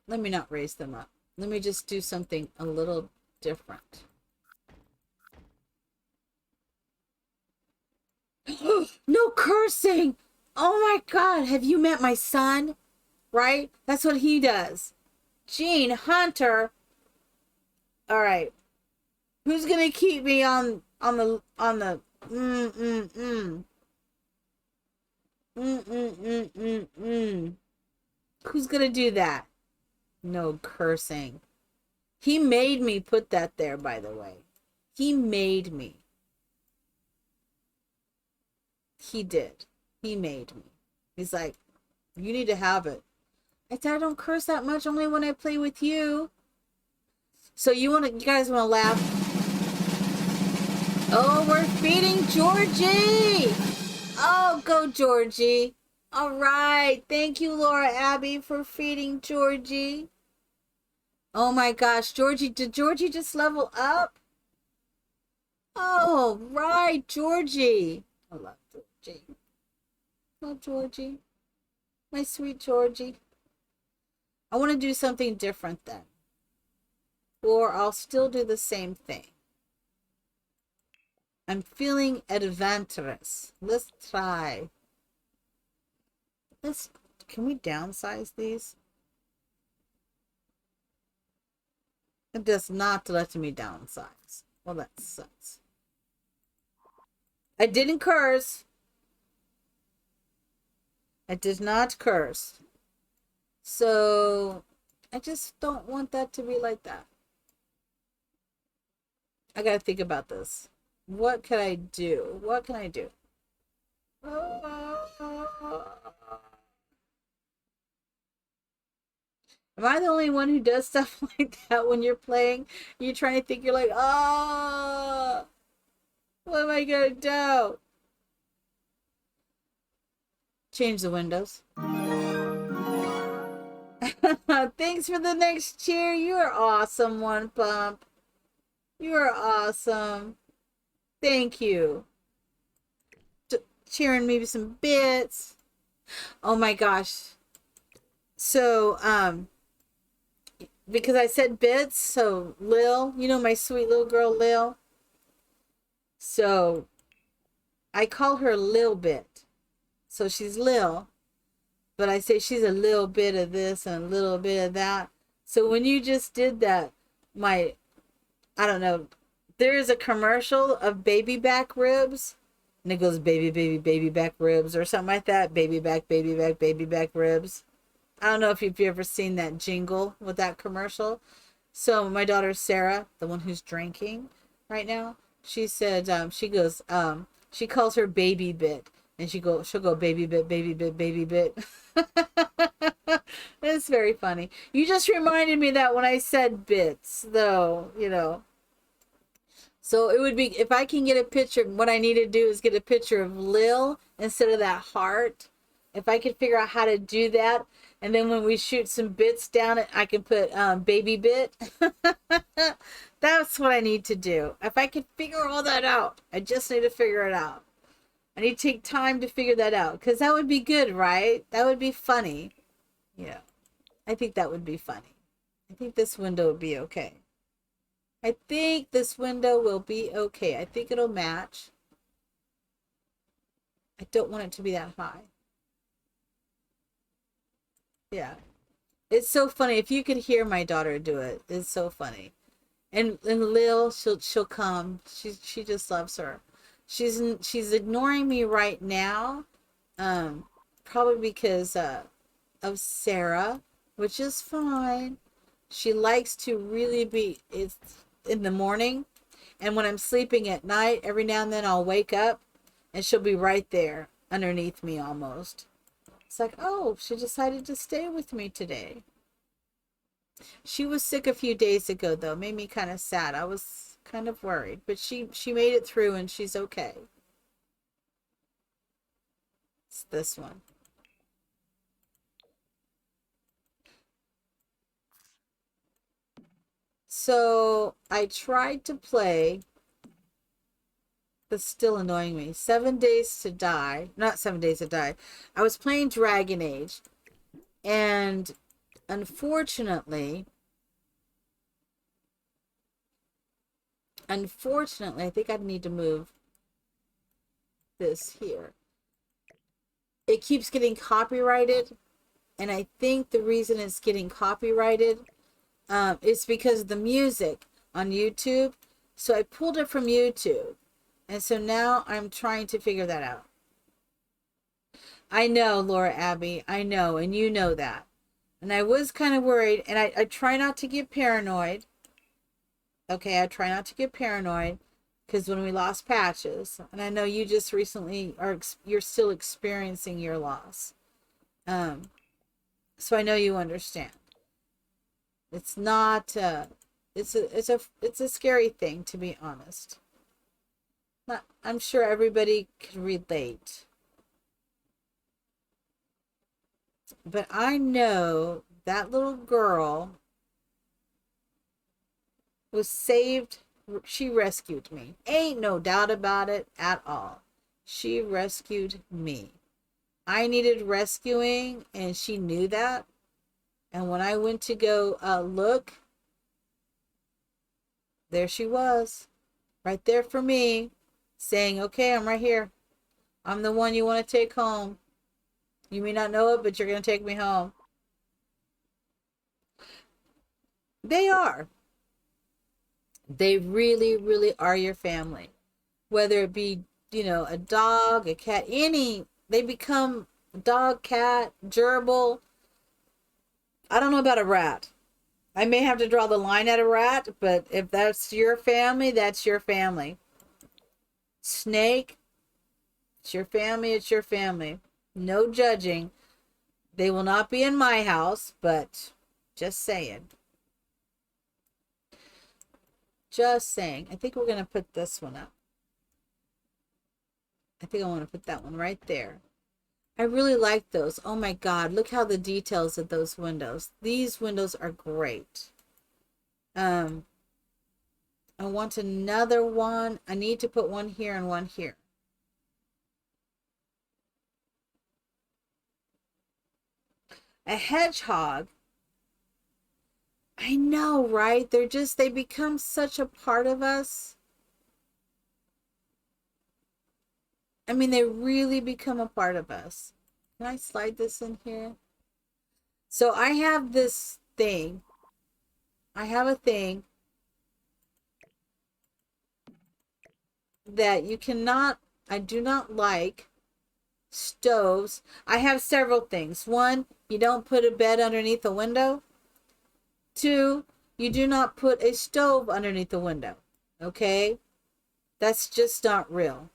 Let me not raise them up. Let me just do something a little different. No cursing! Oh my God, have you met my son? Right? That's what he does. Gene Hunter. All right. Who's gonna keep me on the Who's gonna do that? No cursing. He made me put that there, by the way. He made me. He did. He made me. He's like, you need to have it. I said, I don't curse that much, only when I play with you. So you guys want to laugh? Oh, we're feeding Georgie. Oh, go Georgie. All right. Thank you, Laura Abby, for feeding Georgie. Oh my gosh, Georgie, did Georgie just level up? Oh, right, Georgie. I love Georgie. Oh, Georgie. My sweet Georgie. I want to do something different then. Or I'll still do the same thing. I'm feeling adventurous. Let's try. Can we downsize these? It does not let me downsize. Well, that sucks. I didn't curse. I did not curse. So, I just don't want that to be like that. I gotta think about this. What can I do? What can I do? Am I the only one who does stuff like that when you're playing? You're trying to think, you're like, oh, what am I gonna do? Change the windows. Thanks for the next cheer. You are awesome, One Pump. You are awesome. Thank you. Cheering me with some bits. Oh my gosh. So, because I said bits, so Lil, you know my sweet little girl Lil. So, I call her Lil Bit. So she's Lil, but I say she's a little bit of this and a little bit of that. So when you just did that, I don't know, there is a commercial of baby back ribs, and it goes baby, baby, baby back ribs or something like that. Baby back, baby back, baby back ribs. I don't know if you've ever seen that jingle with that commercial. So my daughter Sarah, the one who's drinking right now, she said, she calls her baby bit. And she'll go baby bit, baby bit, baby bit. It's very funny. You just reminded me that when I said bits, though, you know. So it would be, if I can get a picture, what I need to do is get a picture of Lil instead of that heart. If I could figure out how to do that, and then when we shoot some bits down it, I can put baby bit. That's what I need to do. If I could figure all that out, I just need to figure it out. I need to take time to figure that out, because that would be good, right? That would be funny. Yeah, I think that would be funny. I think this window would be okay. I think this window will be okay. I think it'll match. I don't want it to be that high. Yeah. It's so funny. If you could hear my daughter do it, it's so funny. And Lil, she'll come. She just loves her. She's ignoring me right now, probably because of Sarah, which is fine. She likes to really be, it's in the morning, and when I'm sleeping at night, every now and then I'll wake up and she'll be right there underneath me almost. It's like, oh, she decided to stay with me today. She was sick a few days ago, though. Made me kind of sad. I was kind of worried, but she made it through and she's okay. It's this one. So I tried to play, but still annoying me. 7 Days to Die. Not 7 Days to Die. I was playing Dragon Age, and unfortunately, I think I need to move this here. It keeps getting copyrighted, and I think the reason it's getting copyrighted is because of the music on YouTube. So I pulled it from YouTube, and so now I'm trying to figure that out. I know, Laura Abby, I know, and you know that. And I was kind of worried, and I try not to get paranoid, Okay, I try not to get paranoid because when we lost Patches, and I know you just recently you're still experiencing your loss. Um, so I know you understand. It's not it's a scary thing, to be honest. Not, I'm sure everybody can relate. But I know that little girl was saved. She rescued me. Ain't no doubt about it at all. She rescued me. I needed rescuing, and she knew that. And when I went to go look, there she was, right there for me, saying, okay, I'm right here. I'm the one you want to take home. You may not know it, but you're going to take me home. They are. They really, really are your family. Whether it be, a dog, a cat, they become dog, cat, gerbil. I don't know about a rat. I may have to draw the line at a rat, but if that's your family, that's your family. Snake, it's your family, it's your family. No judging. They will not be in my house, but just saying. Just saying. I think we're going to put this one up. I think I want to put that one right there. I really like those. Oh my God, look how the details of those windows. These windows are great. I want another one. I need to put one here and one here. A hedgehog. I know, right? They become such a part of us. I mean, they really become a part of us. Can I slide this in here? So I have this thing. I have a thing that I do not like stoves. I have several things. One, you don't put a bed underneath a window. Two, you do not put a stove underneath the window. Okay? That's just not real.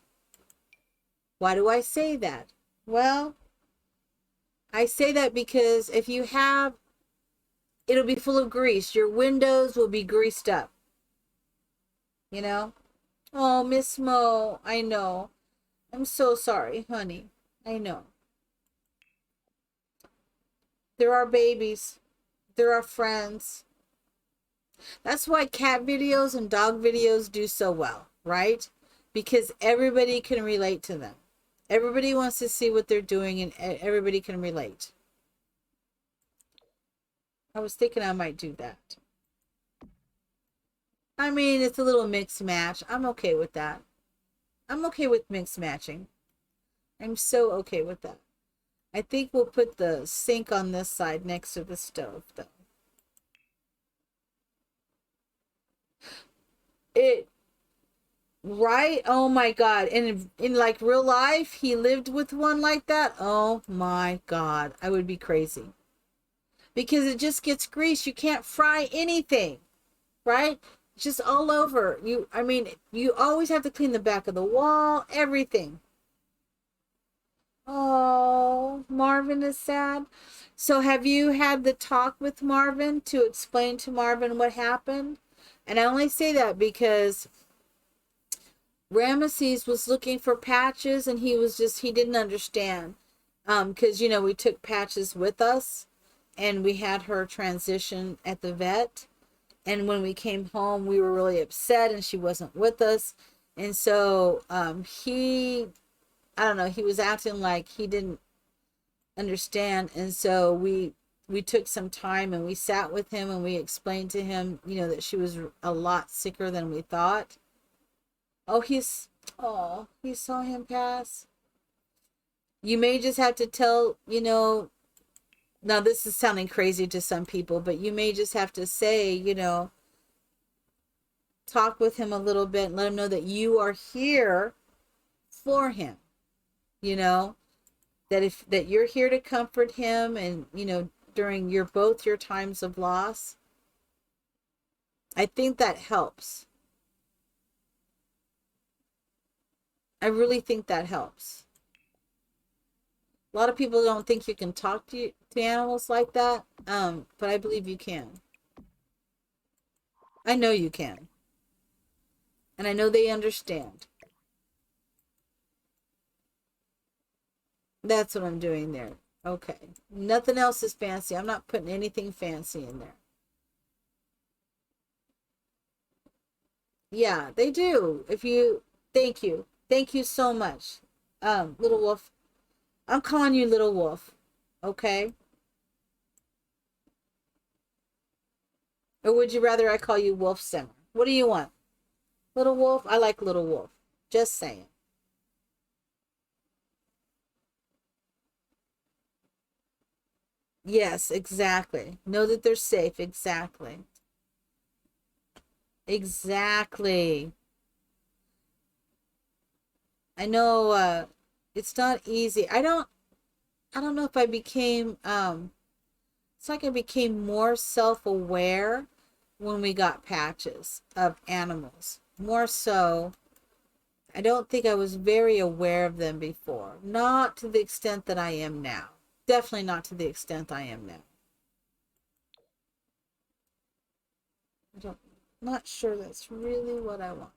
Why do I say that? Well, I say that because if you have, it'll be full of grease. Your windows will be greased up. You know? Oh, Miss Mo, I know. I'm so sorry, honey. I know. There are babies. There are friends. That's why cat videos and dog videos do so well, right? Because everybody can relate to them. Everybody wants to see what they're doing and everybody can relate. I was thinking I might do that. I mean, it's a little mix match. I'm okay with that. I'm okay with mix matching. I'm so okay with that. I think we'll put the sink on this side next to the stove, though. It Right? Oh my God. And in like real life, he lived with one like that. Oh my God. I would be crazy. Because it just gets grease. You can't fry anything, right? It's just all over. You always have to clean the back of the wall, everything. Oh, Marvin is sad. So have you had the talk with Marvin to explain to Marvin what happened? And I only say that because Ramesses was looking for Patches and he didn't understand. Because, we took Patches with us and we had her transition at the vet. And when we came home, we were really upset and she wasn't with us. And so I don't know, he was acting like he didn't understand. And so we took some time and we sat with him and we explained to him, that she was a lot sicker than we thought. Oh, he saw him pass. You may just have to tell, now this is sounding crazy to some people, but you may just have to say, talk with him a little bit and let him know that you are here for him, that you're here to comfort him and, during both your times of loss. I think that helps. I really think that helps. A lot of people don't think you can talk to animals like that, but I believe you can. I know you can. And I know they understand. That's what I'm doing there. Okay. Nothing else is fancy. I'm not putting anything fancy in there. Yeah, they do. If you, thank you. Thank you so much. Little Wolf. I'm calling you Little Wolf. Okay? Or would you rather I call you Wolf Simmer? What do you want? Little Wolf? I like Little Wolf. Just saying. Yes, exactly. Know that they're safe. Exactly. Exactly. I know it's not easy. I don't know if I became it's like I became more self-aware when we got patches of animals. More so, I don't think I was very aware of them before. Not to the extent that I am now. Definitely not to the extent I am now. Not sure that's really what I want.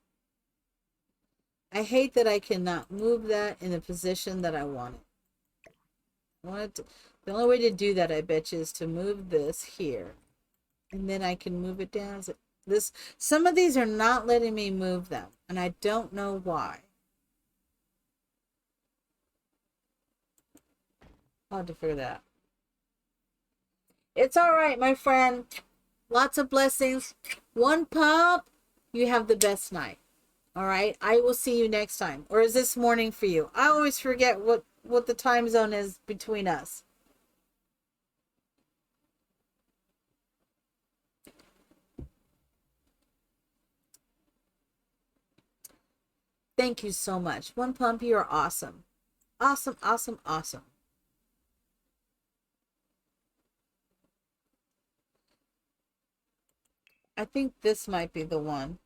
I hate that I cannot move that in the position that I want it. I want it to, the only way to do that, I bet you, is to move this here. And then I can move it down. This, some of these are not letting me move them, and I don't know why. I'll have to figure that out. It's all right, my friend. Lots of blessings. One pump. You have the best night. All right. I will see you next time. Or is this morning for you? I always forget what the time zone is between us. Thank you so much. One pump. You are awesome. Awesome, awesome, awesome. I think this might be the one.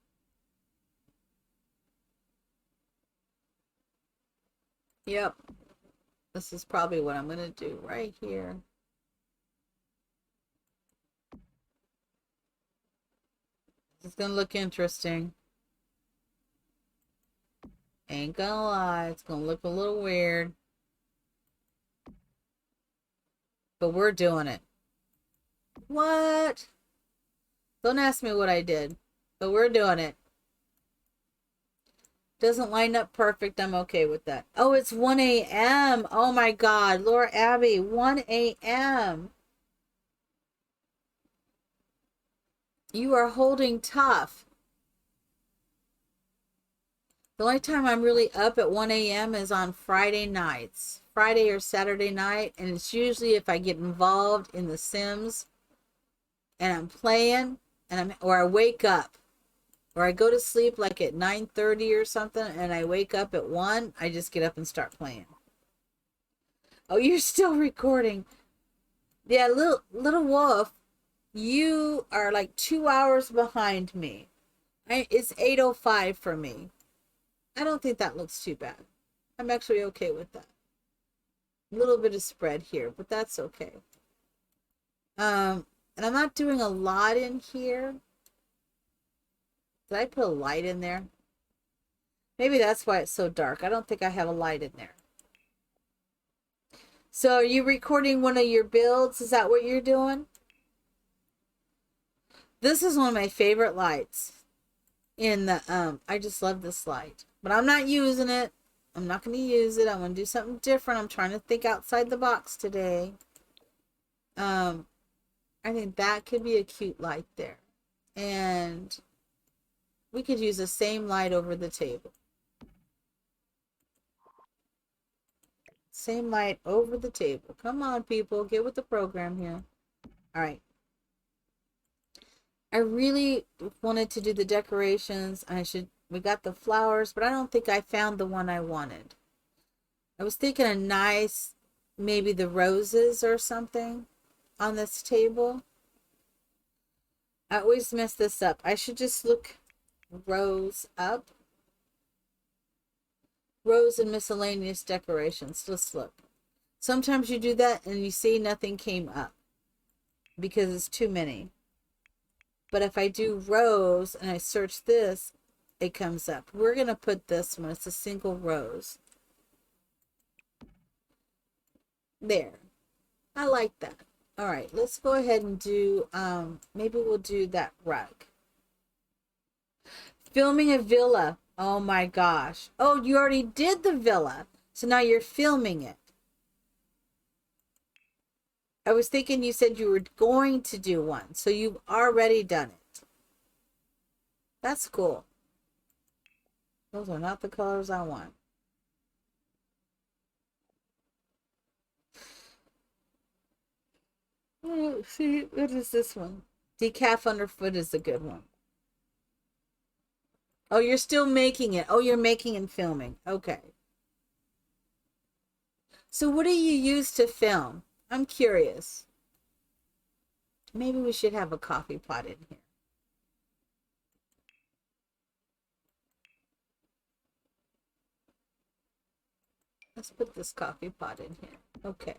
Yep. This is probably what I'm going to do right here. It's going to look interesting. Ain't gonna lie. It's going to look a little weird. But we're doing it. What? Don't ask me what I did. But we're doing it. Doesn't line up perfect. I'm okay with that. Oh, it's 1 a.m. Oh my God. Laura Abby, 1 a.m. You are holding tough. The only time I'm really up at 1 a.m. is on Friday nights. Friday or Saturday night. And it's usually if I get involved in The Sims and I'm playing or I wake up. Or I go to sleep like at 9:30 or something and I wake up at 1, I just get up and start playing. Oh, you're still recording. Yeah, little Wolf, you are like 2 hours behind me. It's 8:05 for me. I don't think that looks too bad. I'm actually okay with that. A little bit of spread here, but that's okay. And I'm not doing a lot in here. Did I put a light in there? Maybe that's why it's so dark. I don't think I have a light in there. So are you recording one of your builds? Is that what you're doing? This is one of my favorite lights in the, I just love this light. But I'm not using it. I'm not going to use it. I'm going to do something different. I'm trying to think outside the box today. I think that could be a cute light there. And we could use the same light over the table. Same light over the table. Come on, people. Get with the program here. All right. I really wanted to do the decorations. We got the flowers, but I don't think I found the one I wanted. I was thinking a nice, maybe the roses or something on this table. I always mess this up. I should just look rows up. Rows and miscellaneous decorations. Let's look. Sometimes you do that and you see nothing came up because it's too many. But if I do rows and I search this, it comes up. We're going to put this one. It's a single rows. There. I like that. All right, let's go ahead and do, maybe we'll do that rug. Filming a villa. Oh my gosh. Oh, you already did the villa. So now you're filming it. I was thinking you said you were going to do one. So you've already done it. That's cool. Those are not the colors I want. Oh, see, what is this one? Decaf underfoot is a good one. Oh, you're still making it. Oh, you're making and filming. Okay. So what do you use to film? I'm curious. Maybe we should have a coffee pot in here. Let's put this coffee pot in here. Okay.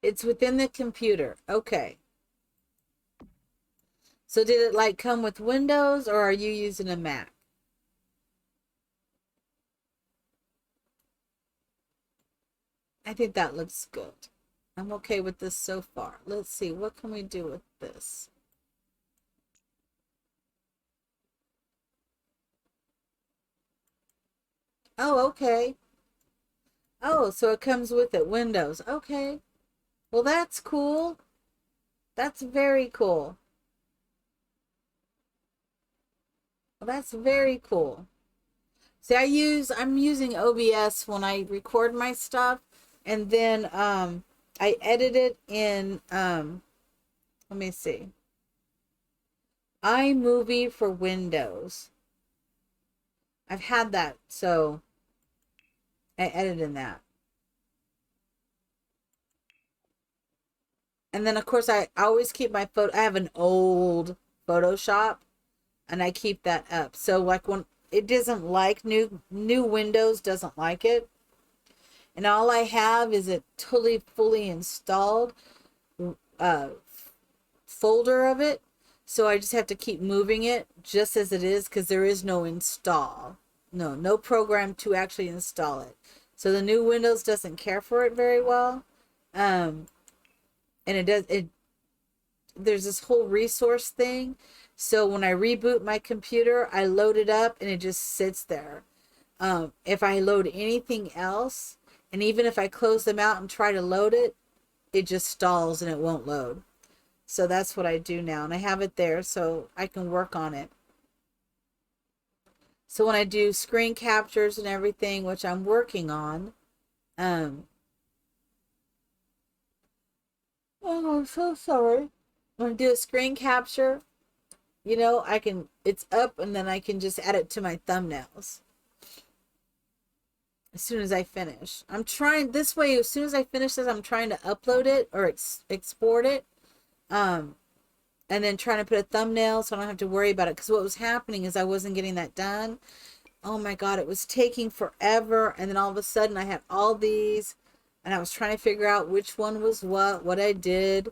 It's within the computer. Okay. So did it like come with Windows or are you using a Mac? I think that looks good. I'm okay with this so far. Let's see. What can we do with this? Oh, okay. Oh, so it comes with it. Windows. Okay. Well, that's cool. That's very cool. Well, that's very cool. See, I'm using OBS when I record my stuff, and then I edit it in let me see. iMovie for Windows. I've had that, so I edit in that. And then of course I always keep my photo. I have an old Photoshop and I keep that up. So like when it doesn't like new Windows doesn't like it. And all I have is a totally fully installed folder of it. So I just have to keep moving it just as it is because there is no install. No program to actually install it. So the new Windows doesn't care for it very well. And there's this whole resource thing. So when I reboot my computer, I load it up and it just sits there. If I load anything else, and even if I close them out and try to load it, it just stalls and it won't load. So that's what I do now. And I have it there so I can work on it. So when I do screen captures and everything, which I'm working on, oh, I'm so sorry. When I do a screen capture, it's up and then I can just add it to my thumbnails as soon as I finish. I'm trying this way. As soon as I finish this, I'm trying to upload it or export it. And then trying to put a thumbnail so I don't have to worry about it. Because what was happening is I wasn't getting that done. Oh my God, it was taking forever. And then all of a sudden I had all these and I was trying to figure out which one was what I did.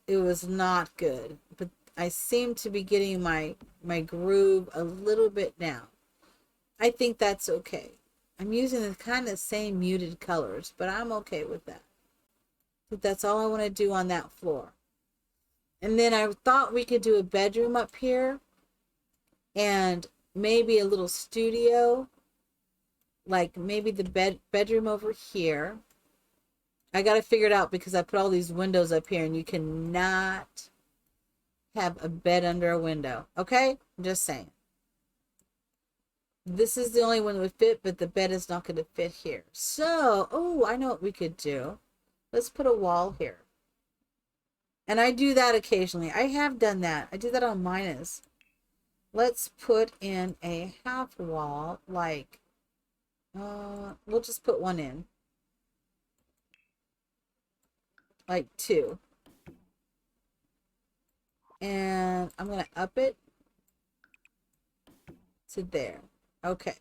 It was not good. But I seem to be getting my groove a little bit now. I think that's okay. I'm using the kind of same muted colors, but I'm okay with that. But that's all I want to do on that floor. And then I thought we could do a bedroom up here and maybe a little studio, like maybe the bedroom over here. I got to figure it out because I put all these windows up here and you cannot have a bed under a window. Okay? I'm just saying. This is the only one that would fit, but the bed is not going to fit here. So, oh, I know what we could do. Let's put a wall here. And I do that occasionally. I have done that. I do that on Minus. Let's put in a half wall, like, we'll just put one in. Like 2. And I'm going to up it to there. Okay.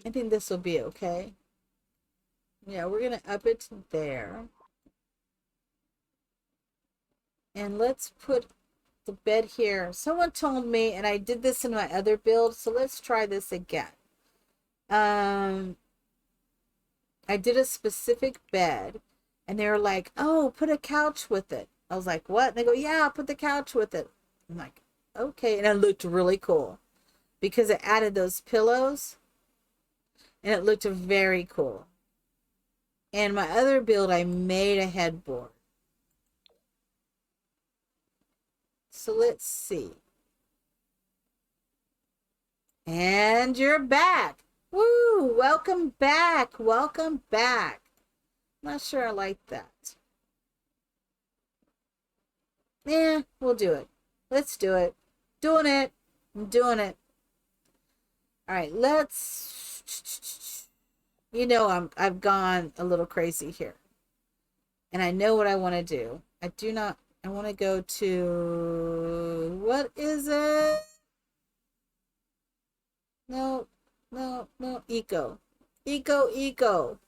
I think this will be okay. Yeah, we're going to up it to there. And let's put the bed here. Someone told me, and I did this in my other build, so let's try this again. I did a specific bed, and they were like, oh, put a couch with it. I was like, what? And they go, yeah, put the couch with it. I'm like, okay. And it looked really cool because it added those pillows, and it looked very cool. And my other build, I made a headboard. So let's see. And you're back. Woo! Welcome back. Welcome back. Not sure I like that. Yeah, we'll do it. Let's do it. Doing it. I'm doing it. All right, let's. You know, I've gone a little crazy here, and I know what I want to do. I do not. I want to go to, what is it? No, no, no. Eco. Eco, eco.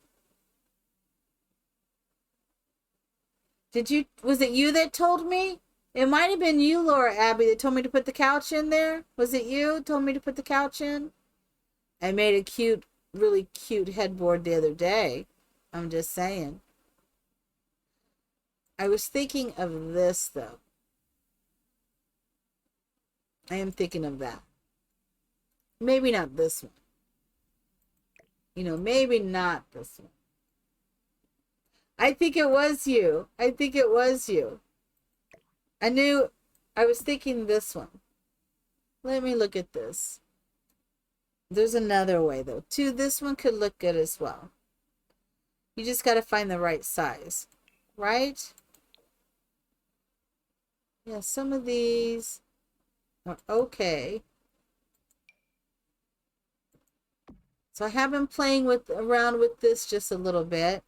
Was it you that told me? It might have been you, Laura Abby, that told me to put the couch in there. Was it you told me to put the couch in? I made a cute, really cute headboard the other day. I'm just saying. I was thinking of this, though. I am thinking of that. Maybe not this one. You know, maybe not this one. I think it was you. I think it was you. I was thinking this one. Let me look at this. There's another way, though, too. This one could look good as well. You just got to find the right size, right? Yeah, some of these are okay. So I have been playing around with this just a little bit.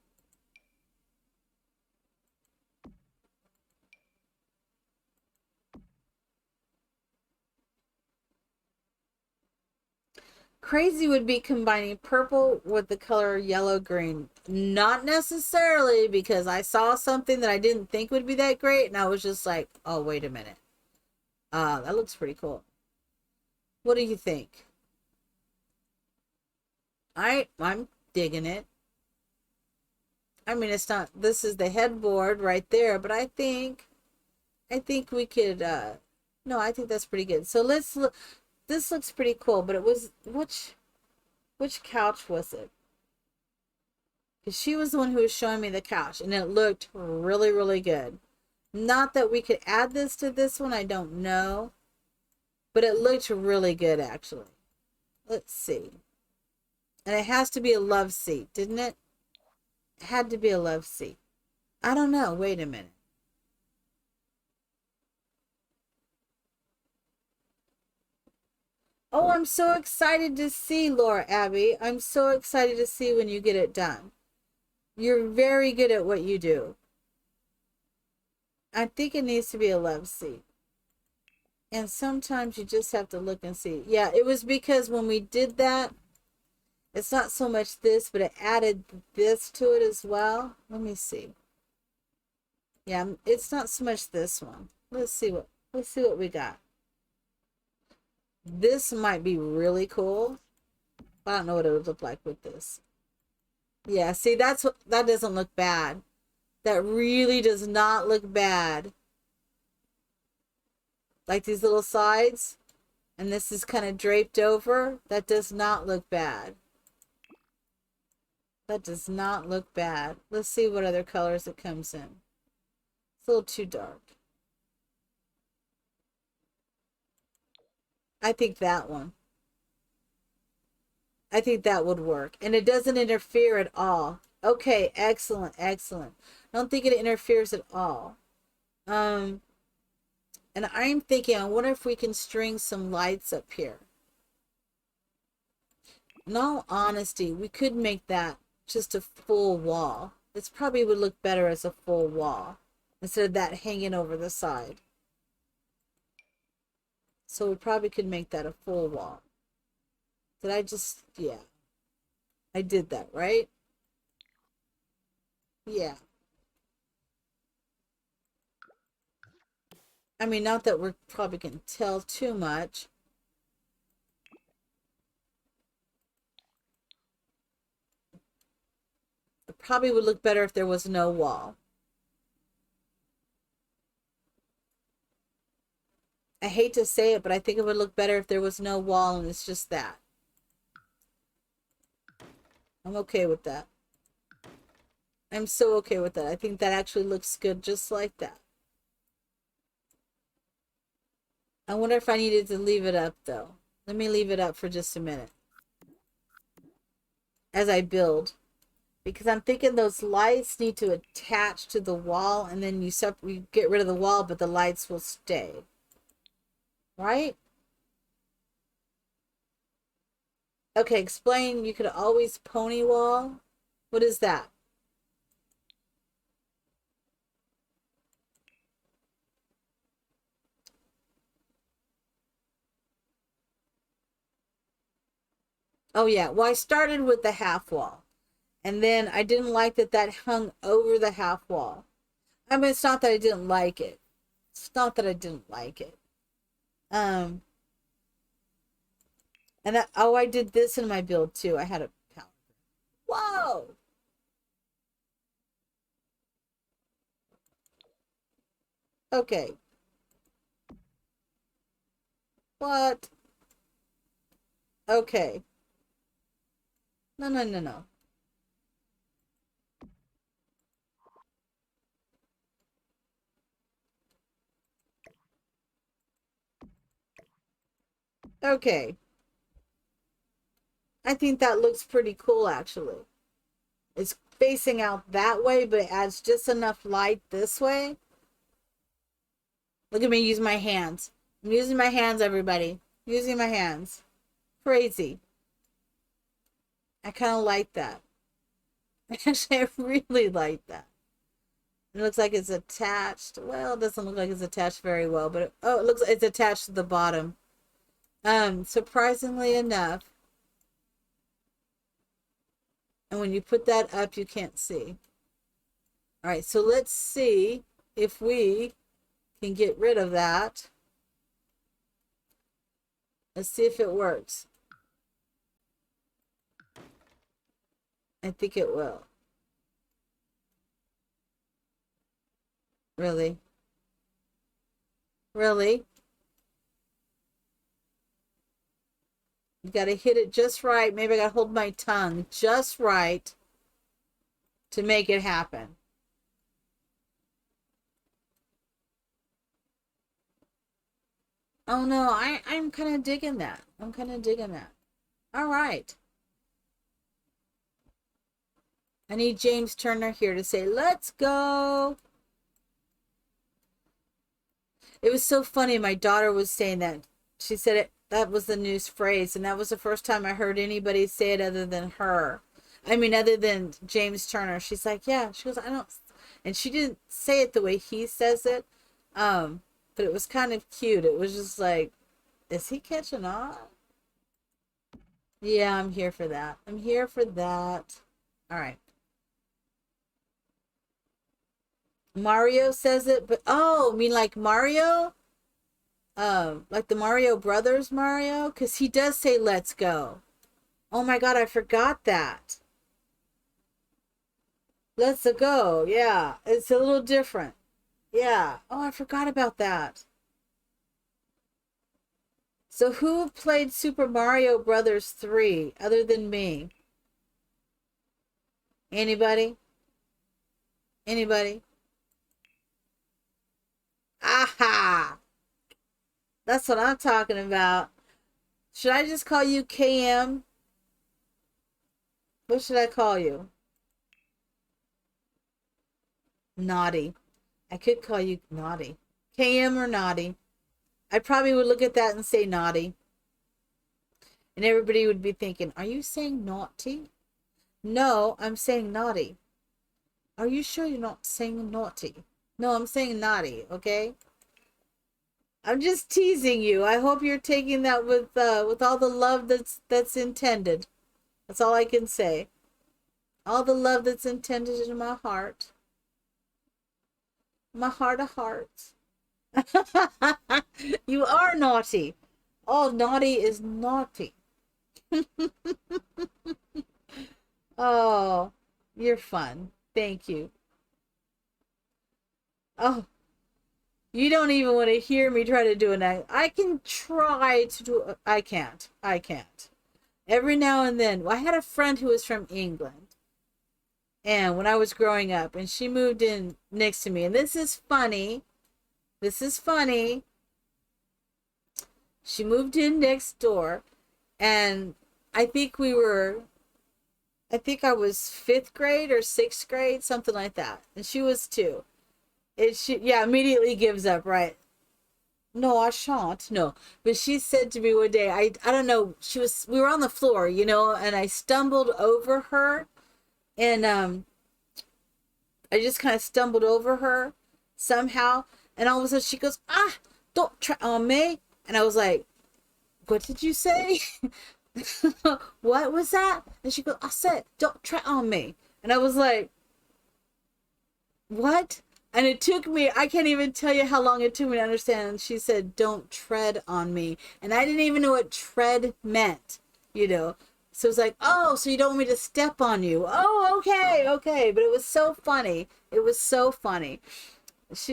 Crazy would be combining purple with the color yellow green. Not necessarily, because I saw something that I didn't think would be that great, and I was just like, oh, wait a minute. That looks pretty cool. What do you think? I'm digging it. I mean, it's not, this is the headboard right there, but I think we could, no, I think that's pretty good. So let's look, this looks pretty cool, but it was, which couch was it? Because she was the one who was showing me the couch, and it looked really, really good. Not that we could add this to this one, I don't know. But it looked really good, actually. Let's see. And it has to be a love seat, didn't it? It had to be a love seat. I don't know. Wait a minute. Oh, I'm so excited to see, Laura Abby. I'm so excited to see when you get it done. You're very good at what you do. I think it needs to be a love seat. And sometimes you just have to look and see. Yeah, it was because when we did that, it's not so much this, but it added this to it as well. Let me see. Yeah, it's not so much this one. Let's see what we got. This might be really cool. I don't know what it would look like with this. Yeah, see, that doesn't look bad. That really does not look bad. Like these little sides, and this is kind of draped over. That does not look bad. That does not look bad. Let's see what other colors it comes in. It's a little too dark. I think that one. I think that would work. And it doesn't interfere at all. Okay, excellent, excellent. I don't think it interferes at all. Um, and I'm thinking, I wonder if we can string some lights up here. In all honesty, we could make that just a full wall. This probably would look better as a full wall instead of that hanging over the side. So we probably could make that a full wall. Did I just, yeah. I did that, right? Yeah. I mean, not that we're probably going to tell too much. It probably would look better if there was no wall. I hate to say it, but I think it would look better if there was no wall and it's just that. I'm okay with that. I'm so okay with that. I think that actually looks good just like that. I wonder if I needed to leave it up though. Let me leave it up for just a minute as I build. Because I'm thinking those lights need to attach to the wall and then you get rid of the wall, but the lights will stay. Right? Okay, explain. You could always pony wall. What is that? Oh yeah, well I started with the half wall. And then I didn't like that that hung over the half wall. I mean, it's not that I didn't like it. It's not that I didn't like it. Um, and that, oh, I did this in my build too. I had a power. Whoa! Okay. What? Okay. No, no, no, no. Okay. I think that looks pretty cool, actually. It's facing out that way, but it adds just enough light this way. Look at me use my hands. I'm using my hands, everybody. Using my hands. Crazy. I kind of like that. Actually, I really like that. It looks like it's attached. Well, it doesn't look like it's attached very well, but oh, it looks like it's attached to the bottom. Surprisingly enough, and when you put that up, you can't see. All right, so let's see if we can get rid of that. Let's see if it works. I think it will. Really? Really? You gotta hit it just right. Maybe I gotta hold my tongue just right to make it happen. Oh no, I'm kind of digging that. I'm kind of digging that. All right. I need James Turner here to say, let's go. It was so funny. My daughter was saying that. She said it. That was the news phrase. And that was the first time I heard anybody say it other than her. I mean, other than James Turner. She's like, yeah. She goes, I don't. And she didn't say it the way he says it. But it was kind of cute. It was just like, is he catching on? Yeah, I'm here for that. I'm here for that. All right. Mario says it, but oh, I mean like Mario? Like the Mario Brothers Mario? Because he does say let's go. Oh my god, I forgot that. Let's go. Yeah, it's a little different. Yeah. Oh, I forgot about that. So who played Super Mario Brothers 3 other than me? Anybody? Anybody? Aha! That's what I'm talking about. Should I just call you KM? What should I call you? Naughty. I could call you naughty. KM or naughty. I probably would look at that and say naughty. And everybody would be thinking, are you saying naughty? No, I'm saying naughty. Are you sure you're not saying naughty? No, I'm saying naughty, okay? I'm just teasing you. I hope you're taking that with all the love that's intended. That's all I can say. All the love that's intended in my heart. My heart of hearts. You are naughty. Oh, naughty is naughty. Oh, you're fun. Thank you. Oh, you don't even want to hear me try to do an act. I can try to do. I can't. I can't. Every now and then. Well, I had a friend who was from England. And when I was growing up, and she moved in next to me. And this is funny. This is funny. She moved in next door. And I think I was fifth grade or sixth grade, something like that. And she was too. Immediately gives up, right? No, I shan't. No. But she said to me one day, I don't know, we were on the floor, and I stumbled over her, and I just kind of stumbled over her somehow, and all of a sudden she goes, don't try on me. And I was like, what did you say? What was that? And she goes, I said, don't try on me. And I was like, what? And it took me, I can't even tell you how long it took me to understand. She said, don't tread on me. And I didn't even know what tread meant, So it's like, oh, so you don't want me to step on you. Oh, okay. But it was so funny. It was so funny.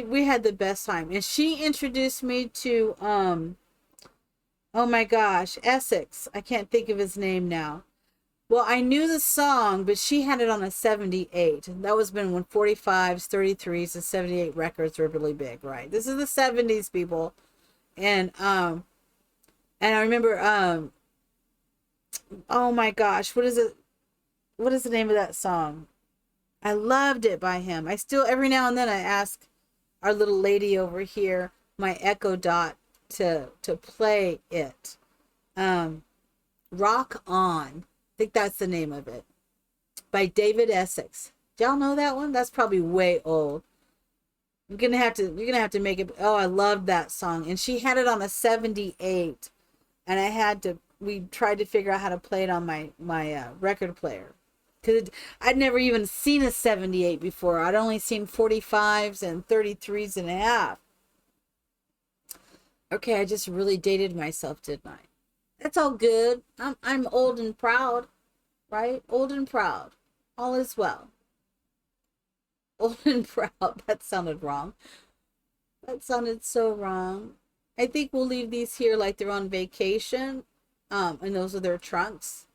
We had the best time. And she introduced me to, oh my gosh, Essex. I can't think of his name now. Well, I knew the song, but she had it on a 78. That was when 45s, 33s, and 78 records were really big, right? This is the 70s, people. And I remember oh my gosh, what is it? What is the name of that song? I loved it by him. I still every now and then I ask our little lady over here, my Echo Dot, to play it. Rock On. I think that's the name of it. By David Essex. Do y'all know that one? That's probably way old. You're gonna have to make it. Oh, I loved that song. And she had it on a 78. And we tried to figure out how to play it on my record player. Because I'd never even seen a 78 before. I'd only seen 45s and 33s and a half. Okay, I just really dated myself, didn't I? That's all good. I'm old and proud, right? Old and proud. All is well. Old and proud. That sounded wrong. That sounded so wrong. I think we'll leave these here like they're on vacation. And those are their trunks.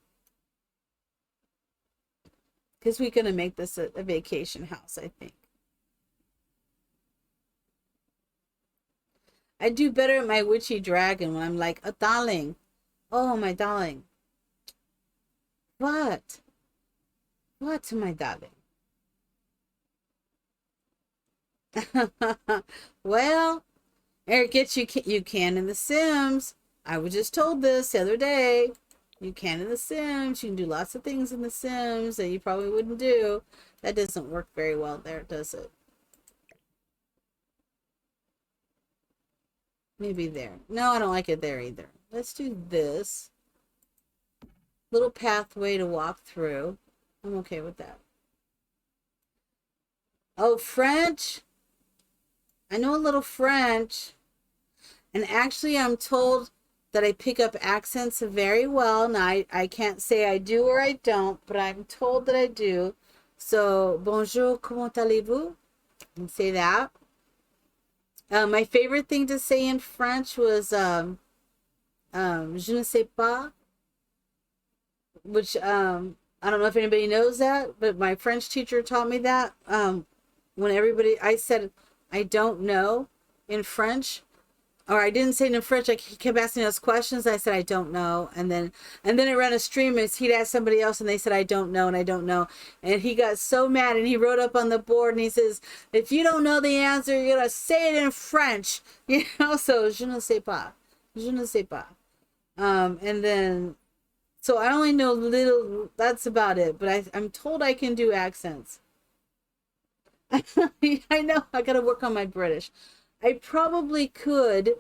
Because we're going to make this a vacation house, I think. I do better at my witchy dragon when I'm like, oh, darling. Oh, my darling. What? What, my darling? Well, Eric gets you can in The Sims. I was just told this the other day. You can in The Sims. You can do lots of things in The Sims that you probably wouldn't do. That doesn't work very well there, does it? Maybe there. No, I don't like it there either. Let's do this. Little pathway to walk through. I'm okay with that. Oh, French. I know a little French. And actually, I'm told that I pick up accents very well. Now, I can't say I do or I don't, but I'm told that I do. So, bonjour, comment allez-vous? I can say that. My favorite thing to say in French was je ne sais pas, which I don't know if anybody knows that, but my French teacher taught me that. When I said I don't know in French, or I didn't say it in French. Like he kept asking us questions. I said I don't know, and then it ran a stream. And he'd ask somebody else, and they said I don't know, and I don't know. And he got so mad, and he wrote up on the board, and he says, "If you don't know the answer, you're gonna say it in French." You know, so je ne sais pas, je ne sais pas. And then, so I only know little. That's about it. But I'm told I can do accents. I know I gotta work on my British. I probably could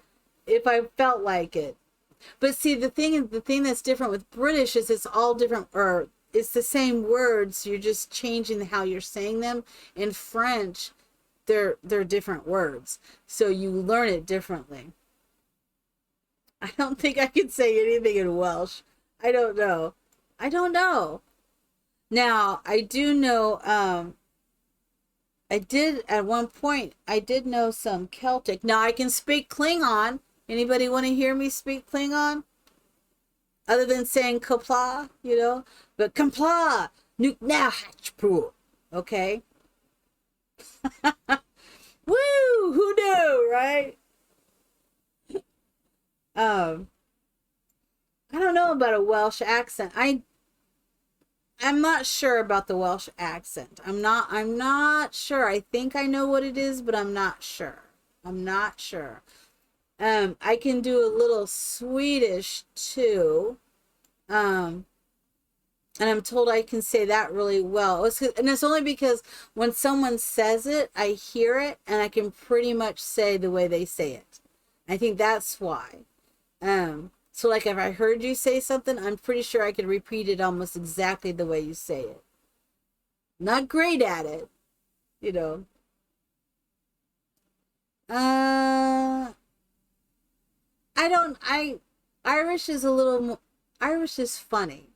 if I felt like it. But see, the thing that's different with British is it's all different, or it's the same words. You're just changing how you're saying them. In French, they're different words, so you learn it differently. I don't think I can say anything in Welsh. I don't know. I don't know. Now I do know. I did at one point. I did know some Celtic. Now I can speak Klingon. Anybody want to hear me speak Klingon? Other than saying Kapla, you know? But Kapla, Nuk Nahachpu. Okay? Woo! Who knew, right? Um, I don't know about a Welsh accent. I'm not sure about the Welsh accent. I'm not sure. I think I know what it is, but I'm not sure. I'm not sure. I can do a little Swedish too. And I'm told I can say that really well. And it's only because when someone says it, I hear it and I can pretty much say the way they say it. I think that's why. So like if I heard you say something, I'm pretty sure I could repeat it almost exactly the way you say it. Not great at it, you know. I don't, Irish is a little, Irish is funny.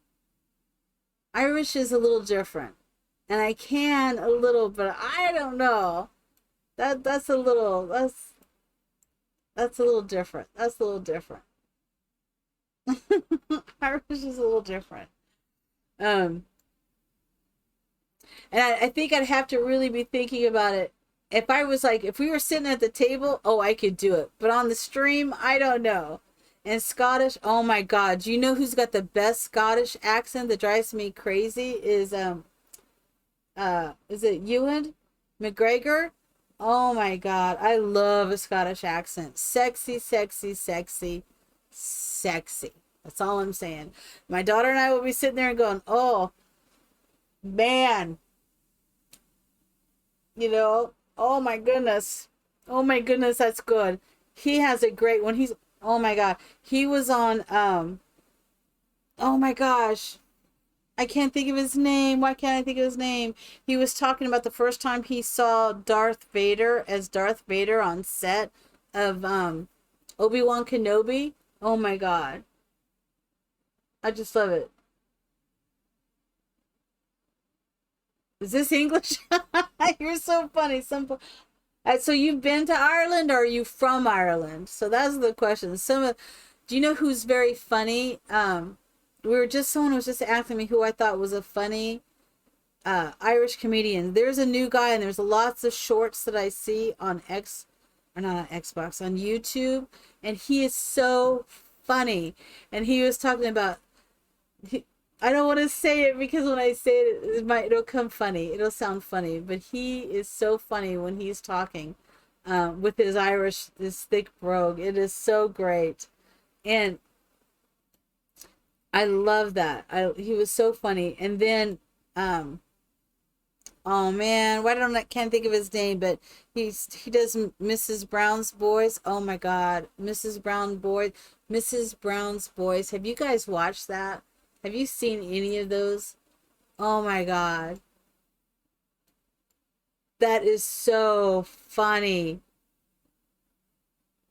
Irish is a little different. And I can a little, but I don't know. That's a little, that's a little different. That's a little different. Irish is a little different. Um, and I think I'd have to really be thinking about it. If I was like, if we were sitting at the table, oh, I could do it. But on the stream, I don't know. And Scottish, oh my God. Do you know who's got the best Scottish accent that drives me crazy? Is it Ewan McGregor? Oh my God. I love a Scottish accent. Sexy, sexy, sexy, sexy. That's all I'm saying. My daughter and I will be sitting there and going, oh, man. You know, oh my goodness. Oh my goodness, that's good. He has a great one. Oh my God. He was on, oh my gosh. I can't think of his name. Why can't I think of his name? He was talking about the first time he saw Darth Vader as Darth Vader on set of Obi-Wan Kenobi. Oh my God. I just love it. Is this English? You're so funny. So you've been to Ireland, or are you from Ireland? So that's the question. Do you know who's very funny? Someone was just asking me who I thought was a funny Irish comedian. There's a new guy, and there's lots of shorts that I see on not on Xbox, on YouTube, and he is so funny. And he was talking about, I don't want to say it because when I say it, it'll come funny. It'll sound funny, but he is so funny when he's talking with his Irish, this thick brogue. It is so great, and I love that. He was so funny. And then, oh man, can't think of his name, but he does Mrs. Brown's Boys. Oh my God, Mrs. Brown's Boys. Have you guys watched that? Have you seen any of those? Oh my God. That is so funny.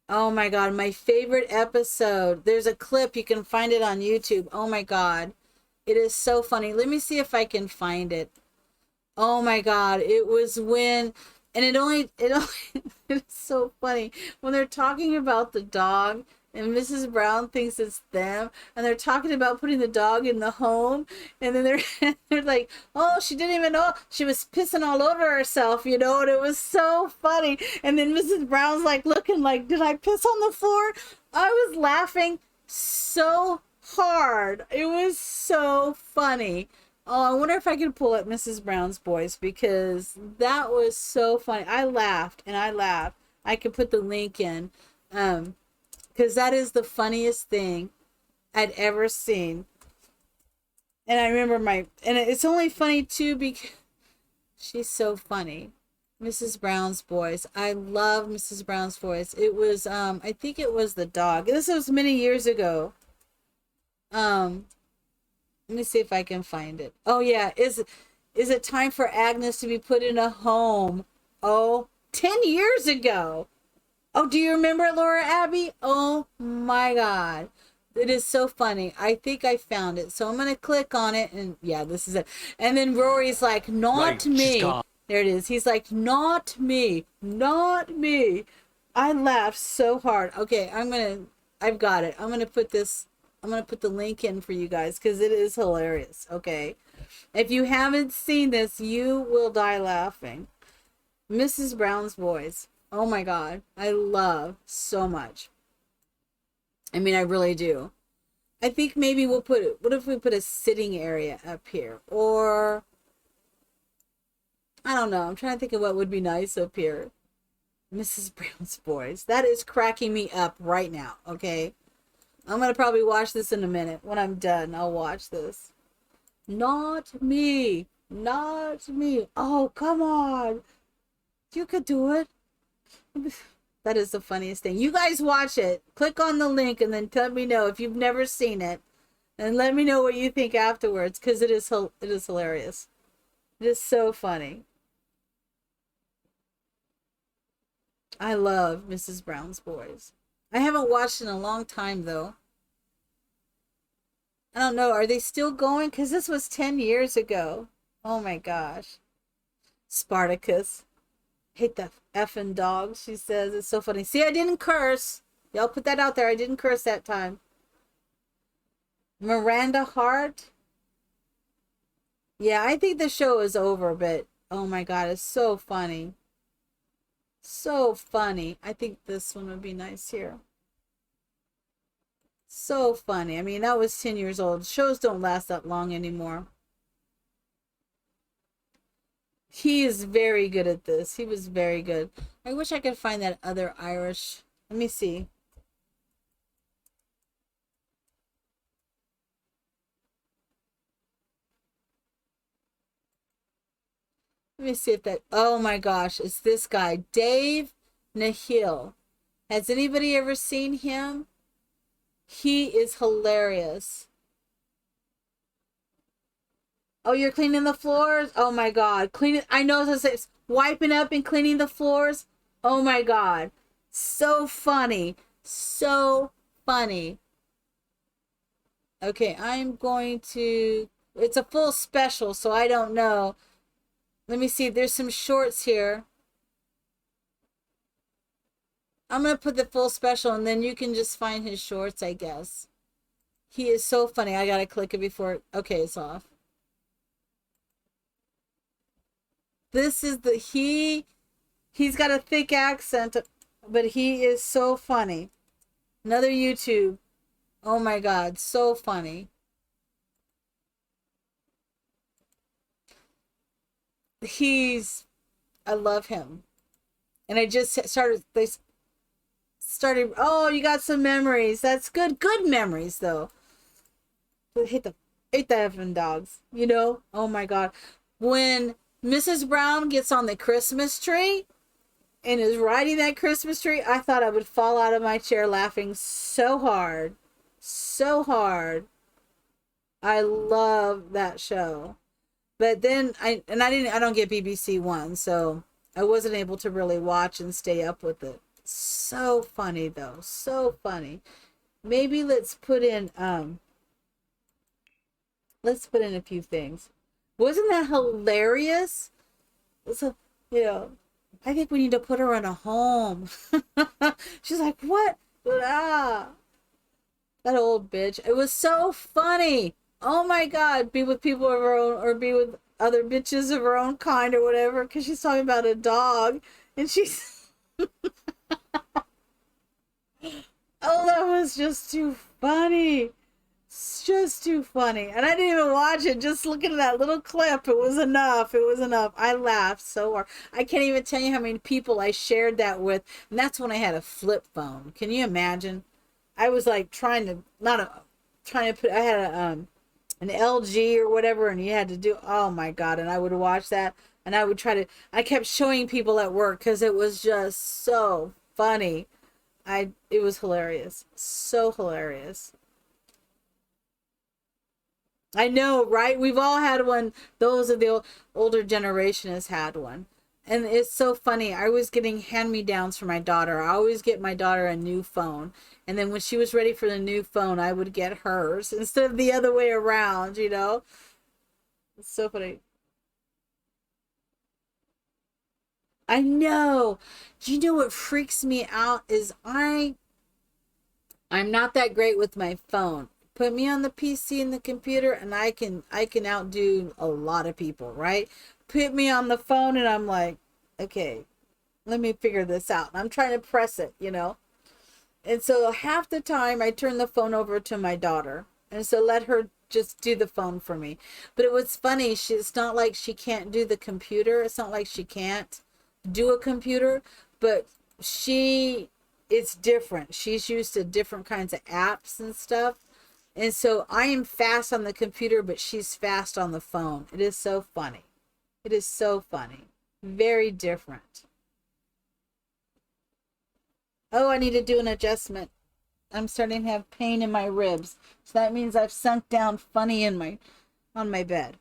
Oh my God, my favorite episode. There's a clip, you can find it on YouTube. Oh my God. It is so funny. Let me see if I can find it. Oh my God. It was when, and it only it's so funny when they're talking about the dog, and Mrs. Brown thinks it's them, and they're talking about putting the dog in the home, and then they're they're like, oh, she didn't even know she was pissing all over herself, you know, and it was so funny. And then Mrs. Brown's like looking like, did I piss on the floor? I was laughing so hard. It was so funny. Oh, I wonder if I could pull up Mrs. Brown's voice, because that was so funny. I laughed and I laughed. I could put the link in, because that is the funniest thing I'd ever seen. And I remember and it's only funny too because she's so funny. Mrs. Brown's voice. I love Mrs. Brown's voice. It was, I think it was the dog. This was many years ago. Let me see if I can find it. Oh yeah, is it time for Agnes to be put in a home? Oh, 10 years ago. Oh, do you remember Laura Abbey? Oh my God. It is so funny. I think I found it. So I'm going to click on it, and yeah, this is it. And then Rory's like, not me. There it is. He's like, not me. Not me. I laughed so hard. Okay, I've got it. I'm going to put the link in for you guys because it is hilarious. Okay. If you haven't seen this, you will die laughing. Mrs. Brown's voice. Oh my God. I love so much. I mean, I really do. I think maybe what if we put a sitting area up here? Or, I don't know. I'm trying to think of what would be nice up here. Mrs. Brown's voice. That is cracking me up right now. Okay. I'm going to probably watch this in a minute. When I'm done, I'll watch this. Not me. Not me. Oh, come on. You could do it. That is the funniest thing. You guys watch it. Click on the link and then let me know if you've never seen it. And let me know what you think afterwards, because it is hilarious. It is so funny. I love Mrs. Brown's voice. I haven't watched in a long time, though. I don't know. Are they still going? Because this was 10 years ago. Oh, my gosh. Spartacus. Hate the effing dog, she says. It's so funny. See, I didn't curse. Y'all put that out there. I didn't curse that time. Miranda Hart. Yeah, I think the show is over, but oh, my God. It's so funny. So funny. I think this one would be nice here. So funny. I mean, that was 10 years old. Shows don't last that long anymore. He is very good at this. He was very good. I wish I could find that other Irish. Let me see. Let me see if that... Oh my gosh. It's this guy. Dave Nahil. Has anybody ever seen him? He is hilarious. Oh, you're cleaning the floors? Oh my God. Cleaning. I know it's wiping up and cleaning the floors. Oh my God. So funny. So funny. Okay, I'm going to... It's a full special, so I don't know. Let me see. There's some shorts here. I'm going to put the full special, and then you can just find his shorts, I guess. He is so funny. I got to click it before... Okay, it's off. This is the... He's got a thick accent, but he is so funny. Another YouTube. Oh my God, so funny. I love him. And I just they started, oh, you got some memories. That's good. Good memories, though. But hate the effing dogs, you know? Oh my God. When Mrs. Brown gets on the Christmas tree and is riding that Christmas tree, I thought I would fall out of my chair laughing so hard. So hard. I love that show. But then I don't get BBC One, so I wasn't able to really watch and stay up with it. So funny though. So funny. Maybe let's put in a few things. Wasn't that hilarious? So, I think we need to put her in a home. She's like, what? Ah. That old bitch. It was so funny. Oh my God. Be with people of her own, or be with other bitches of her own kind or whatever. Because she's talking about a dog. And she's. Oh, that was just too funny. It's just too funny. And I didn't even watch it. Just looking at that little clip, it was enough. It was enough. I laughed so hard. I can't even tell you how many people I shared that with. And that's when I had a flip phone. Can you imagine? I was like trying to, not a, trying to put, I had an LG or whatever, and you had to do, oh my God. And I would watch that, and I would try to, I kept showing people at work because it was just so funny. It was hilarious. So hilarious. I know, right? We've all had one. Those of the older generation has had one. And it's so funny. I was getting hand-me-downs for my daughter. I always get my daughter a new phone. And then when she was ready for the new phone, I would get hers instead of the other way around, you know? It's so funny. I know. Do you know what freaks me out is I'm not that great with my phone. Put me on the PC and the computer and I can outdo a lot of people, right? Put me on the phone and I'm like, okay, let me figure this out. And I'm trying to press it, you know? And so half the time I turn the phone over to my daughter. And so let her just do the phone for me. But it was funny. It's not like she can't do the computer. It's not like she can't do a computer, but it's different. She's used to different kinds of apps and stuff. And so I am fast on the computer, but she's fast on the phone. It is so funny. It is so funny. Very different. Oh, I need to do an adjustment. I'm starting to have pain in my ribs. So that means I've sunk down funny on my bed.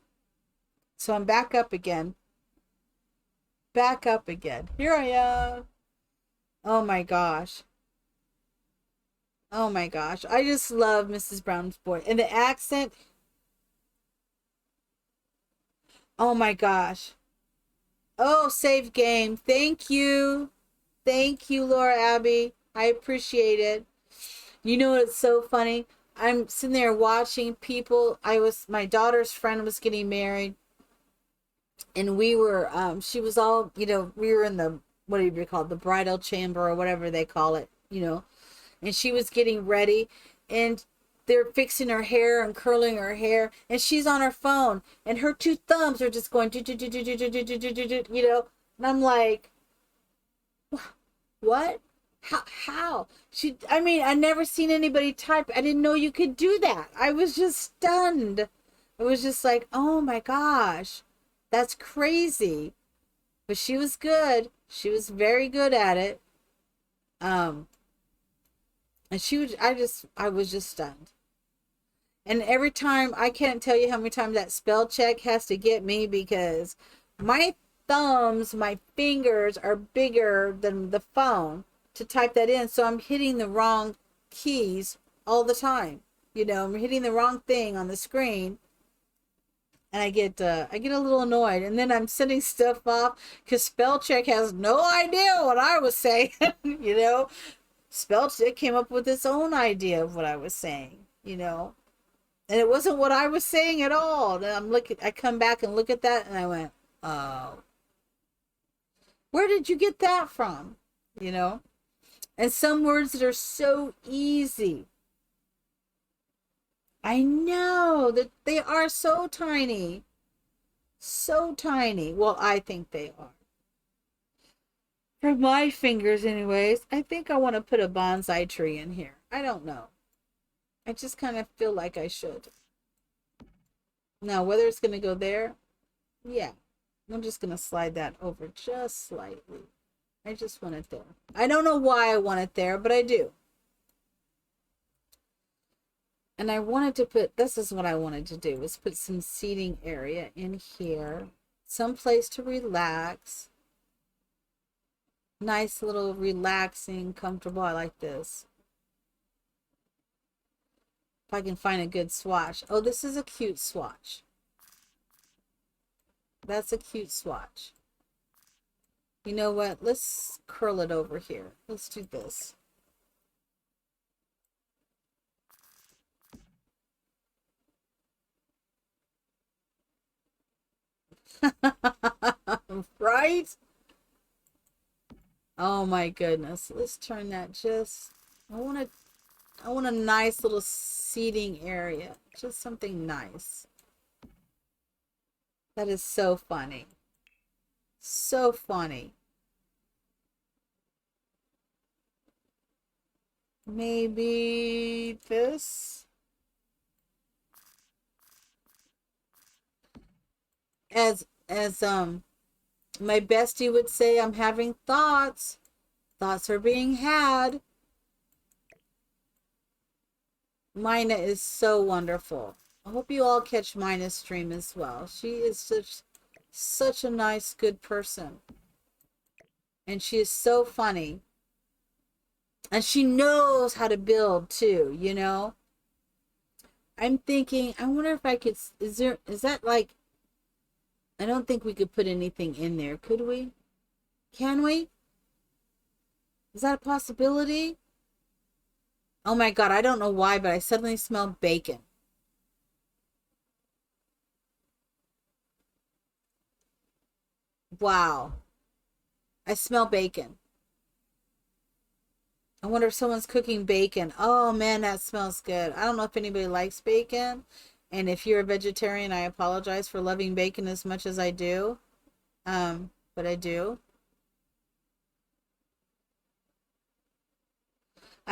So I'm back up again. Back up again. Here I am. Oh my gosh. Oh my gosh. I just love Mrs. Brown's Boy. And the accent. Oh my gosh. Oh, save game. Thank you. Thank you, Laura Abby. I appreciate it. You know what's so funny? I'm sitting there watching people. My daughter's friend was getting married, and we were she was all, we were in the, what do you call it, the bridal chamber or whatever they call it, and she was getting ready, and they're fixing her hair and curling her hair, and she's on her phone, and her two thumbs are just going, and I'm like, what? How? I mean, I never seen anybody type. I didn't know you could do that. I was just stunned. It was just like, oh my gosh, that's crazy. But she was good. She was very good at it. And I was just stunned. And every time, I can't tell you how many times that spell check has to get me, because my thumbs, my fingers are bigger than the phone to type that in. So I'm hitting the wrong keys all the time. I'm hitting the wrong thing on the screen. And I get a little annoyed. And then I'm sending stuff off because spell check has no idea what I was saying. Spell check came up with its own idea of what I was saying, and it wasn't what I was saying at all. And I come back and look at that, and I went, oh, where did you get that from? And some words that are so easy. I know that they are so tiny. So tiny. Well, I think they are. For my fingers, anyways, I think I want to put a bonsai tree in here. I don't know. I just kind of feel like I should. Now, whether it's going to go there, yeah. I'm just going to slide that over just slightly. I just want it there. I don't know why I want it there, but I do. And I wanted to put, this is what I wanted to do, was put some seating area in here. Some place to relax. Nice little relaxing, comfortable. I like this. If I can find a good swatch. Oh, this is a cute swatch. That's a cute swatch. You know what? Let's curl it over here. Let's do this. Right? Oh my goodness. Let's turn that just I want a nice little seating area. Just something nice. That is so funny. So funny. Maybe this. As my bestie would say, I'm having thoughts. Thoughts are being had. Mina is so wonderful. I hope you all catch Mina's stream as well. She is such a nice, good person. And she is so funny. And she knows how to build too, you know? I'm thinking, I wonder if I could, is that like, I don't think we could put anything in there, could we? Can we? Is that a possibility? Oh my God, I don't know why, but I suddenly smell bacon. Wow. I smell bacon. I wonder if someone's cooking bacon. Oh man, that smells good. I don't know if anybody likes bacon. And if you're a vegetarian, I apologize for loving bacon as much as I do. But I do.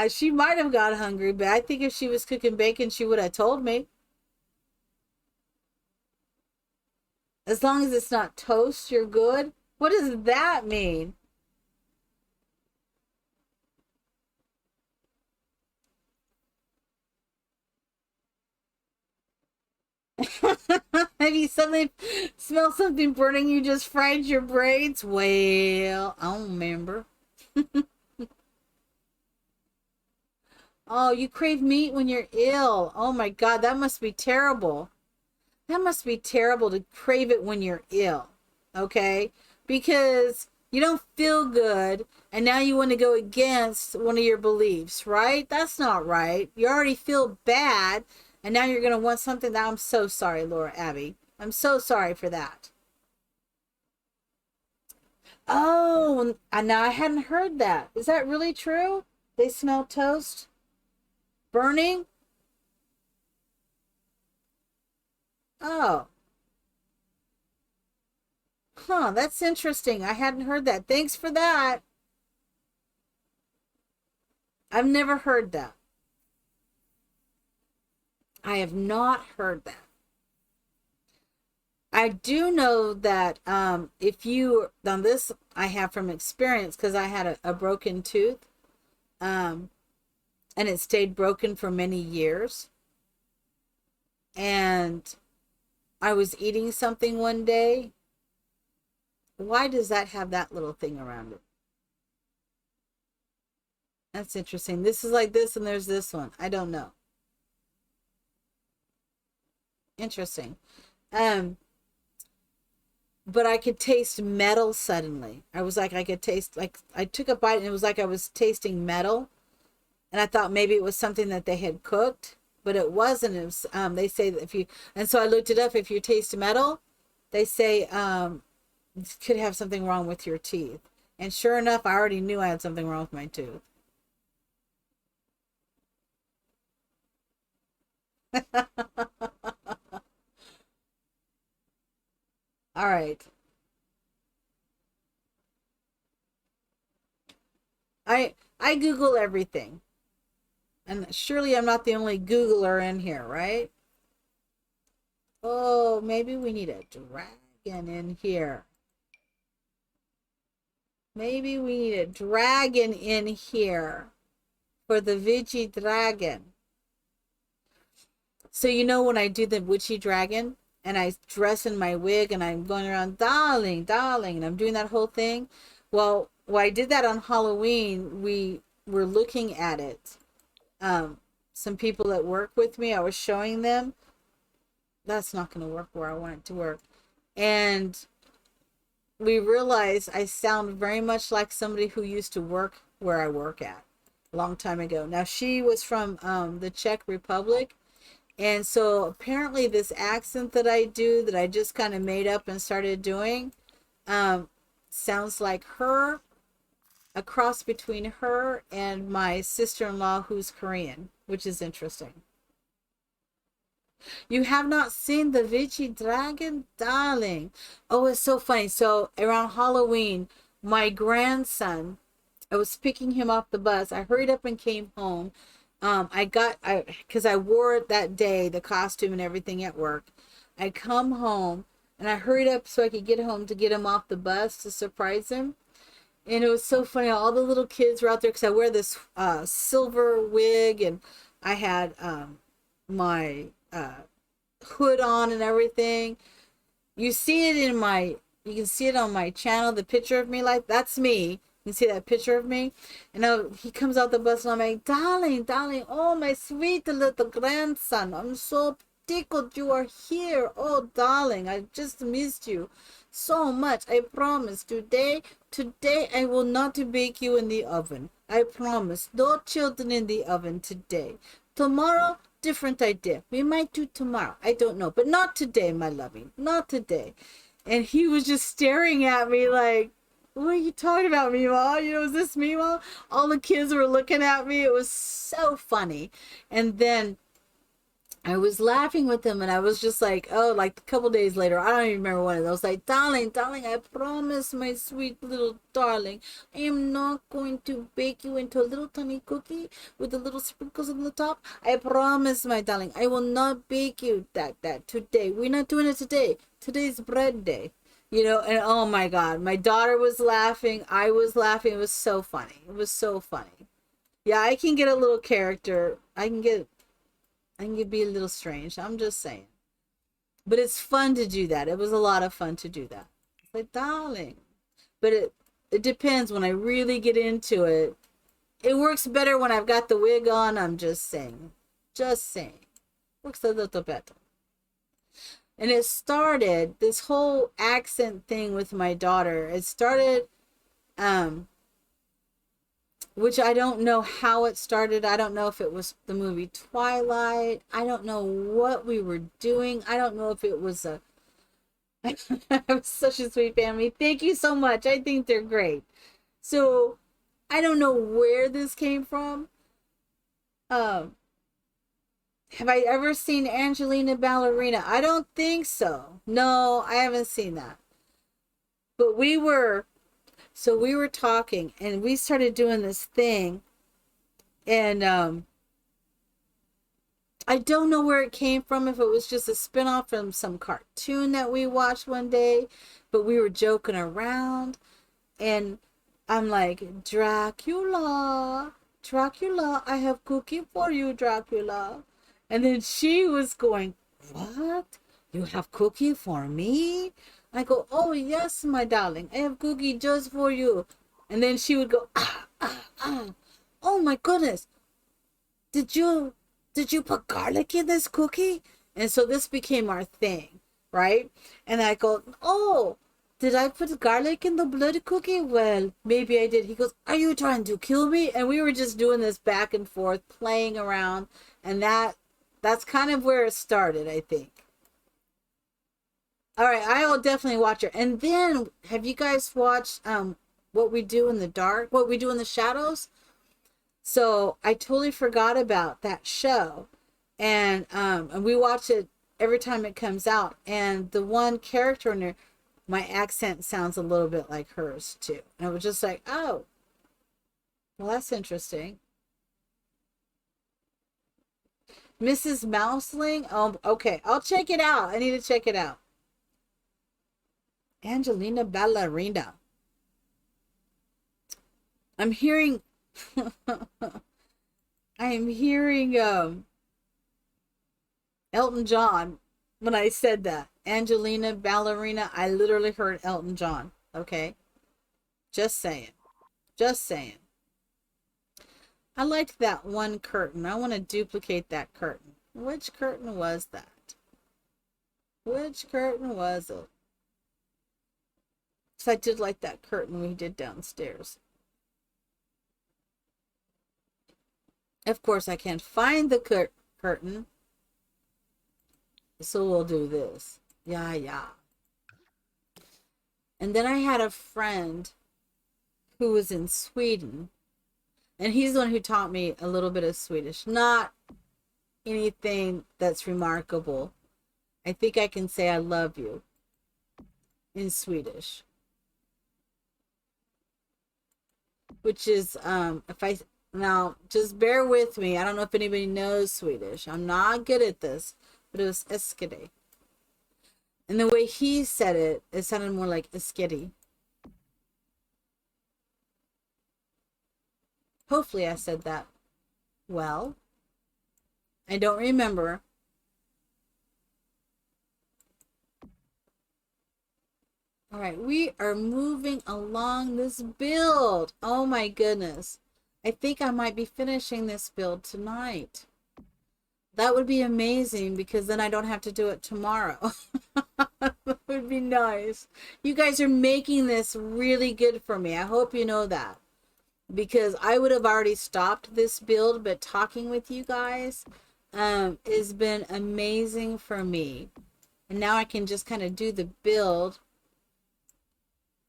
She might have got hungry, but I think if she was cooking bacon, she would have told me. As long as it's not toast, you're good. What does that mean? Have you suddenly smell something burning? You just fried your braids? Well, I don't remember. Oh, you crave meat when you're ill. Oh my God, that must be terrible. That must be terrible to crave it when you're ill. Okay? Because you don't feel good and now you want to go against one of your beliefs, right? That's not right. You already feel bad and now you're going to want something that I'm so sorry, Laura Abby. I'm so sorry for that. Oh, now I hadn't heard that. Is that really true? They smell toast? Burning? Oh. Huh, that's interesting. I hadn't heard that. Thanks for that. I've never heard that. I have not heard that. I do know that if you, on this I have from experience because I had a broken tooth and it stayed broken for many years. And I was eating something one day. Why does that have that little thing around it? That's interesting. This is like this and there's this one. I don't know. Interesting. But I could taste metal suddenly. I was like, I could taste, like, I took a bite and it was like I was tasting metal. And I thought maybe it was something that they had cooked, but it wasn't. It was, they say that if you, and so I looked it up. If you taste metal, they say you could have something wrong with your teeth. And sure enough, I already knew I had something wrong with my tooth. All right. I Google everything. And surely I'm not the only Googler in here, right? Oh, maybe we need a dragon in here. Maybe we need a dragon in here for the witchy dragon. So you know when I do the witchy dragon and I dress in my wig and I'm going around, darling, darling, and I'm doing that whole thing. Well, I did that on Halloween. We were looking at it. Some people that work with me, I was showing them. That's not going to work where I want it to work. And we realized I sound very much like somebody who used to work where I work at a long time ago. Now, she was from the Czech Republic, And so apparently this accent that I do, that I just kind of made up and started doing, um, sounds like her, a cross between her and my sister-in-law who's Korean, which is interesting. You have not seen the Vichy Dragon? Darling. Oh, it's so funny. So around Halloween, my grandson, I was picking him off the bus. I hurried up and came home. Because I wore it that day, the costume and everything at work. I come home and I hurried up so I could get home to get him off the bus to surprise him. And it was so funny. All the little kids were out there because I wear this silver wig, and I had my hood on and everything. You see it in my, you can see it on my channel, the picture of me, like that's me. You can see that picture of me. And now he comes out the bus and I'm like, darling, darling, oh my sweet little grandson, I'm so tickled you are here. Oh darling, I just missed you so much. I promise today I will not bake you in the oven. I promise. No children in the oven today. Tomorrow, different idea. We might do tomorrow. I don't know. But not today, my loving. Not today. And he was just staring at me like, what are you talking about, Meemaw? You know, is this Meemaw? All the kids were looking at me. It was so funny. And then I was laughing with him, and I was just like, oh, like a couple days later, I don't even remember when. I was like, darling, darling, I promise, my sweet little darling, I am not going to bake you into a little tiny cookie with the little sprinkles on the top. I promise, my darling, I will not bake you that today. We're not doing it today. Today's bread day. You know, and oh my God, my daughter was laughing. I was laughing. It was so funny. It was so funny. Yeah, I can get a little character. I can be a little strange. I'm just saying. But it's fun to do that. It was a lot of fun to do that. It's like, darling. But it depends when I really get into it. It works better when I've got the wig on. I'm just saying. Just saying. Works a little better. And it started, this whole accent thing with my daughter. It started, which I don't know how it started. I don't know if it was the movie Twilight. I don't know what we were doing. I don't know if it was a I'm such a sweet family. Thank you so much. I think they're great. So I don't know where this came from. Um, have I ever seen Angelina Ballerina? I don't think so. No, I haven't seen that. But we were talking and we started doing this thing, and I don't know where it came from, if it was just a spinoff from some cartoon that we watched one day, but we were joking around, and I'm like, Dracula, Dracula, I have cookie for you, Dracula. And then she was going, what? You have cookie for me? I go, oh yes, my darling, I have cookie just for you. And then she would go, ah, ah, ah. Oh my goodness, did you put garlic in this cookie? And so this became our thing, right? And I go, oh, did I put garlic in the blood cookie? Well, maybe I did. He goes, are you trying to kill me? And we were just doing this back and forth, playing around, and that's kind of where it started, I think. All right, I will definitely watch it. And then, have you guys watched What We Do in the Dark? What We Do in the Shadows? So I totally forgot about that show, and we watch it every time it comes out. And the one character in there, my accent sounds a little bit like hers too. And I was just like, oh, well, that's interesting. Mrs. Mouseling. Oh, okay, I'll check it out. I need to check it out. Angelina Ballerina. I'm hearing. I am hearing Elton John when I said that. Angelina Ballerina. I literally heard Elton John. Okay? Just saying. Just saying. I liked that one curtain. I want to duplicate that curtain. Which curtain was that? Which curtain was it? Because I did like that curtain we did downstairs. Of course, I can't find the curtain. So we'll do this. Yeah, yeah. And then I had a friend who was in Sweden, and he's the one who taught me a little bit of Swedish. Not anything that's remarkable. I think I can say I love you in Swedish, which is if I now just bear with me. I don't know if anybody knows Swedish. I'm not good at this, but it was eskede. And the way he said it, it sounded more like eskede. Hopefully I said that well. I don't remember. All right, we are moving along this build. Oh my goodness. I think I might be finishing this build tonight. That would be amazing because then I don't have to do it tomorrow. That would be nice. You guys are making this really good for me. I hope you know that. Because I would have already stopped this build, but talking with you guys has been amazing for me. And now I can just kind of do the build.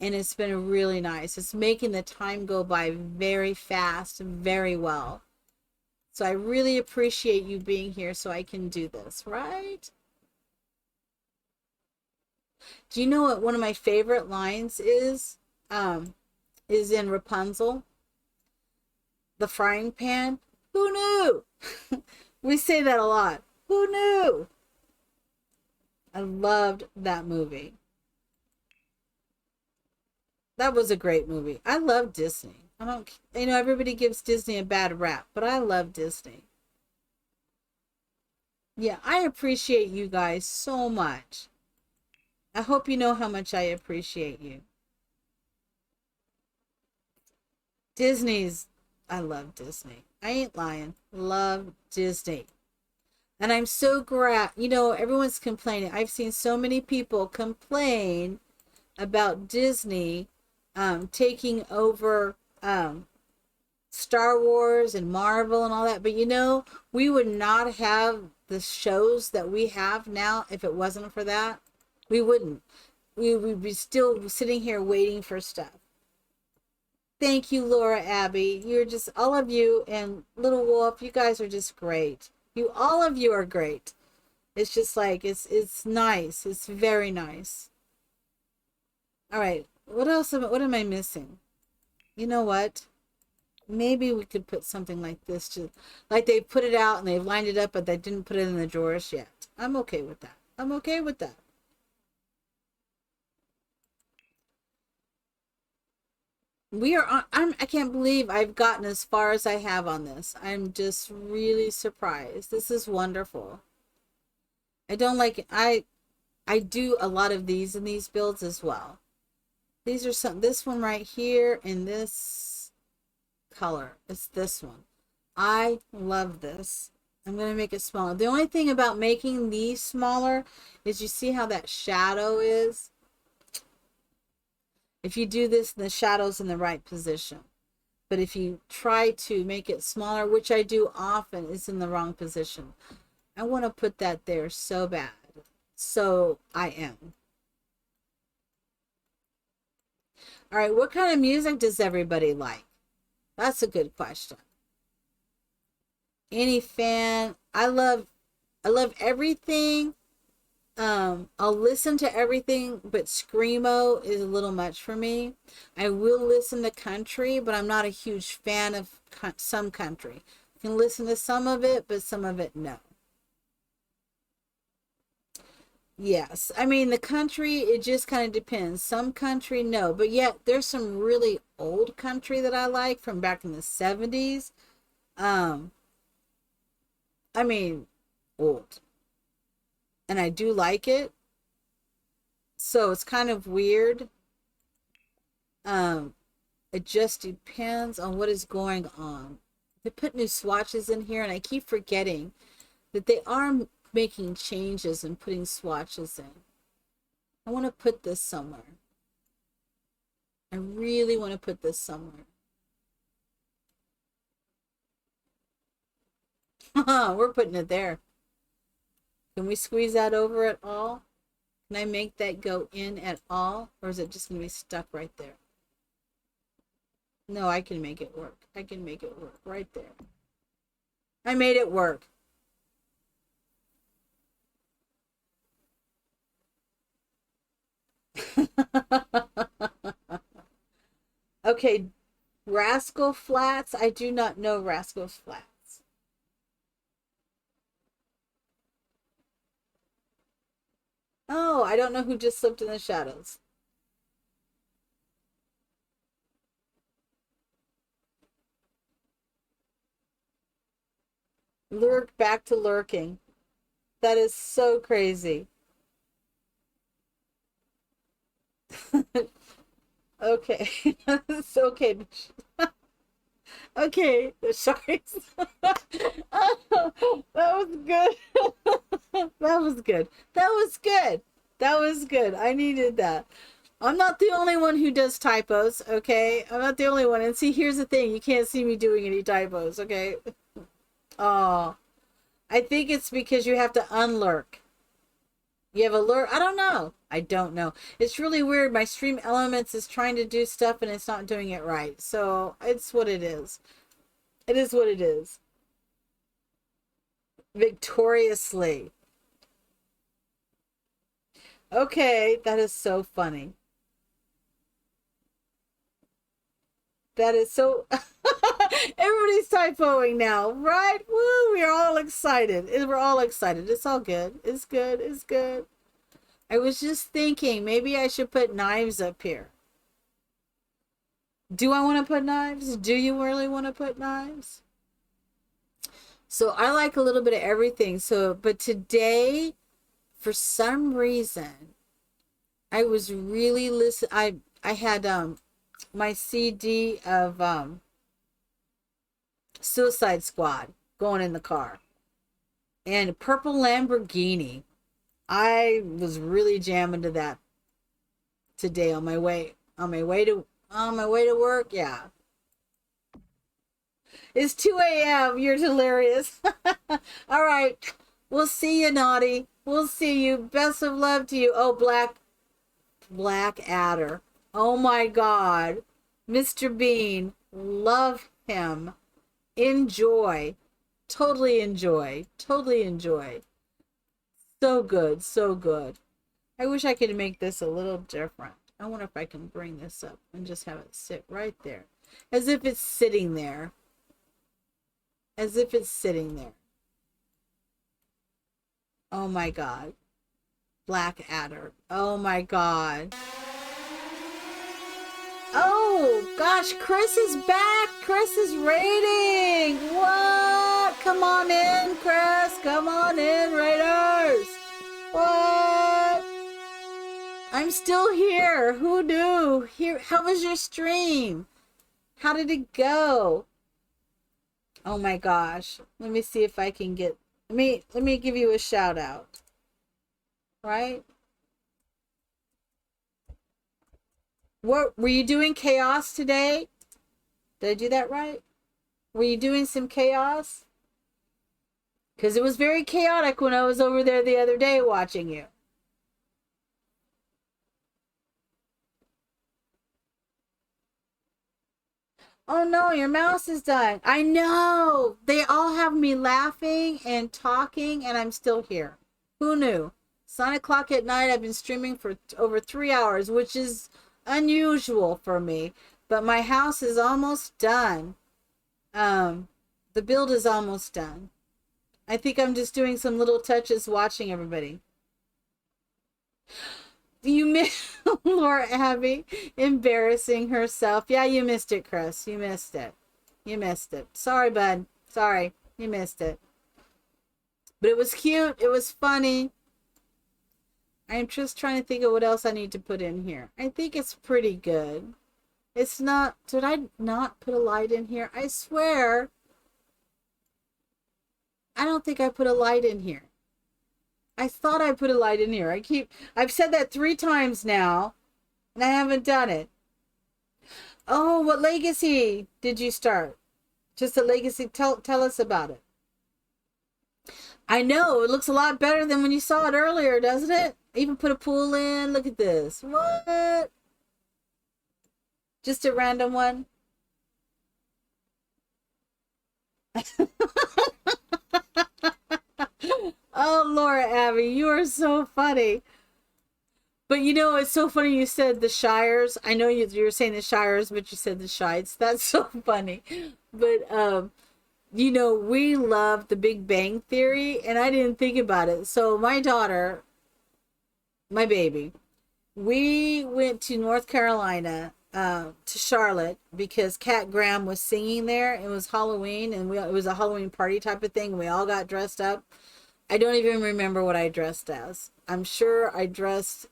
And it's been really nice. It's making the time go by very fast and very well. So I really appreciate you being here so I can do this, right? Do you know what one of my favorite lines is? Is in Rapunzel. The frying pan. Who knew? We say that a lot. Who knew? I loved that movie. That was a great movie. I love Disney. I don't, everybody gives Disney a bad rap, but I love Disney. Yeah, I appreciate you guys so much. I hope you know how much I appreciate you. I love Disney. I ain't lying. Love Disney. And I'm so glad, everyone's complaining. I've seen so many people complain about Disney taking over Star Wars and Marvel and all that. But we would not have the shows that we have now if it wasn't for that. We wouldn't. We would be still sitting here waiting for stuff. Thank you, Laura Abby. You're just, all of you, and Little Wolf, you guys are just great. All of you are great. It's just like, it's nice. It's very nice. All right. What am I missing? You know what? Maybe we could put something like this, like they put it out and they've lined it up, but they didn't put it in the drawers yet. I'm okay with that. I'm okay with that. I can't believe I've gotten as far as I have on this. I'm just really surprised. This is wonderful. I do a lot of these in these builds as well. These are this one right here and this color. It's this one. I love this. I'm going to make it smaller. The only thing about making these smaller is you see how that shadow is? If you do this, the shadow's in the right position. But if you try to make it smaller, which I do often, it's in the wrong position. I want to put that there so bad. So I am. All right, what kind of music does everybody like? That's a good question. Any fan? I love everything. I'll listen to everything, but screamo is a little much for me. I will listen to country, but I'm not a huge fan of some country. I can listen to some of it, but some of it, no. Yes, I mean the country, it just kind of depends. Some country, no, but yet there's some really old country that I like from back in the 70s. I mean, old. And I do like it. So it's kind of weird. It just depends on what is going on. They put new swatches in here and I keep forgetting that they are making changes and putting swatches in. I want to put this somewhere. I really want to put this somewhere. We're putting it there. Can we squeeze that over at all? Can I make that go in at all? Or is it just going to be stuck right there? No, I can make it work. I can make it work right there. I made it work. Okay, Rascal Flats. I do not know Rascal Flats. Oh, I don't know who just slipped in the shadows. Lurk back to lurking. That is so crazy. Okay. It's okay. Okay. Sorry. That was good. That was good. That was good. That was good. I needed that. I'm not the only one who does typos, okay? I'm not the only one. And see, here's the thing. You can't see me doing any typos, okay? Oh, I think it's because you have to unlurk. You have a lurk. I don't know. I don't know. It's really weird. My Stream Elements is trying to do stuff and it's not doing it right. So it's what it is. It is what it is. Victoriously. Okay, that is so funny. That is so... Everybody's typoing now, right? Woo, we are all excited. We're all excited. It's all good. It's good. It's good. I was just thinking, maybe I should put knives up here. Do I want to put knives? Do you really want to put knives? So I like a little bit of everything. So, but today, for some reason, I was really I had my CD of Suicide Squad going in the car, and Purple Lamborghini. I was really jamming to that today on my way to work. Yeah, it's 2 a.m. You're delirious. All right, we'll see you, naughty. We'll see you. Best of love to you. Oh, Black Adder. Oh my God, Mr. Bean. Love him. Enjoy. Totally enjoy. Totally enjoy. So good. So good. I wish I could make this a little different. I wonder if I can bring this up and just have it sit right there. As if it's sitting there. As if it's sitting there. Oh my God. Black Adder. Oh my God. Oh gosh, Chris is back. Chris is raiding. What? Come on in, Chris. Come on in, Raiders. What? I'm still here. Who knew? Here. How was your stream? How did it go? Oh my gosh. Let me see if I can get. Let me give you a shout out. Right? What were you doing? Chaos today? Did I do that right? Were you doing some chaos? Because it was very chaotic when I was over there the other day watching you. Oh no, your mouse is dying. I know. They all have me laughing and talking, and I'm still here. Who knew? It's 9 o'clock at night. I've been streaming for over 3 hours, which is unusual for me. But my house is almost done. The build is almost done. I think I'm just doing some little touches watching everybody. You missed Laura Abby embarrassing herself. Yeah, you missed it, Chris. You missed it. You missed it. Sorry, bud. Sorry. You missed it. But it was cute. It was funny. I'm just trying to think of what else I need to put in here. I think it's pretty good. It's not... Did I not put a light in here? I swear. I don't think I put a light in here. I thought I put a light in here. I've said that 3 times now, and I haven't done it. Oh, what legacy did you start? Just a legacy. Tell us about it. I know, it looks a lot better than when you saw it earlier, doesn't it? Even put a pool in. Look at this. What? Just a random one? Oh, Laura Abby, you are so funny. But you know, it's so funny you said the Shires. I know you were saying the Shires, but you said the Shites. That's so funny. But you know, we love the Big Bang Theory, and I didn't think about it. So my daughter, my baby, we went to North Carolina, to Charlotte, because Kat Graham was singing there. It was Halloween, and it was a Halloween party type of thing. And we all got dressed up. I don't even remember what I dressed as. I'm sure I dressed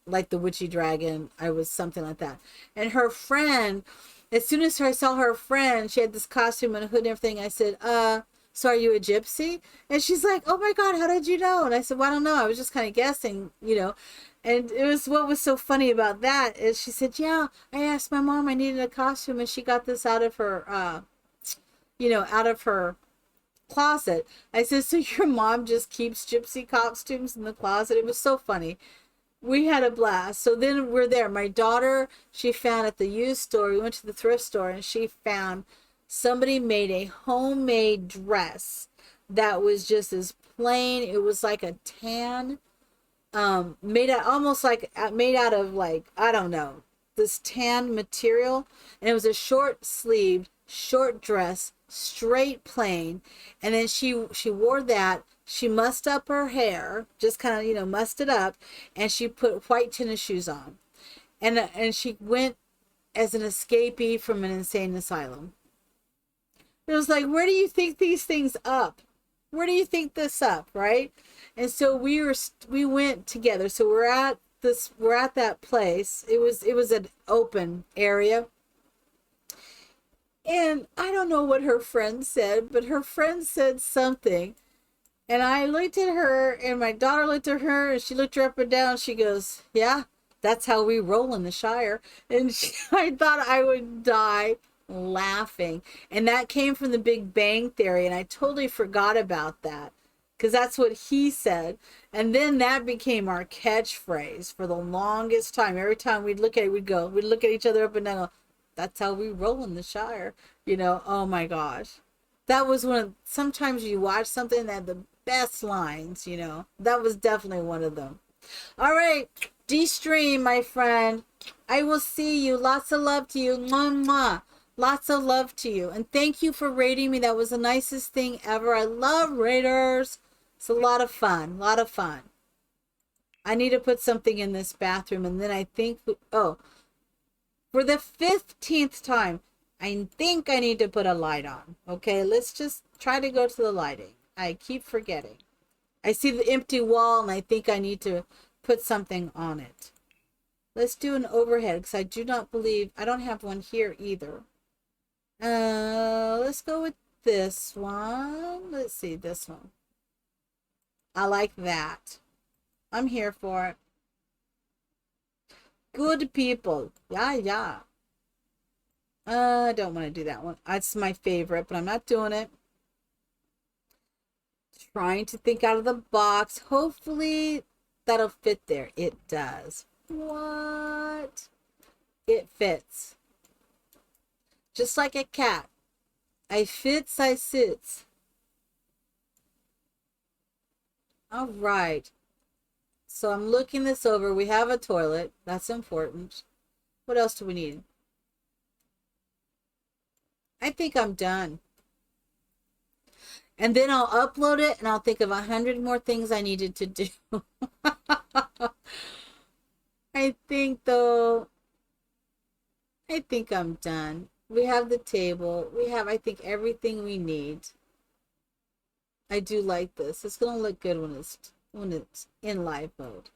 like the witchy dragon. I was something like that. And her friend, as soon as I saw her friend, she had this costume and a hood and everything. I said, so are you a gypsy? And she's like, oh my God, how did you know? And I said, well, I don't know. I was just kind of guessing, you know. And it was, what was so funny about that is she said, yeah, I asked my mom, I needed a costume, and she got this out of her, out of her closet. I said, so your mom just keeps gypsy costumes in the closet? It was so funny. We had a blast. So then we're there. My daughter, she found at the used store, we went to the thrift store, and she found somebody made a homemade dress that was just as plain. It was like a tan, made out almost like made out of, like, I don't know, this tan material, and it was a short sleeved short dress, straight plain. And then she wore that. She mussed up her hair, just kind of, mussed it up, and she put white tennis shoes on, and she went as an escapee from an insane asylum. It was like, where do you think these things up? Where do you think this up, right? And so we went together. So we're at that place. It was an open area. And I don't know what her friend said, but her friend said something. And I looked at her, and my daughter looked at her, and she looked her up and down. She goes, yeah, that's how we roll in the Shire. And I thought I would die laughing. And that came from the Big Bang Theory, and I totally forgot about that, because that's what he said. And then that became our catchphrase for the longest time. Every time we'd look at it, we'd look at each other up and down, go, that's how we roll in the Shire. Oh my gosh. That was sometimes you watch something that had the best lines, That was definitely one of them. All right, D-Stream, my friend. I will see you. Lots of love to you. Mwah, mwah. Lots of love to you. And thank you for rating me. That was the nicest thing ever. I love raiders. It's a lot of fun. A lot of fun. I need to put something in this bathroom, and then I think, for the 15th time, I think I need to put a light on. Okay, let's just try to go to the lighting. I keep forgetting. I see the empty wall, and I think I need to put something on it. Let's do an overhead, because I do not believe, I don't have one here either. Let's go with this one. Let's see, this one. I like that. I'm here for it. Good people. Yeah, yeah. I don't want to do that one. That's my favorite, but I'm not doing it. Trying to think out of the box. Hopefully that'll fit there. It does. What? It fits. Just like a cat. I fits, I sits. All right. So I'm looking this over. We have a toilet. That's important. What else do we need? I think I'm done. And then I'll upload it, and I'll think of 100 more things I needed to do. I think I'm done. We have the table. We have, I think, everything we need. I do like this. It's going to look good when it's in live mode.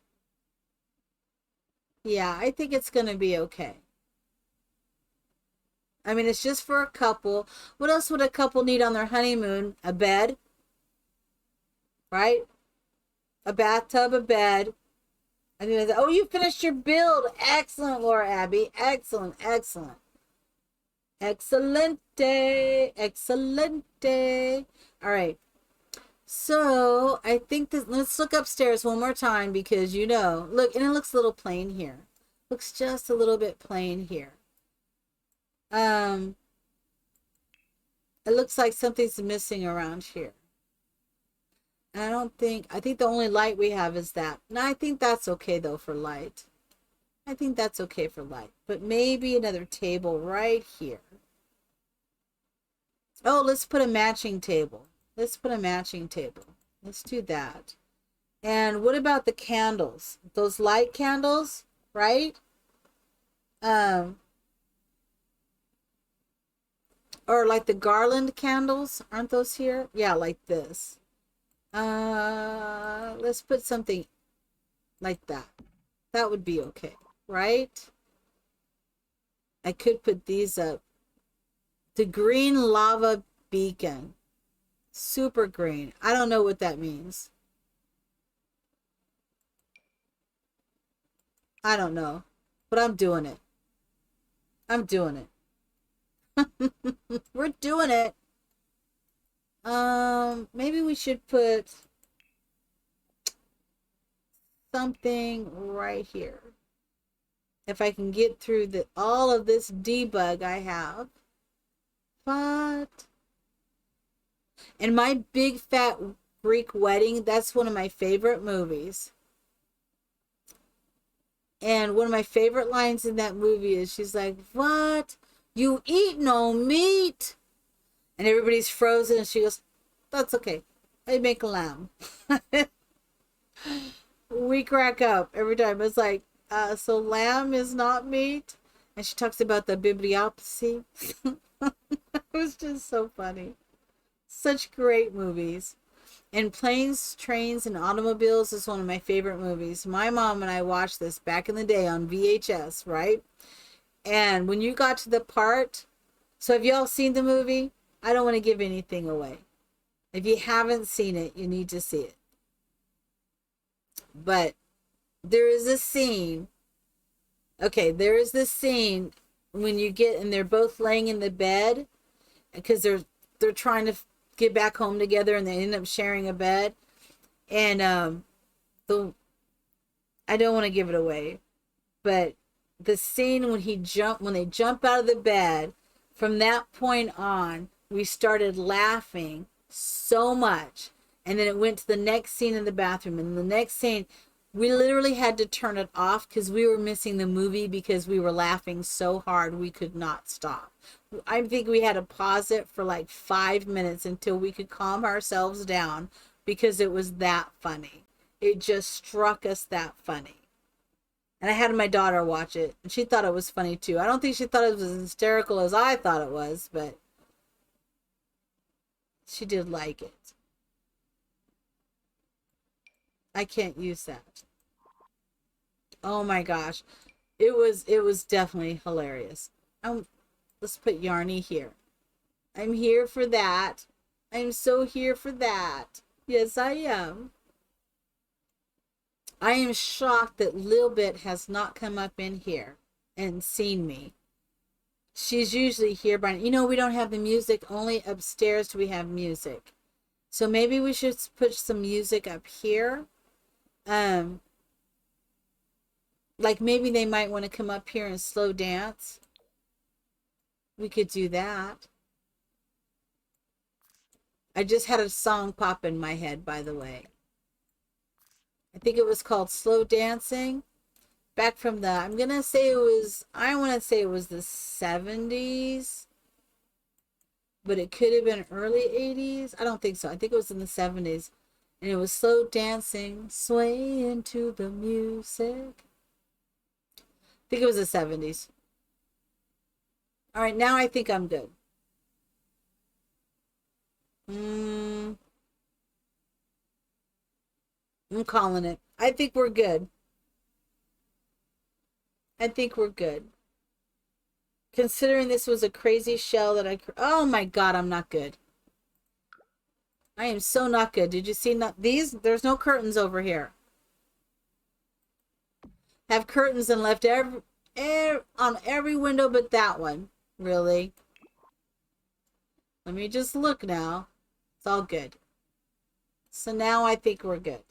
Yeah, I think it's going to be okay. I mean, it's just for a couple. What else would a couple need on their honeymoon? A bed, right? A bathtub, a bed. I think oh, you finished your build. Excellent, Laura Abby. Excellent, excellent. Excelente, excelente. All right. So I think that let's look upstairs one more time because you know, look, and it looks a little plain here. Looks just a little bit plain here. Um, it looks like something's missing around here. And I think the only light we have is that. And I think that's okay though for light. I think that's okay for light. But maybe another table right here. Oh, let's put a matching table. Let's put a matching table. Let's do that. And what about the candles? Those light candles, right? Um, or like the garland candles, aren't those here? Yeah, like this. Let's put something like that. That would be okay, right? I could put these up. The green lava beacon. Super green. I don't know what that means. I don't know. But I'm doing it. I'm doing it. We're doing it. Maybe we should put something right here. If I can get through all of this debug I have. But and my big fat Greek wedding, that's one of my favorite movies. And one of my favorite lines in that movie is she's like, "What? You eat no meat?" And everybody's frozen and she goes, "That's okay. I make lamb." We crack up every time. It's like, so lamb is not meat? And she talks about the bibliopsy. It was just so funny. Such great movies. And Planes, Trains, and Automobiles is one of my favorite movies. My mom and I watched this back in the day on VHS, right? And when you got to the part, so have y'all seen the movie? I don't want to give anything away. If you haven't seen it, you need to see it. But there is a scene. Okay, there is this scene when you get and they're both laying in the bed because they're trying to get back home together and they end up sharing a bed. And the I don't want to give it away, but the scene when they jump out of the bed, from that point on, we started laughing so much. And then it went to the next scene in the bathroom. And the next scene, we literally had to turn it off because we were missing the movie because we were laughing so hard we could not stop. I think we had to pause it for like 5 minutes until we could calm ourselves down because it was that funny. It just struck us that funny. And I had my daughter watch it, and she thought it was funny too. I don't think she thought it was as hysterical as I thought it was, but she did like it. I can't use that. Oh my gosh. It was definitely hilarious. Let's put Yarny here. I'm here for that. I'm so here for that. Yes, I am. I am shocked that Lil Bit has not come up in here and seen me. She's usually here by, we don't have the music. Only upstairs do we have music. So maybe we should put some music up here. Like maybe they might want to come up here and slow dance. We could do that. I just had a song pop in my head, by the way. I think it was called Slow Dancing. Back from I want to say it was the 70s. But it could have been early 80s. I don't think so. I think it was in the 70s. And it was slow dancing, sway into the music. I think it was the 70s. All right, now I think I'm good. I'm calling it. I think we're good. I think we're good. Considering this was a crazy shell that oh my God, I'm not good. I am so not good. Did you see these? There's no curtains over here. Have curtains and left on every window but that one. Really? Let me just look now. It's all good. So now I think we're good.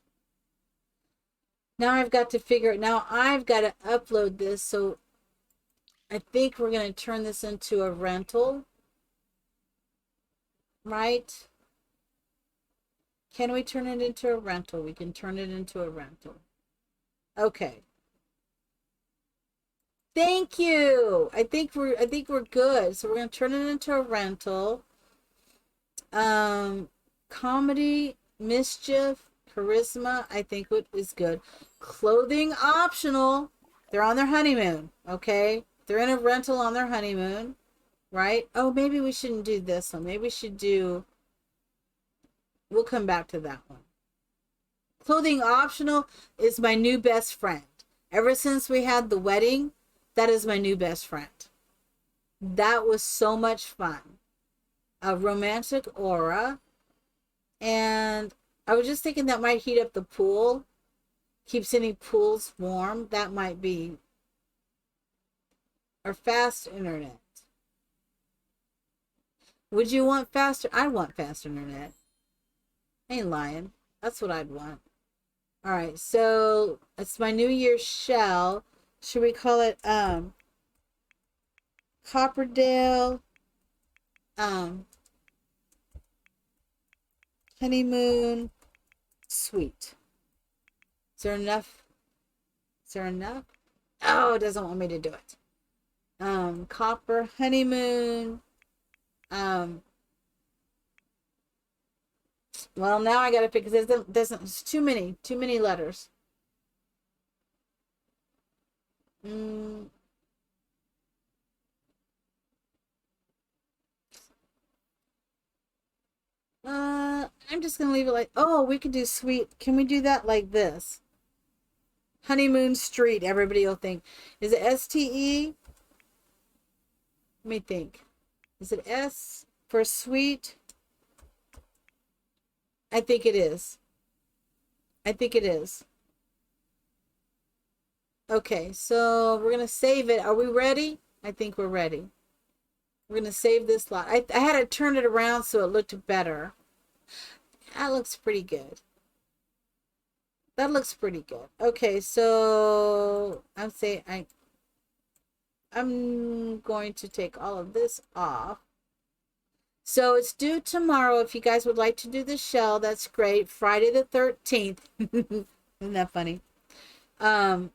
Now I've got to figure it. Now I've got to upload this. So I think we're going to turn this into a rental. Right? Can we turn it into a rental? We can turn it into a rental. Okay. Thank you. I think we're good. So we're going to turn it into a rental. Comedy, mischief, charisma, I think what is good. Clothing optional. They're on their honeymoon, okay? They're in a rental on their honeymoon, right? Oh, maybe we shouldn't do this one. Maybe we should do, we'll come back to that one. Clothing optional is my new best friend. Ever since we had the wedding, that is my new best friend. That was so much fun. A romantic aura. And I was just thinking that might heat up the pool. Keeps any pools warm. That might be. Or fast internet. Would you want faster? I want fast internet. I ain't lying. That's what I'd want. All right, so it's my New Year's shell. Should we call it Copperdale honeymoon suite? Is there enough? Is there enough? Oh, it doesn't want me to do it. Copper honeymoon. Well, now I gotta pick because it's too many letters. I'm just gonna leave it like, oh, we could do sweet. Can we do that like this? Honeymoon Street. Everybody will think. Is it STE? Let me think. Is it S for sweet? I think it is. I think it is. Okay, so we're gonna save it. Are we ready? I think we're ready. We're gonna save this lot. I had to turn it around so it looked better. That looks pretty good. That looks pretty good. Okay, so I'm going to take all of this off. So it's due tomorrow. If you guys would like to do the shell, that's great. Friday the 13th. Isn't that funny? I'm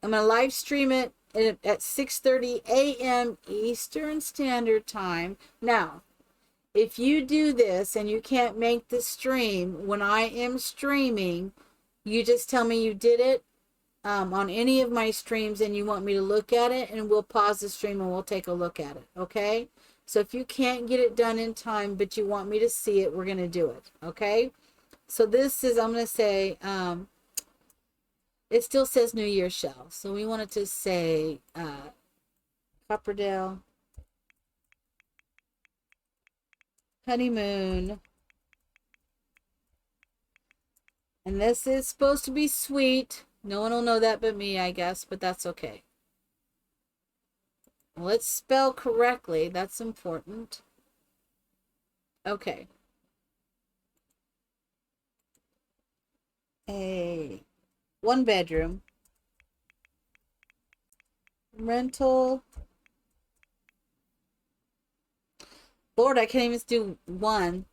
gonna live stream it at 6:30 a.m. Eastern Standard Time. Now, if you do this and you can't make the stream when I am streaming, you just tell me you did it on any of my streams and you want me to look at it, and we'll pause the stream and we'll take a look at it, okay? So if you can't get it done in time, but you want me to see it, we're going to do it, okay? So this is, I'm going to say, it still says New Year's shell. So we want it to say Copperdale honeymoon. And this is supposed to be sweet. No one will know that but me, I guess, but that's okay. Let's spell correctly. That's important. Okay. A 1-bedroom rental. Lord, I can't even do one.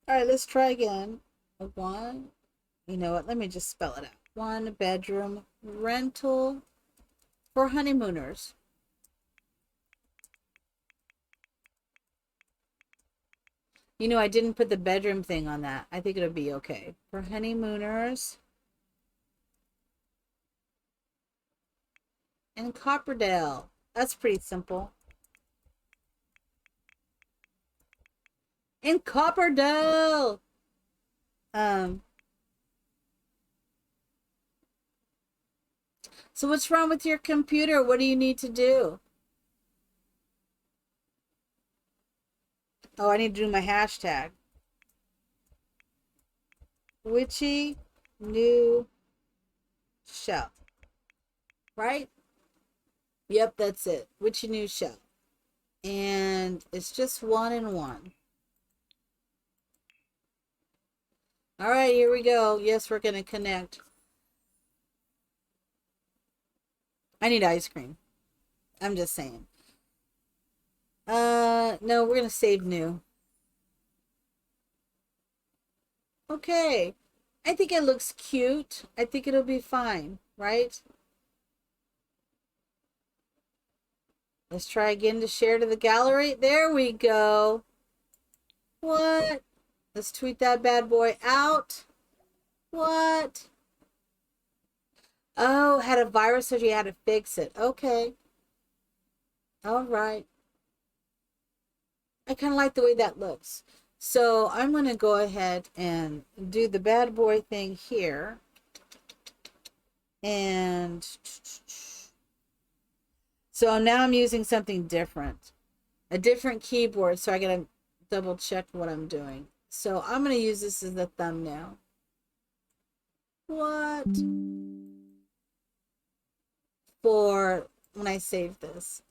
All right, let's try again. A one. You know what? Let me just spell it out. 1-bedroom rental for honeymooners. You know, I didn't put the bedroom thing on that. I think it'll be okay. For honeymooners in Copperdale. That's pretty simple. In Copperdale. So what's wrong with your computer? What do you need to do? Oh, I need to do my hashtag. WitchyNewShell. Right? Yep, that's it. WitchyNewShell. And it's just 1 and 1. All right, here we go. Yes, we're going to connect. I need ice cream. I'm just saying. No, we're going to save new. Okay. I think it looks cute. I think it'll be fine, right? Let's try again to share to the gallery. There we go. What? Let's tweet that bad boy out. What? Oh, had a virus, so you had to fix it. Okay. All right. I kind of like the way that looks. So I'm going to go ahead and do the bad boy thing here. And so now I'm using something different. A different keyboard, so I got to double check what I'm doing. So I'm going to use this as the thumbnail. What? For when I save this.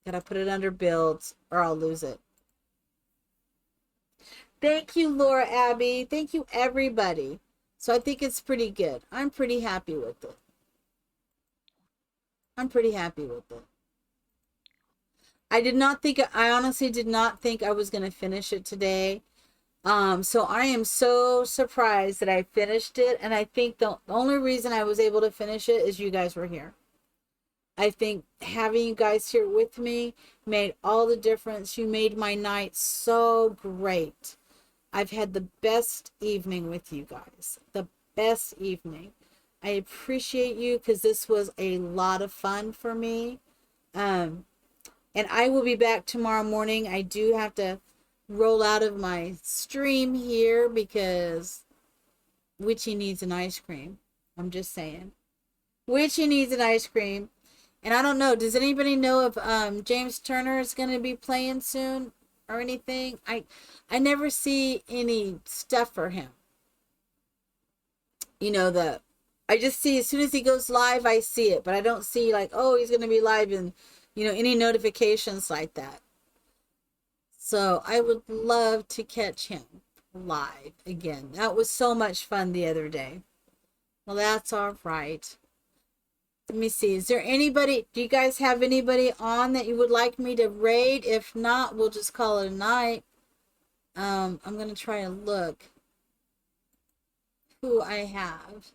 Gotta put it under builds or I'll lose it. Thank you, Laura Abby. Thank you, everybody. So I think it's pretty good. I'm pretty happy with it. I'm pretty happy with it. I honestly did not think I was going to finish it today. So I am so surprised that I finished it. And I think the only reason I was able to finish it is you guys were here. I think having you guys here with me made all the difference. You made my night so great. I've had the best evening with you guys. The best evening. I appreciate you because this was a lot of fun for me. And I will be back tomorrow morning. I do have to roll out of my stream here because Witchy needs an ice cream. I'm just saying. Witchy needs an ice cream. And I don't know, does anybody know if James Turner is going to be playing soon or anything? I never see any stuff for him. You know, I just see as soon as he goes live, I see it. But I don't see like, oh, he's going to be live and, you know, any notifications like that. So I would love to catch him live again. That was so much fun the other day. Well, that's all right. Let me see. Is there anybody, do you guys have anybody on that you would like me to raid? If not, we'll just call it a night. I'm going to try and look who I have.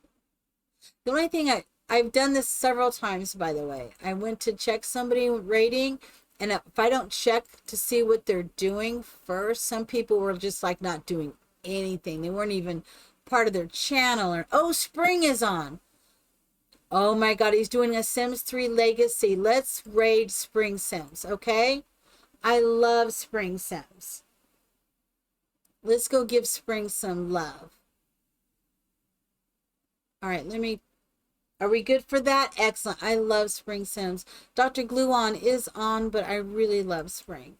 The only thing I've done this several times, by the way. I went to check somebody raiding, and if I don't check to see what they're doing first, some people were just like not doing anything. They weren't even part of their channel. Or, oh, Spring is on. Oh my God, he's doing a Sims 3 Legacy. Let's raid Spring Sims, okay? I love Spring Sims. Let's go give Spring some love. All right, are we good for that? Excellent. I love Spring Sims. Dr. Gluon is on, but I really love Spring.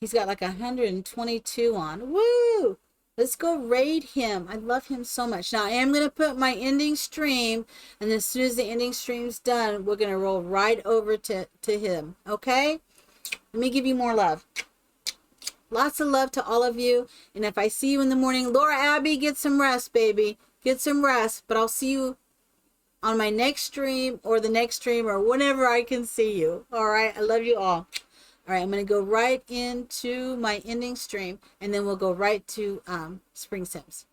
He's got like 122 on. Woo! Let's go raid him. I love him so much. Now, I am going to put my ending stream, and as soon as the ending stream's done, we're going to roll right over to him. Okay? Let me give you more love. Lots of love to all of you. And if I see you in the morning, Laura Abby, get some rest, baby. Get some rest. But I'll see you on my next stream or the next stream or whenever I can see you. All right? I love you all. All right, I'm going to go right into my ending stream, and then we'll go right to Spring Sims.